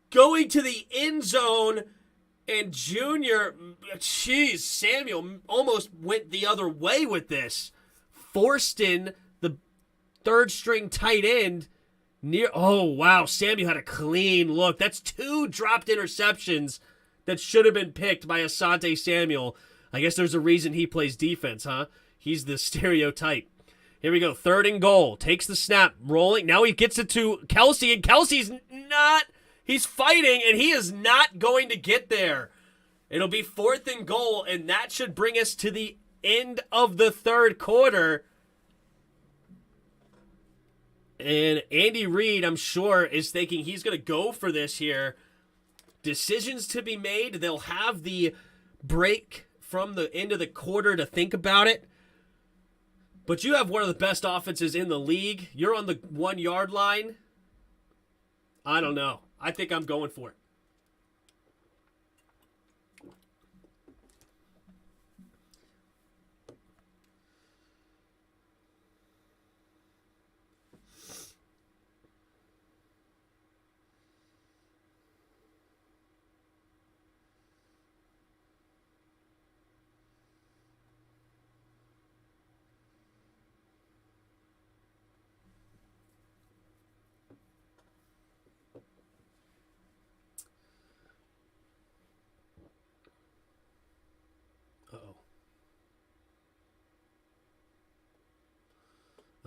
Going to the end zone, and Samuel almost went the other way with this. Forced in the 3rd-string tight end. Oh, wow. Samuel had a clean look. That's 2 dropped interceptions that should have been picked by Asante Samuel. I guess there's a reason he plays defense, huh? He's the stereotype. Here we go. 3rd and goal. Takes the snap. Rolling. Now he gets it to Kelsey, and Kelsey's not. He's fighting, and he is not going to get there. It'll be 4th and goal, and that should bring us to the end of the third quarter. And Andy Reid, I'm sure, is thinking he's going to go for this here. Decisions to be made. They'll have the break from the end of the quarter to think about it. But you have one of the best offenses in the league. You're on the 1-yard line. I don't know. I think I'm going for it.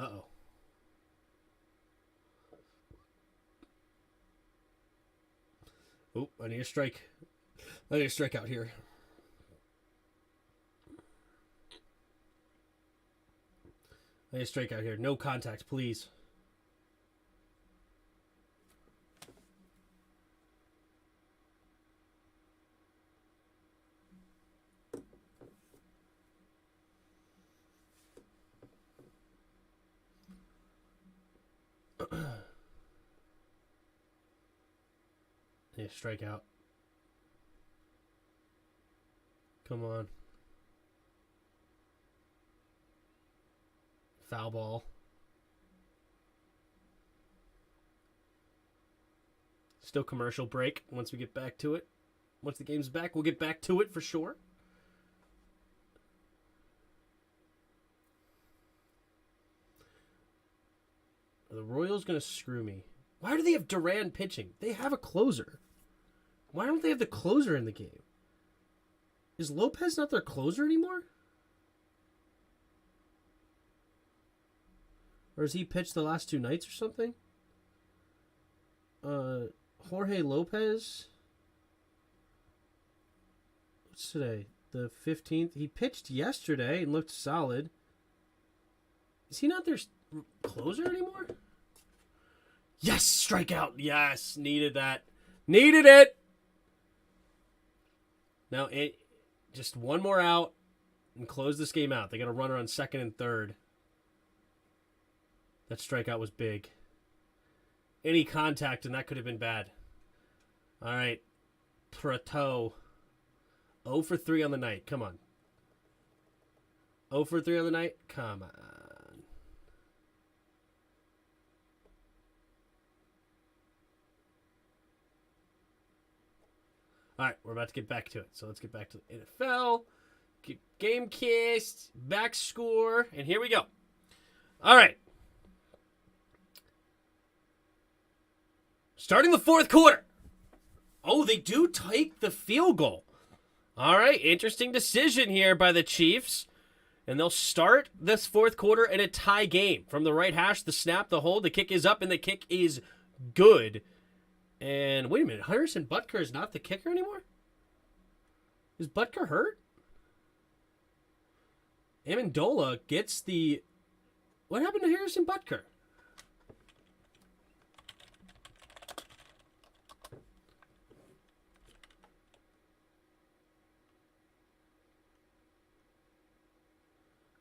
Uh-oh. Oh, I need a strike. I need a strike out here. I need a strike out here. No contact, please. Yeah, strike out. Come on. Foul ball. Still commercial break once we get back to it. Once the game's back, we'll get back to it for sure. Are the Royals going to screw me? Why do they have Duran pitching? They have a closer. Why don't they have the closer in the game? Is Lopez not their closer anymore? Or has he pitched the last 2 nights or something? Jorge Lopez. What's today? The 15th. He pitched yesterday and looked solid. Is he not their closer anymore? Yes, strikeout. Yes, needed that. Needed it. Now, just one more out and close this game out. They got a runner on second and third. That strikeout was big. Any contact, and that could have been bad. All right. Prato. 0 for 3 on the night. Come on. 0 for 3 on the night? Come on. All right, we're about to get back to it. So let's get back to the NFL. Game kissed, back score, and here we go. All right. Starting the fourth quarter. Oh, they do take the field goal. All right, interesting decision here by the Chiefs. And they'll start this fourth quarter in a tie game. From the right hash, the snap, the hold, the kick is up, and the kick is good. And wait a minute, Harrison Butker is not the kicker anymore? Is Butker hurt? Amendola gets the... What happened to Harrison Butker?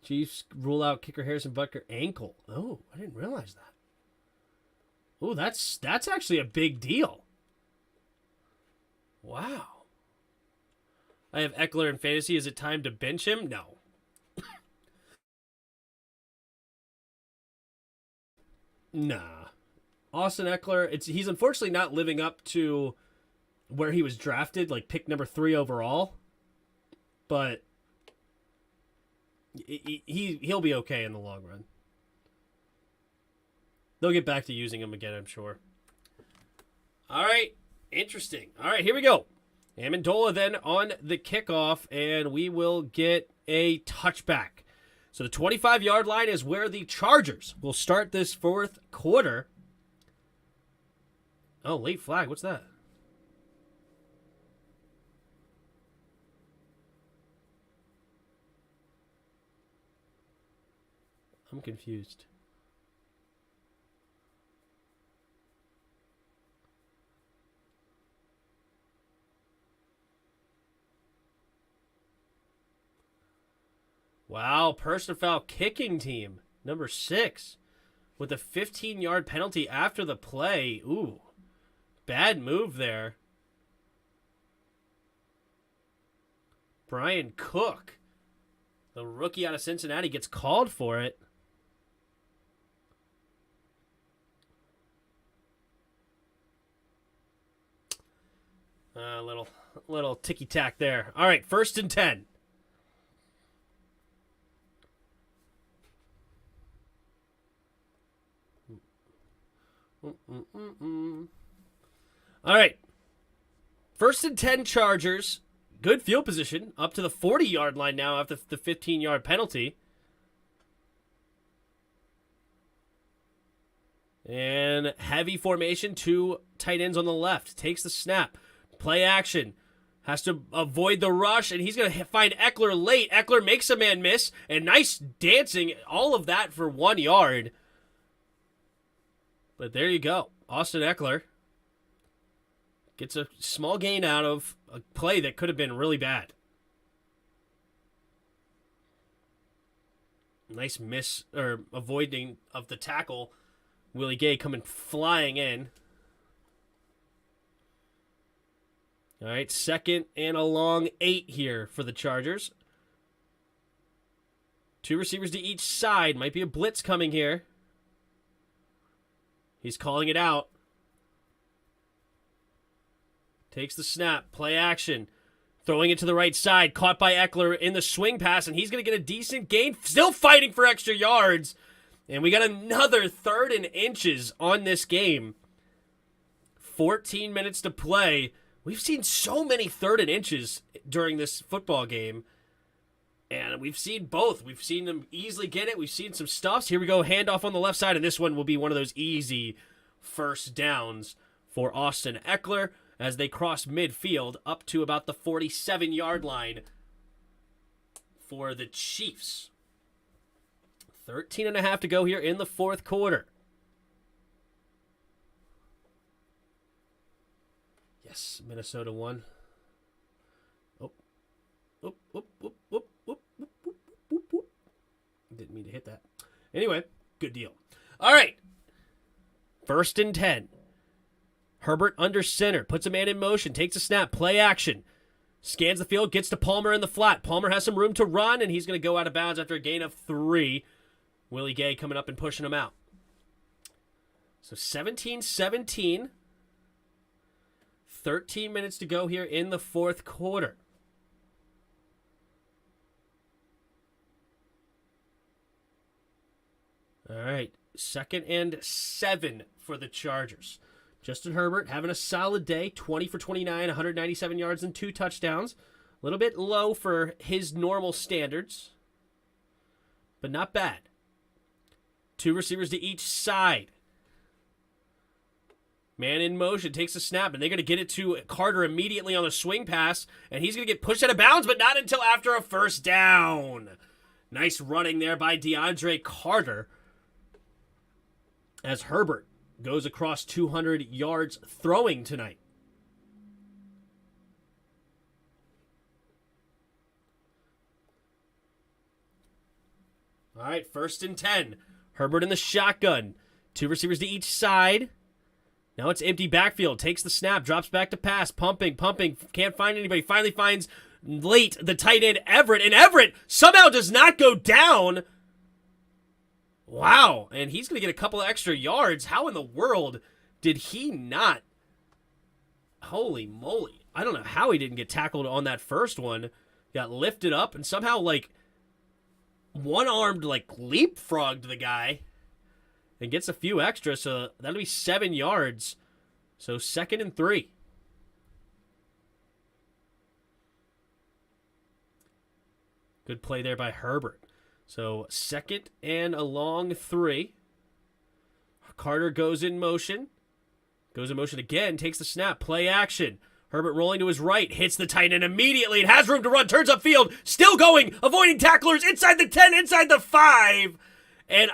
Chiefs rule out kicker Harrison Butker ankle. Oh, I didn't realize that. Oh, that's actually a big deal. Wow. I have Eckler in fantasy. Is it time to bench him? No. Nah. Austin Eckler, he's unfortunately not living up to where he was drafted, like pick number 3 overall. But he'll be okay in the long run. They'll get back to using him again, I'm sure. All right. Interesting. All right, here we go. Amendola then on the kickoff, and we will get a touchback. So the 25-yard line is where the Chargers will start this fourth quarter. Oh, late flag. What's that? I'm confused. Wow, personal foul kicking team, number 6, with a 15-yard penalty after the play. Ooh, bad move there. Brian Cook, the rookie out of Cincinnati, gets called for it. Little ticky-tack there. All right, 1st and 10. All right. 1st and 10 Chargers. Good field position. Up to the 40-yard line now after the 15-yard penalty. And heavy formation, 2 tight ends on the left. Takes the snap. Play action. Has to avoid the rush, and he's going to find Eckler late. Eckler makes a man miss, and nice dancing. All of that for 1 yard. But there you go. Austin Eckler gets a small gain out of a play that could have been really bad. Nice miss, or avoiding of the tackle. Willie Gay coming flying in. All right, 2nd and a long 8 here for the Chargers. 2 receivers to each side. Might be a blitz coming here. He's calling it out. Takes the snap. Play action. Throwing it to the right side. Caught by Eckler in the swing pass, and he's going to get a decent gain. Still fighting for extra yards. And we got another 3rd and inches on this game. 14 minutes to play. We've seen so many 3rd and inches during this football game. And we've seen both. We've seen them easily get it. We've seen some stuffs. Here we go. Handoff on the left side. And this one will be one of those easy first downs for Austin Eckler as they cross midfield up to about the 47-yard line for the Chiefs. 13.5 to go here in the 4th quarter. Yes, Minnesota won. Didn't mean to hit that. Anyway, good deal. All right. 1st and 10. Herbert under center. Puts a man in motion. Takes a snap. Play action. Scans the field. Gets to Palmer in the flat. Palmer has some room to run, and he's going to go out of bounds after a gain of 3. Willie Gay coming up and pushing him out. So 17-17. 13 minutes to go here in the 4th quarter. All right, 2nd and 7 for the Chargers. Justin Herbert having a solid day, 20 for 29, 197 yards and 2 touchdowns. A little bit low for his normal standards, but not bad. 2 receivers to each side. Man in motion, takes a snap, and they're going to get it to Carter immediately on the swing pass, and he's going to get pushed out of bounds, but not until after a first down. Nice running there by DeAndre Carter as Herbert goes across 200 yards throwing tonight. All right, 1st and 10. Herbert in the shotgun. 2 receivers to each side. Now it's empty backfield. Takes the snap. Drops back to pass. Pumping. Can't find anybody. Finally finds late the tight end Everett. And Everett somehow does not go down. Wow. And he's going to get a couple of extra yards. How in the world did he not? Holy moly. I don't know how he didn't get tackled on that first one. Got lifted up and somehow one-armed leapfrogged the guy. And gets a few extra, so that'll be 7 yards. So 2nd and 3. Good play there by Herbert. So 2nd and a long 3. Carter goes in motion. Goes in motion again, takes the snap. Play action. Herbert rolling to his right, hits the tight end immediately. It has room to run, turns upfield. Still going, avoiding tacklers inside the 10, inside the 5. And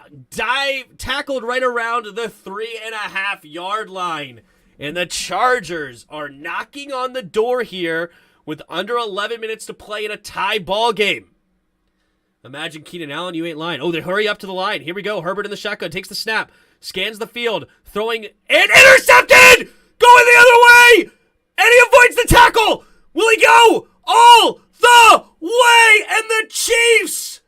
tackled right around the 3.5-yard line. And the Chargers are knocking on the door here with under 11 minutes to play in a tie ball game. Imagine Keenan Allen, you ain't lying. Oh, they hurry up to the line. Here we go. Herbert in the shotgun, takes the snap, scans the field, throwing, and intercepted! Going the other way! And he avoids the tackle! Will he go all the way? And the Chiefs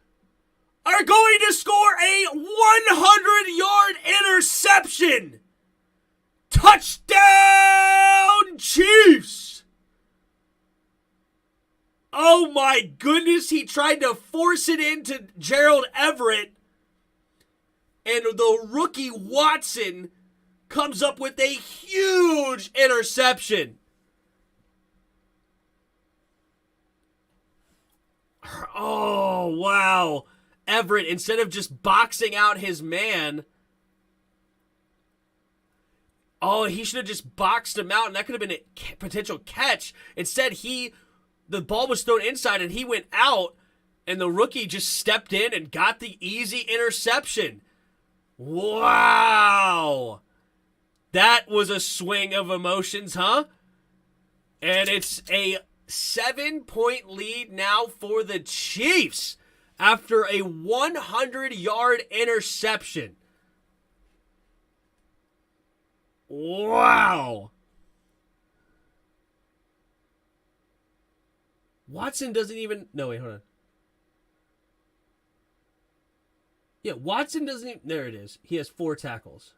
are going to score a 100-yard interception. Touchdown, Chiefs! Oh my goodness, he tried to force it into Gerald Everett, and the rookie Watson comes up with a huge interception. Oh, wow. Everett, instead of just boxing out his man, Oh, he should have just boxed him out, and that could have been a potential catch. Instead, the ball was thrown inside, and he went out, and the rookie just stepped in and got the easy interception. Wow. That was a swing of emotions, huh? And it's a 7-point lead now for the Chiefs after a 100-yard interception. Wow. Watson doesn't even... No, wait, hold on. Yeah, Watson doesn't even... There it is. He has 4 tackles.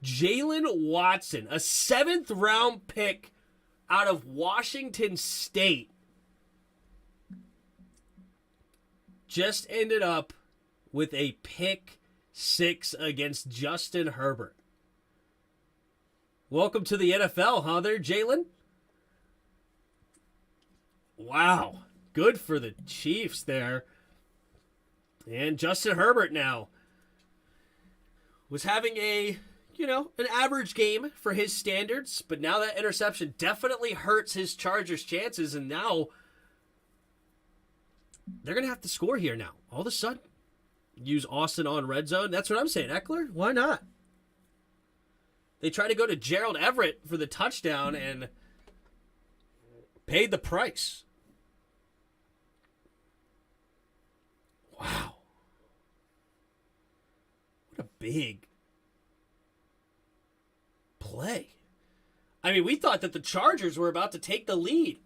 Jalen Watson, a 7th-round pick out of Washington State, just ended up with a pick 6 against Justin Herbert. Welcome to the NFL, huh there, Jalen? Wow. Good for the Chiefs there. And Justin Herbert now was having an average game for his standards, but now that interception definitely hurts his Chargers' chances, and now they're going to have to score here now. All of a sudden, use Austin on red zone. That's what I'm saying. Eckler, why not? They tried to go to Gerald Everett for the touchdown and paid the price. Wow. What a big play. I mean, we thought that the Chargers were about to take the lead.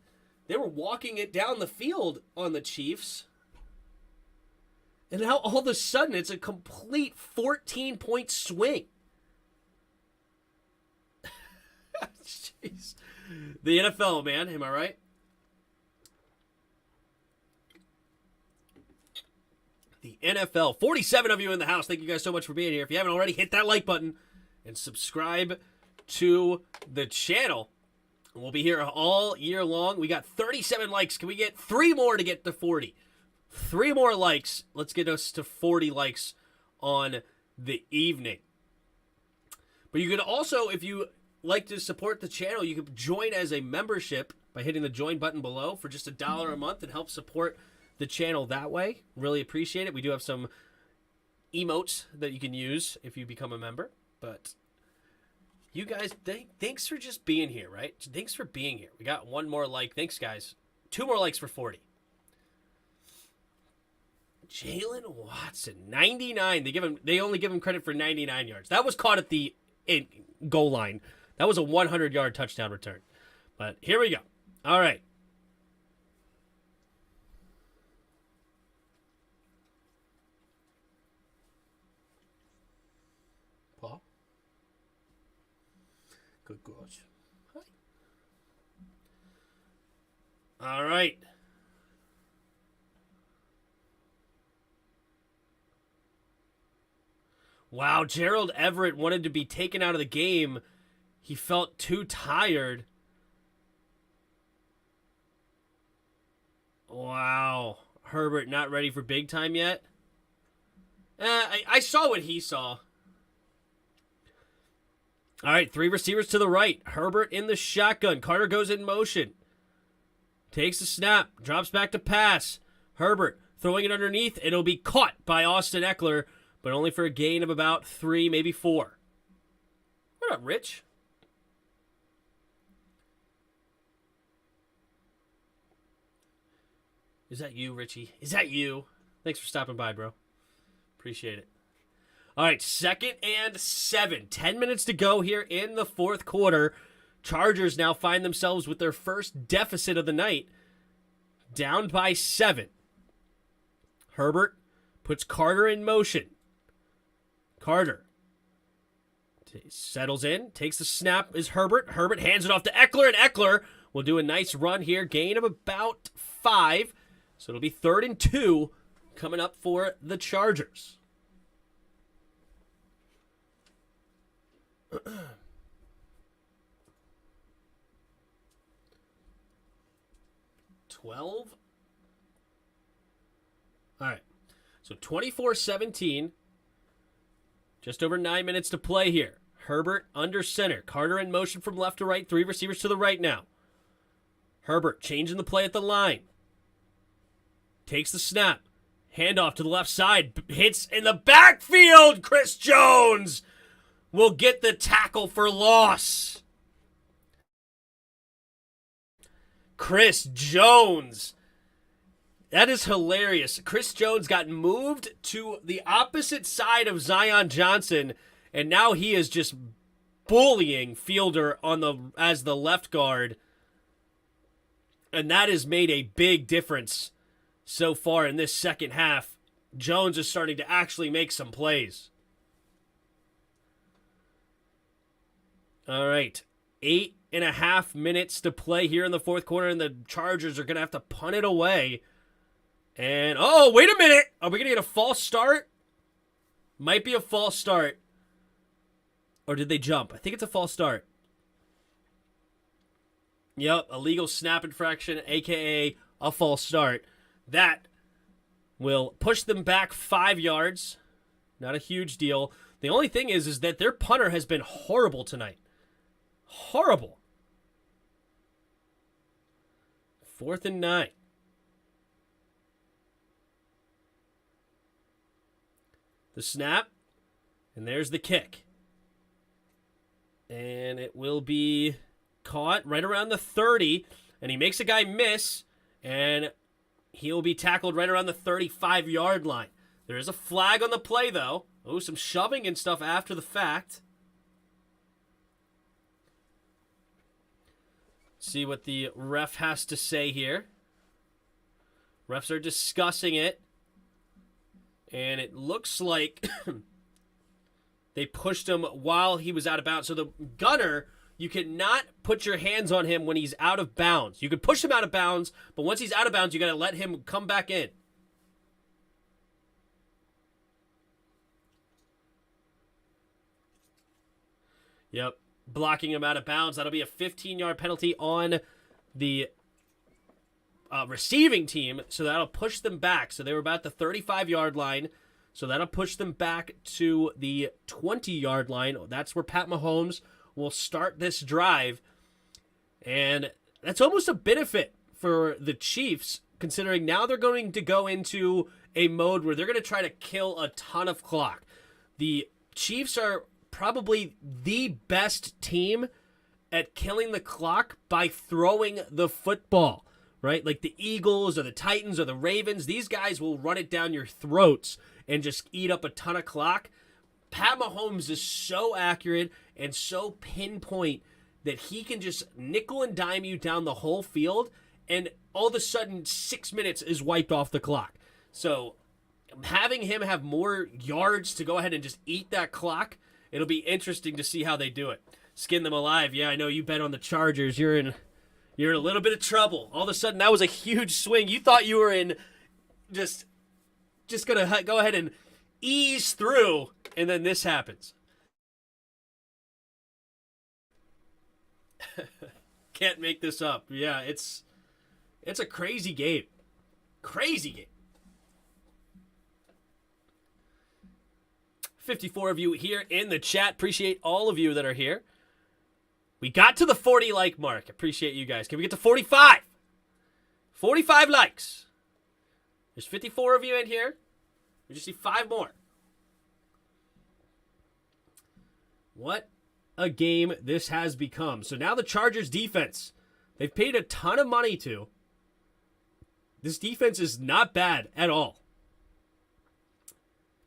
They were walking it down the field on the Chiefs. And now all of a sudden it's a complete 14-point swing. Jeez. The NFL, man. Am I right? The NFL. 47 of you in the house. Thank you guys so much for being here. If you haven't already, hit that like button and subscribe to the channel. We'll be here all year long. We got 37 likes. Can we get 3 more to get to 40? 3 more likes. Let's get us to 40 likes on the evening. But you could also, if you like to support the channel, you can join as a membership by hitting the join button below for just $1 a month and help support the channel that way. Really appreciate it. We do have some emotes that you can use if you become a member. But you guys, thanks for just being here, right? Thanks for being here. We got 1 more like. Thanks, guys. 2 more likes for 40. Jalen Watson, 99. They only give him credit for 99 yards. That was caught at the goal line. That was a 100-yard touchdown return. But here we go. All right. Paul? Good gosh. Hi. All right. Wow, Gerald Everett wanted to be taken out of the game. He felt too tired. Wow. Herbert not ready for big time yet? I saw what he saw. All right, 3 receivers to the right. Herbert in the shotgun. Carter goes in motion. Takes the snap. Drops back to pass. Herbert throwing it underneath. It'll be caught by Austin Eckler, but only for a gain of about 3, maybe 4. What up, Rich? Is that you, Richie? Is that you? Thanks for stopping by, bro. Appreciate it. All right, 2nd and 7. 10 minutes to go here in the 4th quarter. Chargers now find themselves with their first deficit of the night, down by 7. Herbert puts Carter in motion. Carter settles in, takes the snap, is Herbert. Herbert hands it off to Eckler, and Eckler will do a nice run here. Gain of about 5. So it'll be 3rd and 2 coming up for the Chargers. All right. So 24-17. Just over 9 minutes to play here. Herbert under center. Carter in motion from left to right. 3 receivers to the right now. Herbert changing the play at the line. Takes the snap. Handoff to the left side. Hits in the backfield. Chris Jones will get the tackle for loss. Chris Jones. That is hilarious. Chris Jones got moved to the opposite side of Zion Johnson, and now he is just bullying Fielder as the left guard. And that has made a big difference so far in this second half. Jones is starting to actually make some plays. All right. 8.5 minutes to play here in the fourth quarter, and the Chargers are going to have to punt it away. And, oh, wait a minute. Are we going to get a false start? Might be a false start. Or did they jump? I think it's a false start. Yep, illegal snap infraction, a.k.a. a false start. That will push them back 5 yards. Not a huge deal. The only thing is that their punter has been horrible tonight. Horrible. 4th and 9. The snap. And there's the kick. And it will be caught right around the 30. And he makes a guy miss. And he'll be tackled right around the 35-yard line. There is a flag on the play, though. Oh, some shoving and stuff after the fact. See what the ref has to say here. Refs are discussing it. And it looks like they pushed him while he was out of bounds. So the gunner, you cannot put your hands on him when he's out of bounds. You can push him out of bounds, but once he's out of bounds, you got to let him come back in. Yep, blocking him out of bounds. That'll be a 15-yard penalty on the receiving team, so that'll push them back. So they were about the 35-yard line, so that'll push them back to the 20-yard line. That's where Pat Mahomes will start this drive, and that's almost a benefit for the Chiefs, considering now they're going to go into a mode where they're going to try to kill a ton of clock. The Chiefs are probably the best team at killing the clock by throwing the football, right? Like the Eagles or the Titans or the Ravens, these guys will run it down your throats and just eat up a ton of clock. Pat Mahomes is so accurate and so pinpoint that he can just nickel and dime you down the whole field, and all of a sudden 6 minutes is wiped off the clock. So having him have more yards to go ahead and just eat that clock, it'll be interesting to see how they do it. Skin them alive. Yeah, I know you bet on the Chargers. You're in a little bit of trouble. All of a sudden, that was a huge swing. You thought you were in just going to go ahead and ease through, and then this happens. Can't make this up. Yeah, it's a crazy game. Crazy game. 54 of you here in the chat. Appreciate all of you that are here. We got to the 40 like mark. Appreciate you guys. Can we get to 45? 45 likes. There's 54 of you in here. We just need 5 more. What a game this has become. So now the Chargers defense, they've paid a ton of money to. This defense is not bad at all.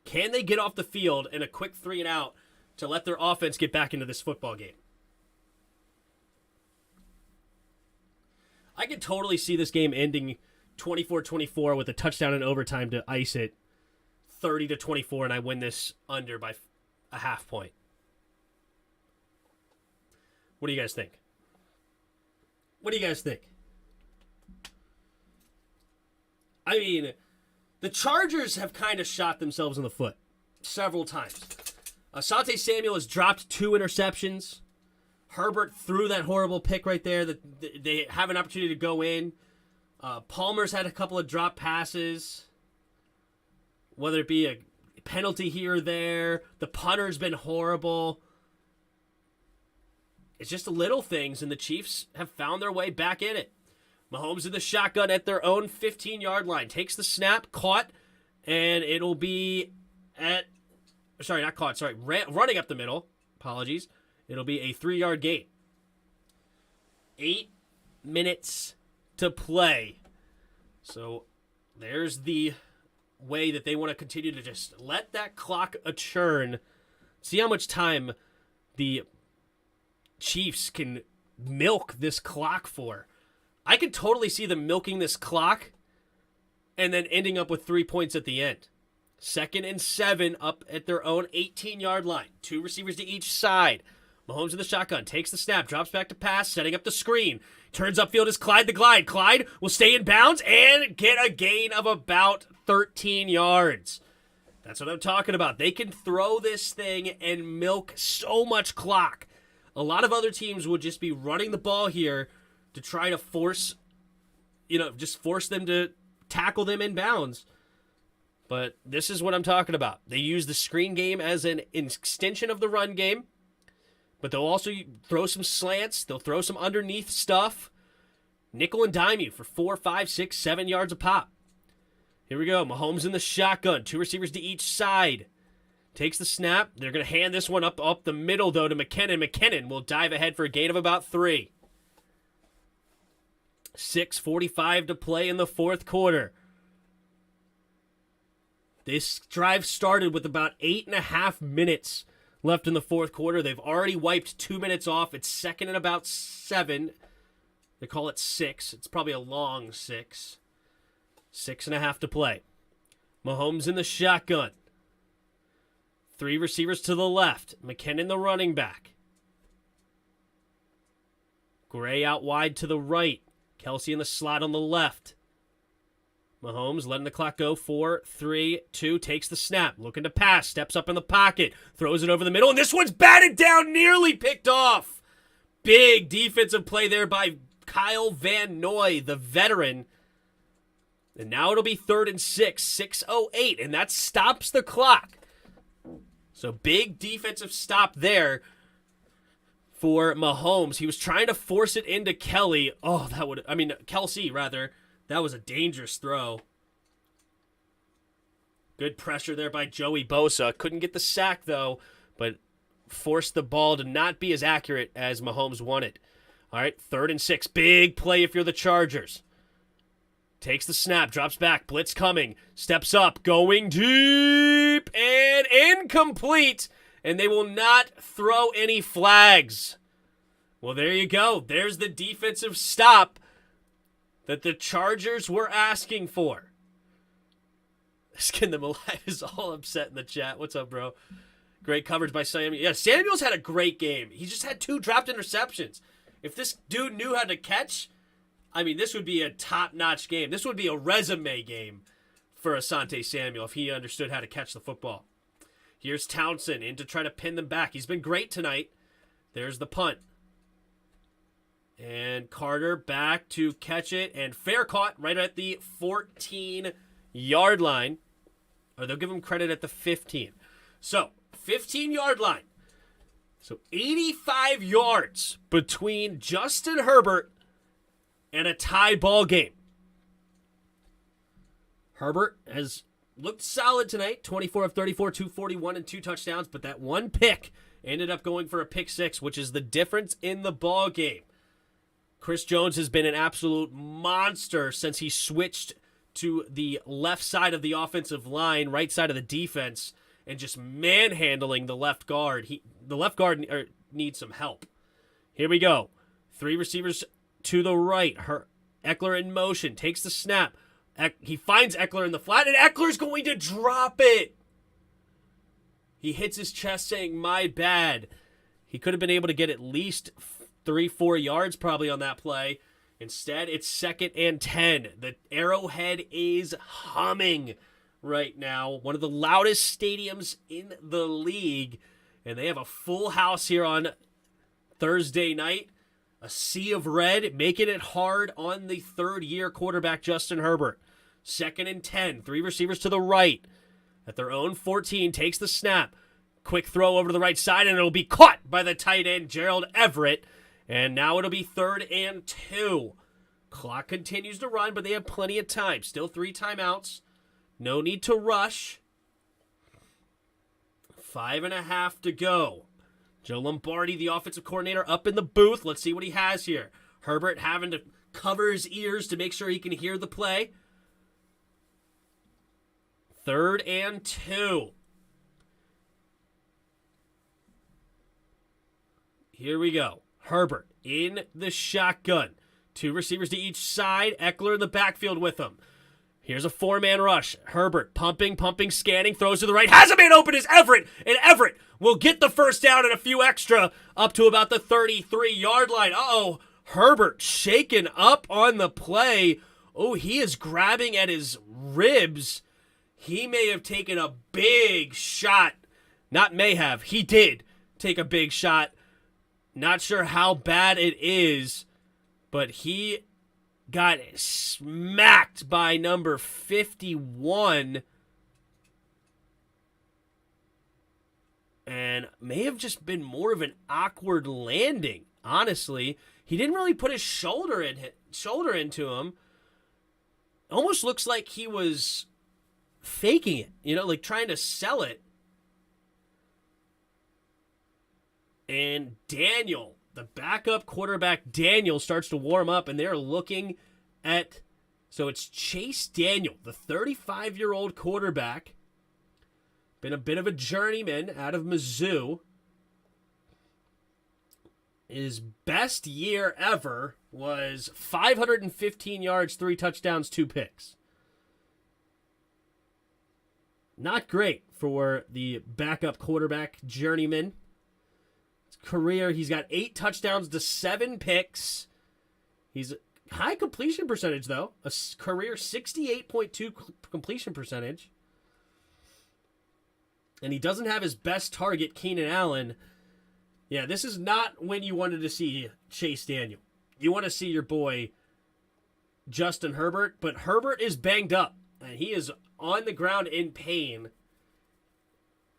Can they get off the field in a quick 3 and out to let their offense get back into this football game? I could totally see this game ending 24-24 with a touchdown in overtime to ice it 30-24, and I win this under by a half point. What do you guys think? What do you guys think? I mean, the Chargers have kind of shot themselves in the foot several times. Asante Samuel has dropped 2 interceptions. Herbert threw that horrible pick right there that they have an opportunity to go in. Palmer's had a couple of drop passes. Whether it be a penalty here or there. The punter's been horrible. it's just little things, and the Chiefs have found their way back in it. Mahomes in the shotgun at their own 15-yard line. Takes the snap, caught, and it'll be running up the middle. Apologies. It'll be a 3-yard gain. 8 minutes to play. So there's the way that they want to continue to just let that clock churn. See how much time the Chiefs can milk this clock for. I could totally see them milking this clock and then ending up with 3 points at the end. 2nd and 7 up at their own 18-yard line. 2 receivers to each side. Mahomes in the shotgun, takes the snap, drops back to pass, setting up the screen. Turns upfield is Clyde the Glide. Clyde will stay in bounds and get a gain of about 13 yards. That's what I'm talking about. They can throw this thing and milk so much clock. A lot of other teams would just be running the ball here to try to force them to tackle them in bounds. But this is what I'm talking about. They use the screen game as an extension of the run game, but they'll also throw some slants. They'll throw some underneath stuff. Nickel and dime you for 4, 5, 6, 7 yards a pop. Here we go. Mahomes in the shotgun. 2 receivers to each side. Takes the snap. They're going to hand this one up the middle, though, to McKinnon. McKinnon will dive ahead for a gain of about 3. 6:45 to play in the fourth quarter. This drive started with about 8.5 minutes left in the fourth quarter. They've already wiped 2 minutes off. It's 2nd and about 7. They call it 6. It's probably a long 6. 6.5 to play. Mahomes in the shotgun. 3 receivers to the left. McKinnon the running back. Gray out wide to the right. Kelsey in the slot on the left. Mahomes letting the clock go. 4, 3, 2. Takes the snap. Looking to pass. Steps up in the pocket. Throws it over the middle. And this one's batted down. Nearly picked off. Big defensive play there by Kyle Van Noy, the veteran. And now it'll be 3rd and 6. 6:08. And that stops the clock. So big defensive stop there for Mahomes. He was trying to force it into Kelsey, rather. That was a dangerous throw. Good pressure there by Joey Bosa. Couldn't get the sack, though, but forced the ball to not be as accurate as Mahomes wanted. All right, 3rd and 6. Big play if you're the Chargers. Takes the snap, drops back, blitz coming, steps up, going deep, and incomplete. And they will not throw any flags. Well, there you go. There's the defensive stop that the Chargers were asking for. Skin them alive is all upset in the chat. What's up, bro? Great coverage by Samuel. Yeah, Samuel's had a great game. He just had 2 dropped interceptions. If this dude knew how to catch, this would be a top-notch game. This would be a resume game for Asante Samuel if he understood how to catch the football. Here's Townsend in to try to pin them back. He's been great tonight. There's the punt. And Carter back to catch it. And fair caught right at the 14-yard line. Or they'll give him credit at the 15. So, 15-yard line. So, 85 yards between Justin Herbert and a tie ball game. Herbert has looked solid tonight. 24 of 34, 241 and 2 touchdowns. But that one pick ended up going for a pick 6, which is the difference in the ball game. Chris Jones has been an absolute monster since he switched to the left side of the offensive line, right side of the defense, and just manhandling the left guard. The left guard needs some help. Here we go. 3 receivers to the right. Eckler in motion. Takes the snap. He finds Eckler in the flat, and Eckler's going to drop it. He hits his chest saying, "My bad." He could have been able to get at least 3-4 yards probably on that play. Instead, it's 2nd and 10. The Arrowhead is humming right now. One of the loudest stadiums in the league. And they have a full house here on Thursday night. A sea of red, making it hard on the third-year quarterback, Justin Herbert. 2nd and 10. 3 receivers to the right. At their own 14, takes the snap. quick throw over to the right side, and it'll be caught by the tight end, Gerald Everett. And now it'll be 3rd and 2. Clock continues to run, but they have plenty of time. Still 3 timeouts. No need to rush. 5.5 to go. Joe Lombardi, the offensive coordinator, up in the booth. Let's see what he has here. Herbert having to cover his ears to make sure he can hear the play. 3rd and 2. Here we go. Herbert in the shotgun. 2 receivers to each side. Eckler in the backfield with him. Here's a 4-man rush. Herbert pumping, scanning, throws to the right. Has a man open, is Everett. And Everett will get the first down and a few extra up to about the 33-yard line. Uh-oh. Herbert shaken up on the play. Oh, he is grabbing at his ribs. He may have taken a big shot. Not may have. He did take a big shot. Not sure how bad it is, but he got smacked by number 51 and may have just been more of an awkward landing, honestly. He didn't really put his shoulder into him. Almost looks like he was faking it, like trying to sell it. And Daniel, the backup quarterback, Daniel, starts to warm up, and they're looking at, so it's Chase Daniel, the 35-year-old quarterback, been a bit of a journeyman out of Mizzou. His best year ever was 515 yards, 3 touchdowns, 2 picks. Not great for the backup quarterback, journeyman. Career, he's got 8 touchdowns to 7 picks. He's high completion percentage, though. A career 68.2 completion percentage. And he doesn't have his best target, Keenan Allen. Yeah, this is not when you wanted to see Chase Daniel. You want to see your boy Justin Herbert, but Herbert is banged up, and he is on the ground in pain.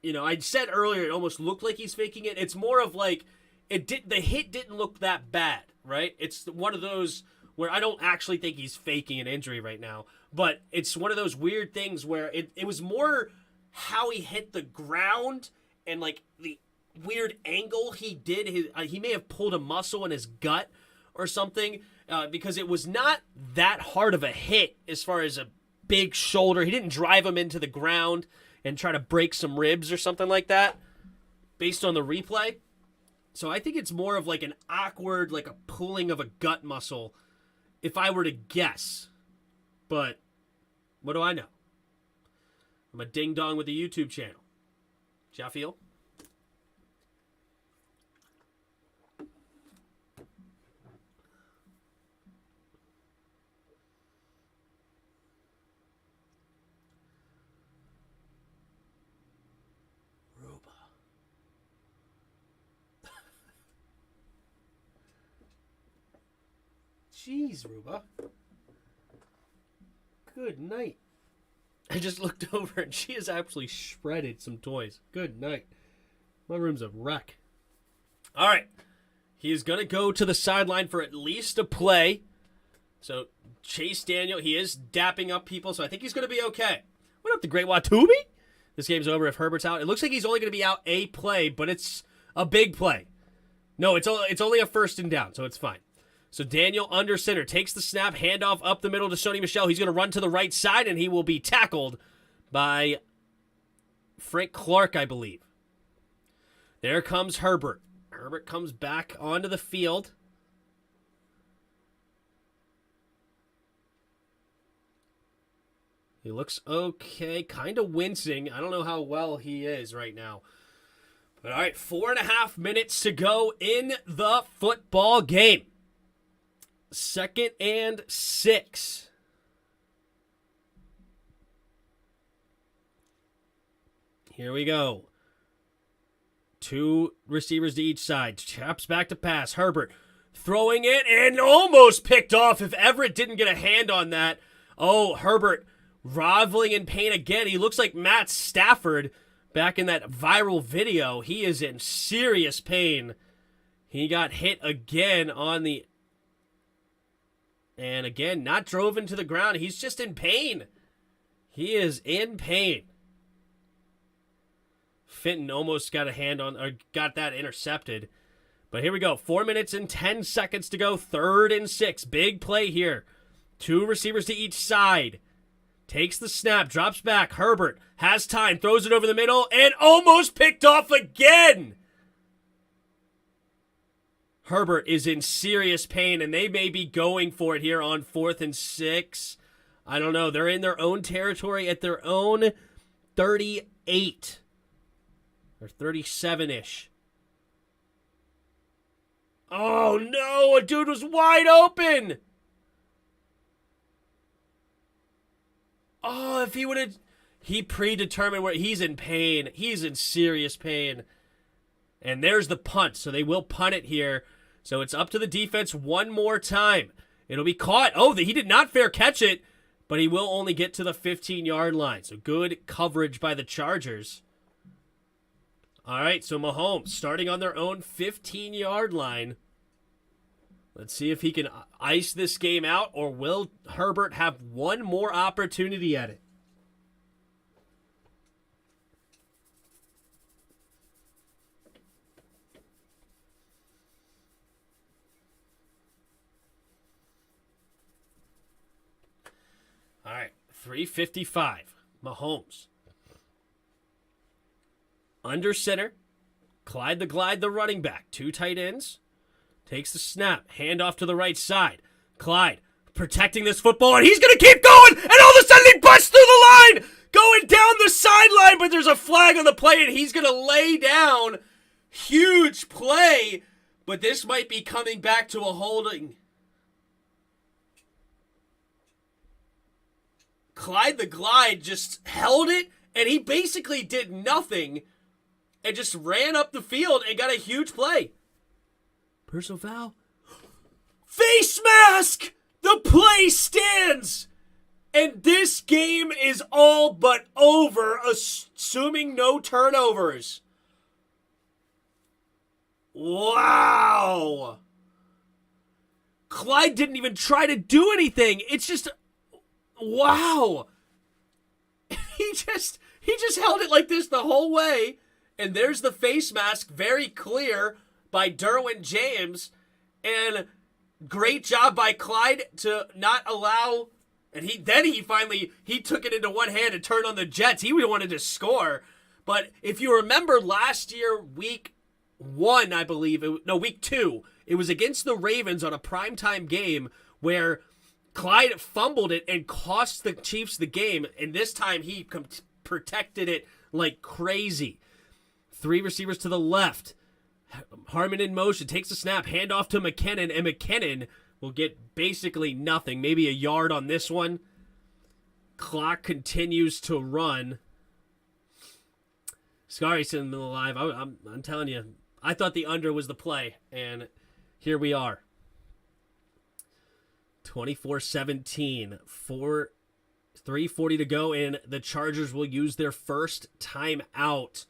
I said earlier it almost looked like he's faking it. It's more of like the hit didn't look that bad, right? It's one of those where I don't actually think he's faking an injury right now, but it's one of those weird things where it was more how he hit the ground and like the weird angle he did. He may have pulled a muscle in his gut or something because it was not that hard of a hit as far as a big shoulder. He didn't drive him into the ground and try to break some ribs or something like that based on the replay. So I think it's more of like an awkward, like a pulling of a gut muscle if I were to guess. But what do I know? I'm a ding-dong with the YouTube channel. Jaffiel? Jeez, Ruba. Good night. I just looked over and she has absolutely shredded some toys. Good night. My room's a wreck. All right. He is going to go to the sideline for at least a play. So Chase Daniel, he is dapping up people, so I think he's going to be okay. What up, the Great Watubi? This game's over if Herbert's out. It looks like he's only going to be out a play, but it's a big play. No, it's only a 1st and down, so it's fine. So Daniel under center takes the snap, handoff up the middle to Sony Michel. He's going to run to the right side, and he will be tackled by Frank Clark, I believe. There comes Herbert. Herbert comes back onto the field. He looks okay, kind of wincing. I don't know how well he is right now. But all right, 4.5 minutes to go in the football game. 2nd and 6. Here we go. 2 receivers to each side. Chaps back to pass. Herbert throwing it and almost picked off if Everett didn't get a hand on that. Oh, Herbert groveling in pain again. He looks like Matt Stafford, back in that viral video, he is in serious pain. He got hit again on the... And again, not drove into the ground. He's just in pain. He is in pain. Fenton almost got a hand on, or got that intercepted. But here we go. 4 minutes and 10 seconds to go. 3rd and 6. Big play here. 2 receivers to each side. Takes the snap, drops back. Herbert has time, throws it over the middle, and almost picked off again. Herbert is in serious pain, and they may be going for it here on 4th and 6. I don't know. They're in their own territory at their own 38. Or 37-ish. Oh, no. A dude was wide open. Oh, if he would have... He predetermined where... He's in pain. He's in serious pain. And there's the punt. So they will punt it here. So it's up to the defense one more time. It'll be caught. Oh, he did not fair catch it, but he will only get to the 15-yard line. So good coverage by the Chargers. All right, so Mahomes starting on their own 15-yard line. Let's see if he can ice this game out, or will Herbert have one more opportunity at it? All right, 3:55. Mahomes. Under center. Clyde the Glide, the running back. 2 tight ends. Takes the snap. Hand off to the right side. Clyde protecting this football, and he's going to keep going, and all of a sudden he busts through the line, going down the sideline, but there's a flag on the play, and he's going to lay down. Huge play, but this might be coming back to a holding. Clyde the Glide just held it, and he basically did nothing and just ran up the field and got a huge play. Personal foul. Face mask! The play stands! And this game is all but over, assuming no turnovers. Wow! Clyde didn't even try to do anything. It's just... Wow. He just held it like this the whole way. And there's the face mask, very clear by Derwin James. And great job by Clyde to not allow. And he finally took it into one hand and turned on the Jets. He wanted to score. But if you remember last year, week 1, I believe, week 2, it was against the Ravens on a primetime game where Clyde fumbled it and cost the Chiefs the game, and this time he protected it like crazy. 3 receivers to the left. Harmon in motion, takes the snap, hand off to McKinnon, and McKinnon will get basically nothing, maybe a yard on this one. Clock continues to run. Scari's in the middle alive. I'm telling you, I thought the under was the play, and here we are. 24-17, 3:40 to go, and the Chargers will use their first timeout.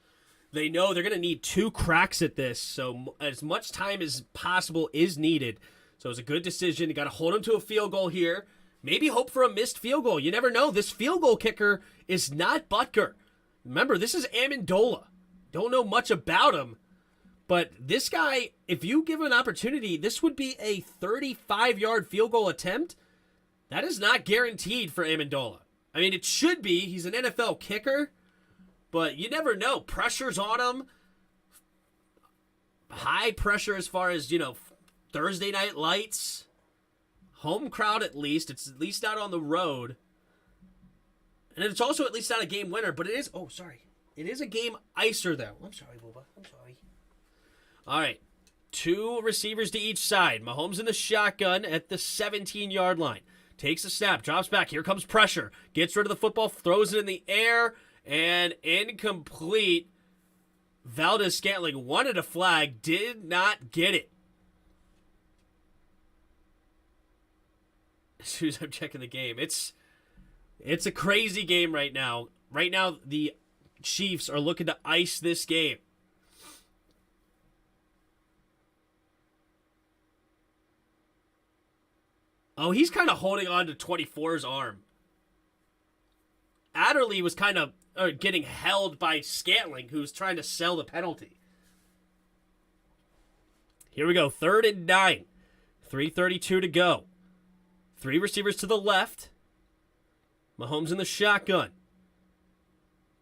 They know they're going to need 2 cracks at this, so as much time as possible is needed. So it's a good decision. You got to hold them to a field goal here. Maybe hope for a missed field goal. You never know. This field goal kicker is not Butker. Remember, this is Amendola. Don't know much about him. But this guy, if you give him an opportunity, this would be a 35-yard field goal attempt. That is not guaranteed for Amendola. I mean, it should be. He's an NFL kicker. But you never know. Pressure's on him. High pressure as far as, Thursday night lights. Home crowd at least. It's at least out on the road. And it's also at least not a game winner. But it is, it is a game icer, though. I'm sorry, Booba. I'm sorry. All right, 2 receivers to each side. Mahomes in the shotgun at the 17-yard line. Takes a snap, drops back. Here comes pressure. Gets rid of the football, throws it in the air, and incomplete. Valdez-Scantling wanted a flag, did not get it. As soon as I'm checking the game, it's a crazy game right now. Right now, the Chiefs are looking to ice this game. Oh, he's kind of holding on to 24's arm. Adderley was kind of getting held by Scantling, who's trying to sell the penalty. Here we go, 3rd and 9. 3:32 to go. 3 receivers to the left. Mahomes in the shotgun.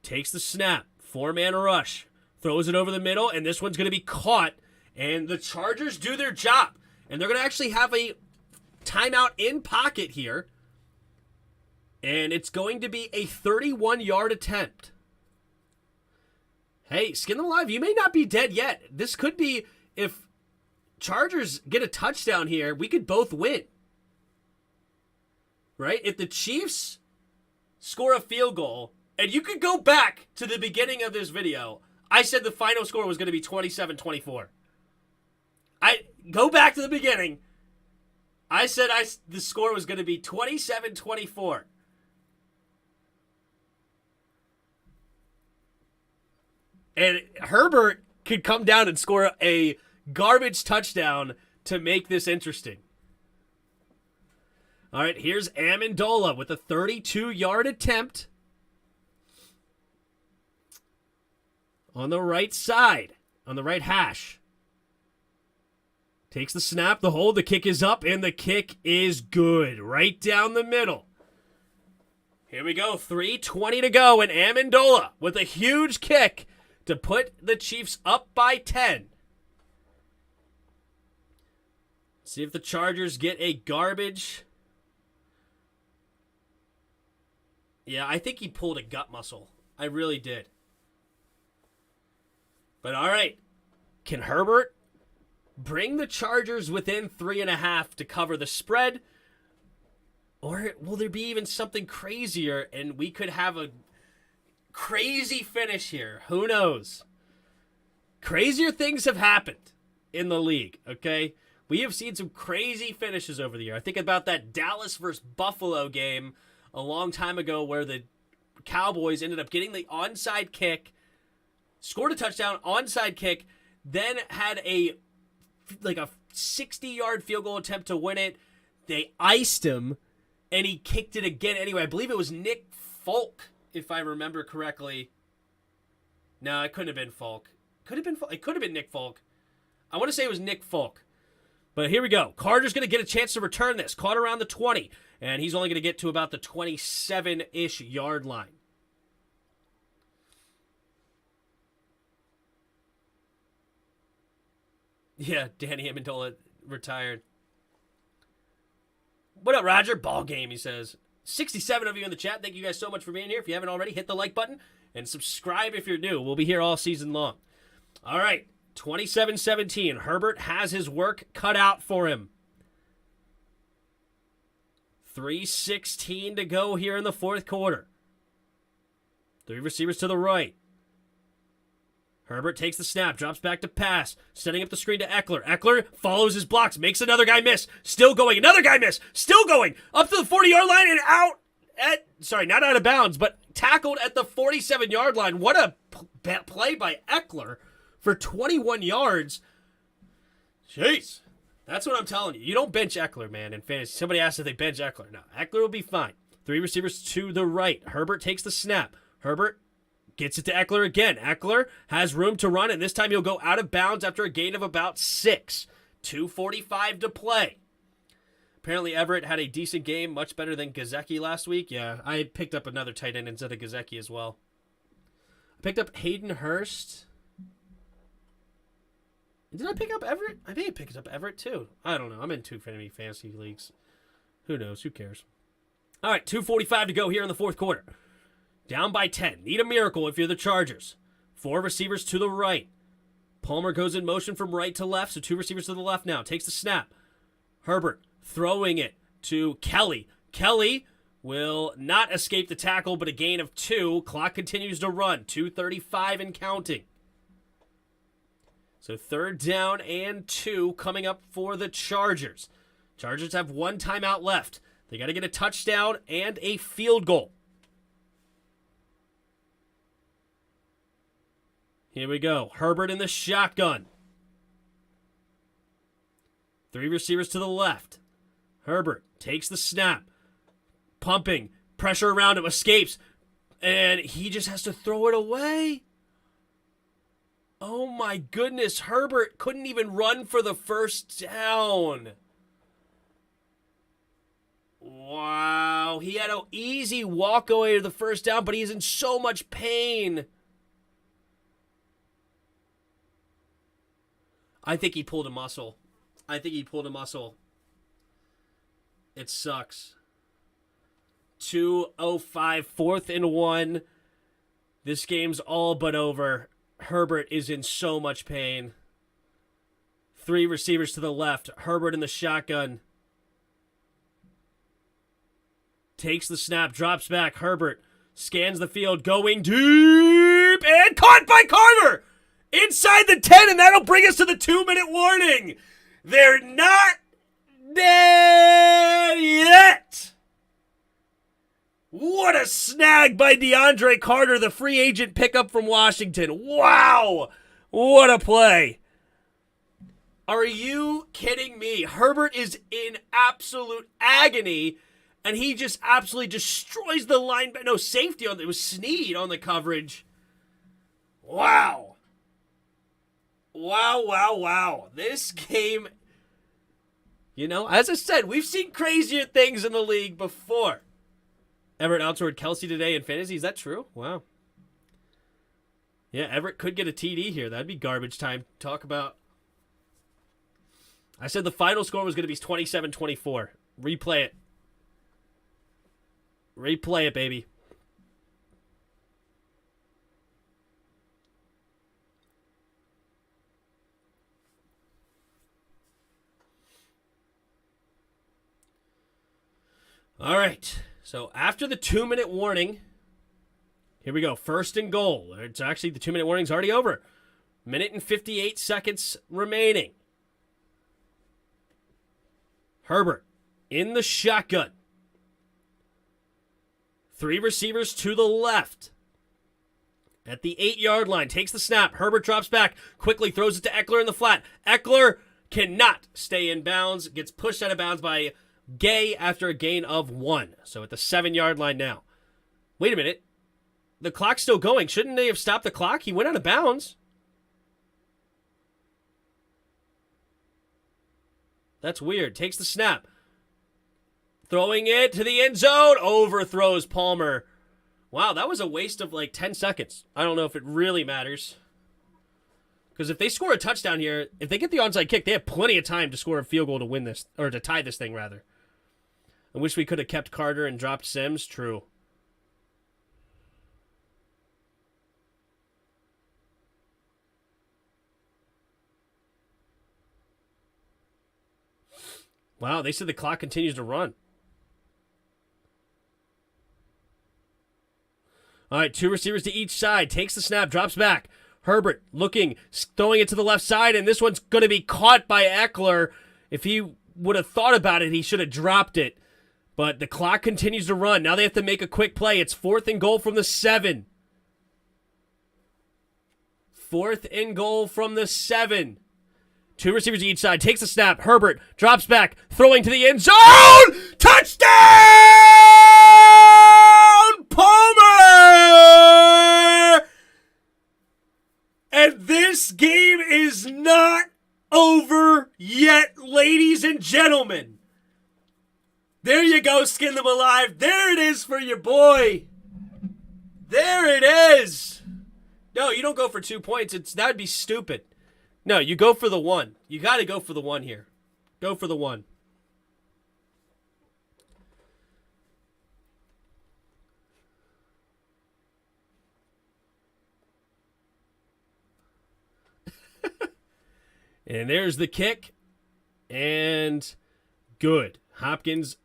Takes the snap. 4-man rush. Throws it over the middle, and this one's going to be caught. And the Chargers do their job. And they're going to actually have a timeout in pocket here. And it's going to be a 31-yard attempt. Hey, skin them alive, you may not be dead yet. This could be, if Chargers get a touchdown here, we could both win. Right? If the Chiefs score a field goal, and you could go back to the beginning of this video, I said the final score was going to be 27-24. I go back to the beginning. I said the score was going to be 27-24. And Herbert could come down and score a garbage touchdown to make this interesting. All right, here's Amendola with a 32-yard attempt. On the right side, on the right hash. Takes the snap, the hold, the kick is up, and the kick is good. Right down the middle. Here we go, 3:20 to go, and Amendola with a huge kick to put the Chiefs up by 10. See if the Chargers get a garbage. Yeah, I think he pulled a gut muscle. I really did. But all right, can Herbert bring the Chargers within 3.5 to cover the spread? Or will there be even something crazier and we could have a crazy finish here? Who knows? Crazier things have happened in the league, okay? We have seen some crazy finishes over the year. I think about that Dallas versus Buffalo game a long time ago where the Cowboys ended up getting the onside kick, scored a touchdown, onside kick, then had a 60-yard field goal attempt to win it. They iced him, and he kicked it again anyway. I believe it was Nick Folk, if I remember correctly. No, it couldn't have been Folk. It could have been Nick Folk. I want to say it was Nick Folk. But here we go. Carter's going to get a chance to return this. Caught around the 20, and he's only going to get to about the 27-ish yard line. Yeah, Danny Amendola retired. What up, Roger? Ball game, he says. 67 of you in the chat. Thank you guys so much for being here. If you haven't already, hit the like button and subscribe if you're new. We'll be here all season long. All right, 27-17. Herbert has his work cut out for him. 3:16 to go here in the fourth quarter. 3 receivers to the right. Herbert takes the snap, drops back to pass, setting up the screen to Eckler. Eckler follows his blocks, makes another guy miss. Still going, another guy miss. Still going, up to the 40-yard line and out at, not out of bounds, but tackled at the 47-yard line. What a play by Eckler for 21 yards. Jeez. That's what I'm telling you. You don't bench Eckler, man, in fantasy. Somebody asked if they bench Eckler. No, Eckler will be fine. 3 receivers to the right. Herbert takes the snap. Herbert gets it to Eckler again. Eckler has room to run, and this time he'll go out of bounds after a gain of about 6. 2:45 to play. Apparently Everett had a decent game, much better than Gesicki last week. Yeah, I picked up another tight end instead of Gesicki as well. I picked up Hayden Hurst. Did I pick up Everett? I may have picked up Everett too. I don't know. I'm in too many fantasy leagues. Who knows? Who cares? All right, 2:45 to go here in the fourth quarter. Down by 10. Need a miracle if you're the Chargers. 4 receivers to the right. Palmer goes in motion from right to left, so 2 receivers to the left now. Takes the snap. Herbert throwing it to Kelly. Kelly will not escape the tackle, but a gain of 2. Clock continues to run. 2:35 and counting. So 3rd down and 2 coming up for the Chargers. Chargers have 1 timeout left. They got to get a touchdown and a field goal. Here we go. Herbert in the shotgun. 3 receivers to the left. Herbert takes the snap. Pumping. Pressure around him. Escapes. And he just has to throw it away. Oh my goodness. Herbert couldn't even run for the first down. Wow. He had an easy walk away to the first down, but he's in so much pain. I think he pulled a muscle. It sucks. 2:05, 4th and 1. This game's all but over. Herbert is in so much pain. 3 receivers to the left. Herbert in the shotgun. Takes the snap, drops back. Herbert scans the field, going deep, and caught by Carter! Inside the 10, and that'll bring us to the 2-minute warning. They're not dead yet. What a snag by DeAndre Carter, the free agent pickup from Washington. Wow. What a play. Are you kidding me? Herbert is in absolute agony, and he just absolutely destroys the line. No, safety on it was Snead on the coverage. Wow. Wow. This game, as I said, we've seen crazier things in the league before. Everett outscored Kelsey today in fantasy. Is that true? Wow. Yeah, Everett could get a TD here. That'd be garbage time. Talk about. I said the final score was going to be 27-24. Replay it. Replay it, baby. All right, so after the 2-minute warning, here we go. 1st and goal. It's actually, the 2-minute warning's already over. 1:58 and 58 seconds remaining. Herbert in the shotgun. 3 receivers to the left. At the 8-yard line, takes the snap. Herbert drops back, quickly throws it to Eckler in the flat. Eckler cannot stay in bounds, gets pushed out of bounds by Gay after a gain of 1. So at the 7-yard line now. Wait a minute. The clock's still going. Shouldn't they have stopped the clock? He went out of bounds. That's weird. Takes the snap. Throwing it to the end zone. Overthrows Palmer. Wow, that was a waste of like 10 seconds. I don't know if it really matters. Because if they score a touchdown here, if they get the onside kick, they have plenty of time to score a field goal to win this, or to tie this thing, rather. I wish we could have kept Carter and dropped Sims. True. Wow, they said the clock continues to run. All right, 2 receivers to each side. Takes the snap, drops back. Herbert looking, throwing it to the left side, and this one's going to be caught by Eckler. If he would have thought about it, he should have dropped it. But the clock continues to run. Now they have to make a quick play. It's 4th and goal from the 7. 4th and goal from the 7. 2 receivers each side. Takes the snap. Herbert drops back, throwing to the end zone. Touchdown, Palmer! And this game is not over yet, ladies and gentlemen. There you go, skin them alive. There it is for your boy. There it is. No, you don't go for 2 points. That would be stupid. No, you go for the 1. You got to go for the 1 here. Go for the 1. And there's the kick. And good. Hopkins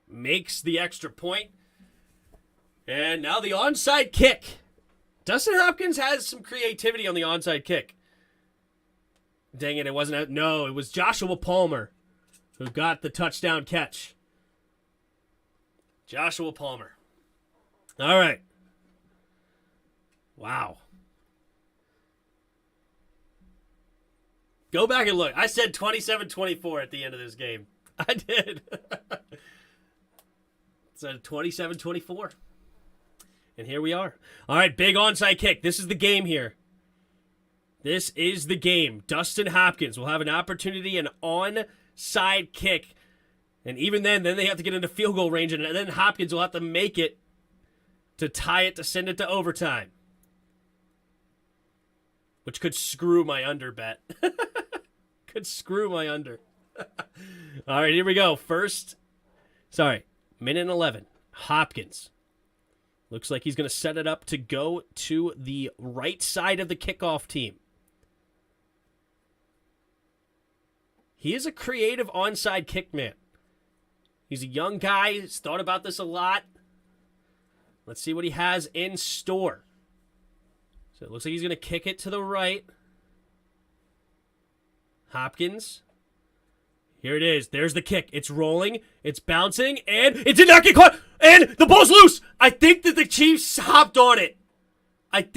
makes the extra point. And now the onside kick. Dustin Hopkins has some creativity on the onside kick. Dang it, it wasn't. No, it was Joshua Palmer who got the touchdown catch. Joshua Palmer. All right. Wow. Go back and look. I said 27-24 at the end of this game. I did. It's a 27-24. And here we are. All right, big onside kick. This is the game here. This is the game. Dustin Hopkins will have an opportunity, an onside kick. And even then they have to get into field goal range, and then Hopkins will have to make it to tie it to send it to overtime. Which could screw my under bet. Could screw my under. All right, here we go. Minute and 11. Hopkins. Looks like he's going to set it up to go to the right side of the kickoff team. He is a creative onside kick man. He's a young guy. He's thought about this a lot. Let's see what he has in store. So it looks like he's going to kick it to the right. Hopkins. Here it is. There's the kick. It's rolling. It's bouncing. And it did not get caught. And the ball's loose. I think that the Chiefs hopped on it. And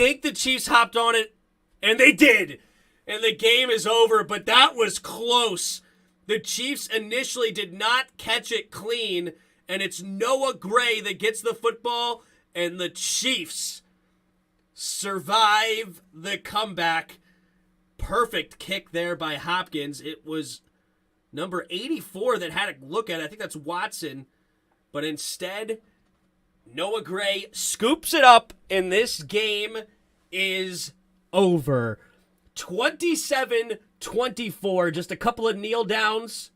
they did. And the game is over. But that was close. The Chiefs initially did not catch it clean. And it's Noah Gray that gets the football. And the Chiefs survive the comeback. Perfect kick there by Hopkins. It was number 84 that had a look at it. I think that's Watson. But instead, Noah Gray scoops it up, and this game is over. 27-24, just a couple of kneel downs,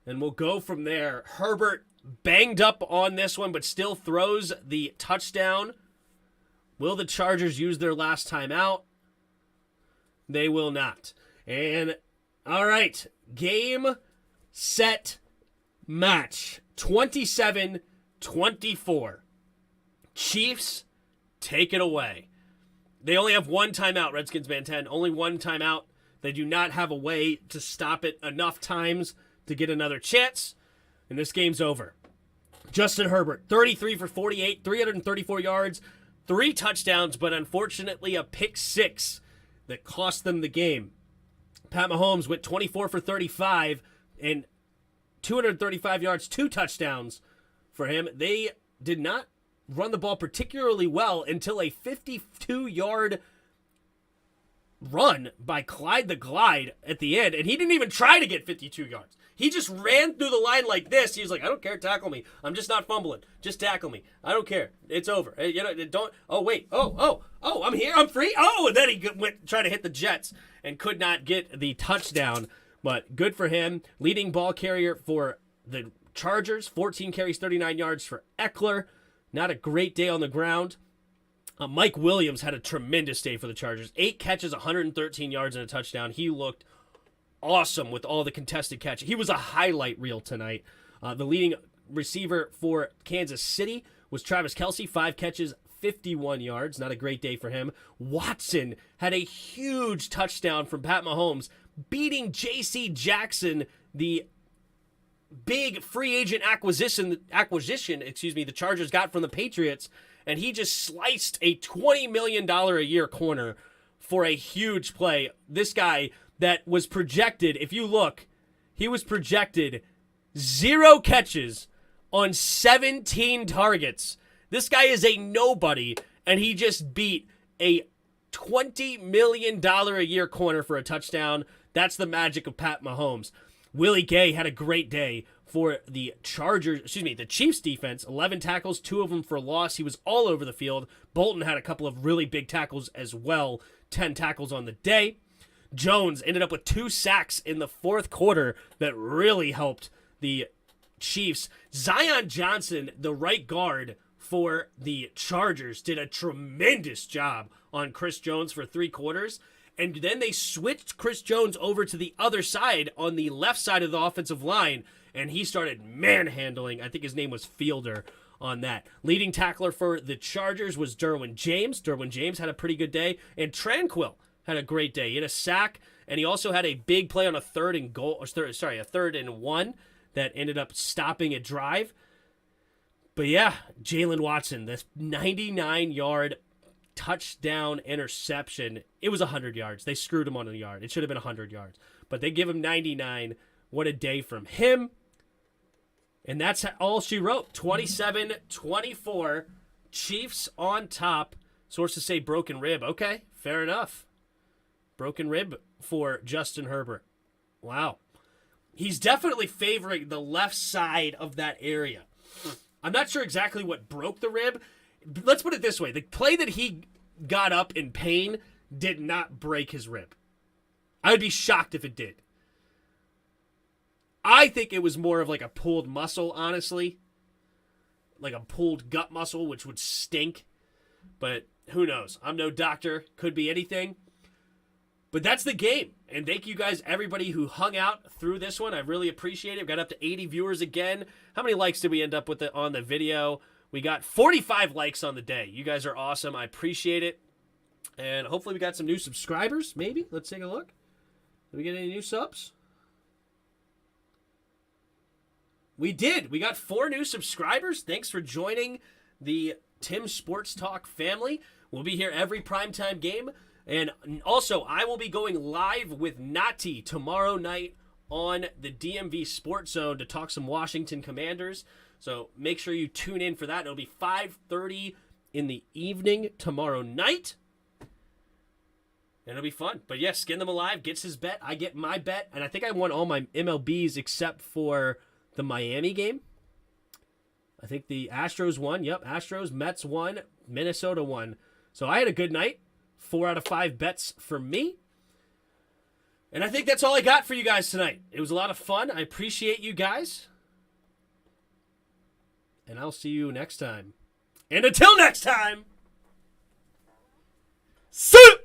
and we'll go from there. Herbert banged up on this one, but still throws the touchdown. Will the Chargers use their last time out? They will not. And, all right, game, set, match. 27-24. Chiefs, take it away. They only have one timeout, Redskins man 10. Only one timeout. They do not have a way to stop it enough times to get another chance. And this game's over. Justin Herbert, 33 for 48, 334 yards, 3 touchdowns, but unfortunately a pick 6 that cost them the game. Pat Mahomes went 24 for 35 and 235 yards, 2 touchdowns for him. They did not run the ball particularly well until a 52-yard run by Clyde the Glide at the end, and he didn't even try to get 52 yards. He just ran through the line like this. He was like, I don't care, tackle me. I'm just not fumbling. Just tackle me. I don't care. It's over. You know, don't. Oh, wait. Oh, I'm here. I'm free. Oh, and then he went try to hit the Jets and could not get the touchdown. But good for him. Leading ball carrier for the Chargers. 14 carries, 39 yards for Eckler. Not a great day on the ground. Mike Williams had a tremendous day for the Chargers. 8 catches, 113 yards, and a touchdown. He looked awesome with all the contested catches. He was a highlight reel tonight. The leading receiver for Kansas City was Travis Kelce. 5 catches, 51 yards. Not a great day for him. Watson had a huge touchdown from Pat Mahomes, beating J.C. Jackson, the big free agent acquisition, the Chargers got from the Patriots, and he just sliced a $20 million a year corner for a huge play. This guy that was projected, if you look, he was projected 0 catches on 17 targets. This guy is a nobody, and he just beat a $20 million a year corner for a touchdown. That's the magic of Pat Mahomes. Willie Gay had a great day for the the Chiefs defense. 11 tackles, 2 of them for loss. He was all over the field. Bolton had a couple of really big tackles as well. 10 tackles on the day. Jones ended up with 2 sacks in the fourth quarter that really helped the Chiefs. Zion Johnson, the right guard for the Chargers, did a tremendous job on Chris Jones for 3 quarters. And then they switched Chris Jones over to the other side on the left side of the offensive line, and he started manhandling. I think his name was Fielder on that. Leading tackler for the Chargers was Derwin James. Derwin James had a pretty good day, and Tranquill had a great day. He had a sack, and he also had a big play on a 3rd and 1 that ended up stopping a drive. But yeah, Jalen Watson, this 99-yard touchdown interception. It was 100 yards. They screwed him on a yard. It should have been 100 yards. But they give him 99. What a day from him. And that's all she wrote. 27-24. Chiefs on top. Sources say broken rib. Okay, fair enough. Broken rib for Justin Herbert. Wow. He's definitely favoring the left side of that area. I'm not sure exactly what broke the rib. Let's put it this way. The play that he got up in pain did not break his rib. I would be shocked if it did. I think it was more of like a pulled muscle, honestly. Like a pulled gut muscle, which would stink. But who knows? I'm no doctor. Could be anything. But that's the game. And thank you guys, everybody who hung out through this one. I really appreciate it. We got up to 80 viewers again. How many likes did we end up with on the video? We got 45 likes on the day. You guys are awesome. I appreciate it. And hopefully we got some new subscribers, maybe. Let's take a look. Did we get any new subs? We did. We got 4 new subscribers. Thanks for joining the Tim Sports Talk family. We'll be here every primetime game. And also, I will be going live with Nati tomorrow night on the DMV Sports Zone to talk some Washington Commanders. So make sure you tune in for that. It'll be 5:30 in the evening tomorrow night. And it'll be fun. But yeah, Skin Them Alive gets his bet. I get my bet. And I think I won all my MLBs except for the Miami game. I think the Astros won. Yep, Astros, Mets won, Minnesota won. So I had a good night. 4 out of 5 bets for me. And I think that's all I got for you guys tonight. It was a lot of fun. I appreciate you guys. And I'll see you next time. And until next time, see you!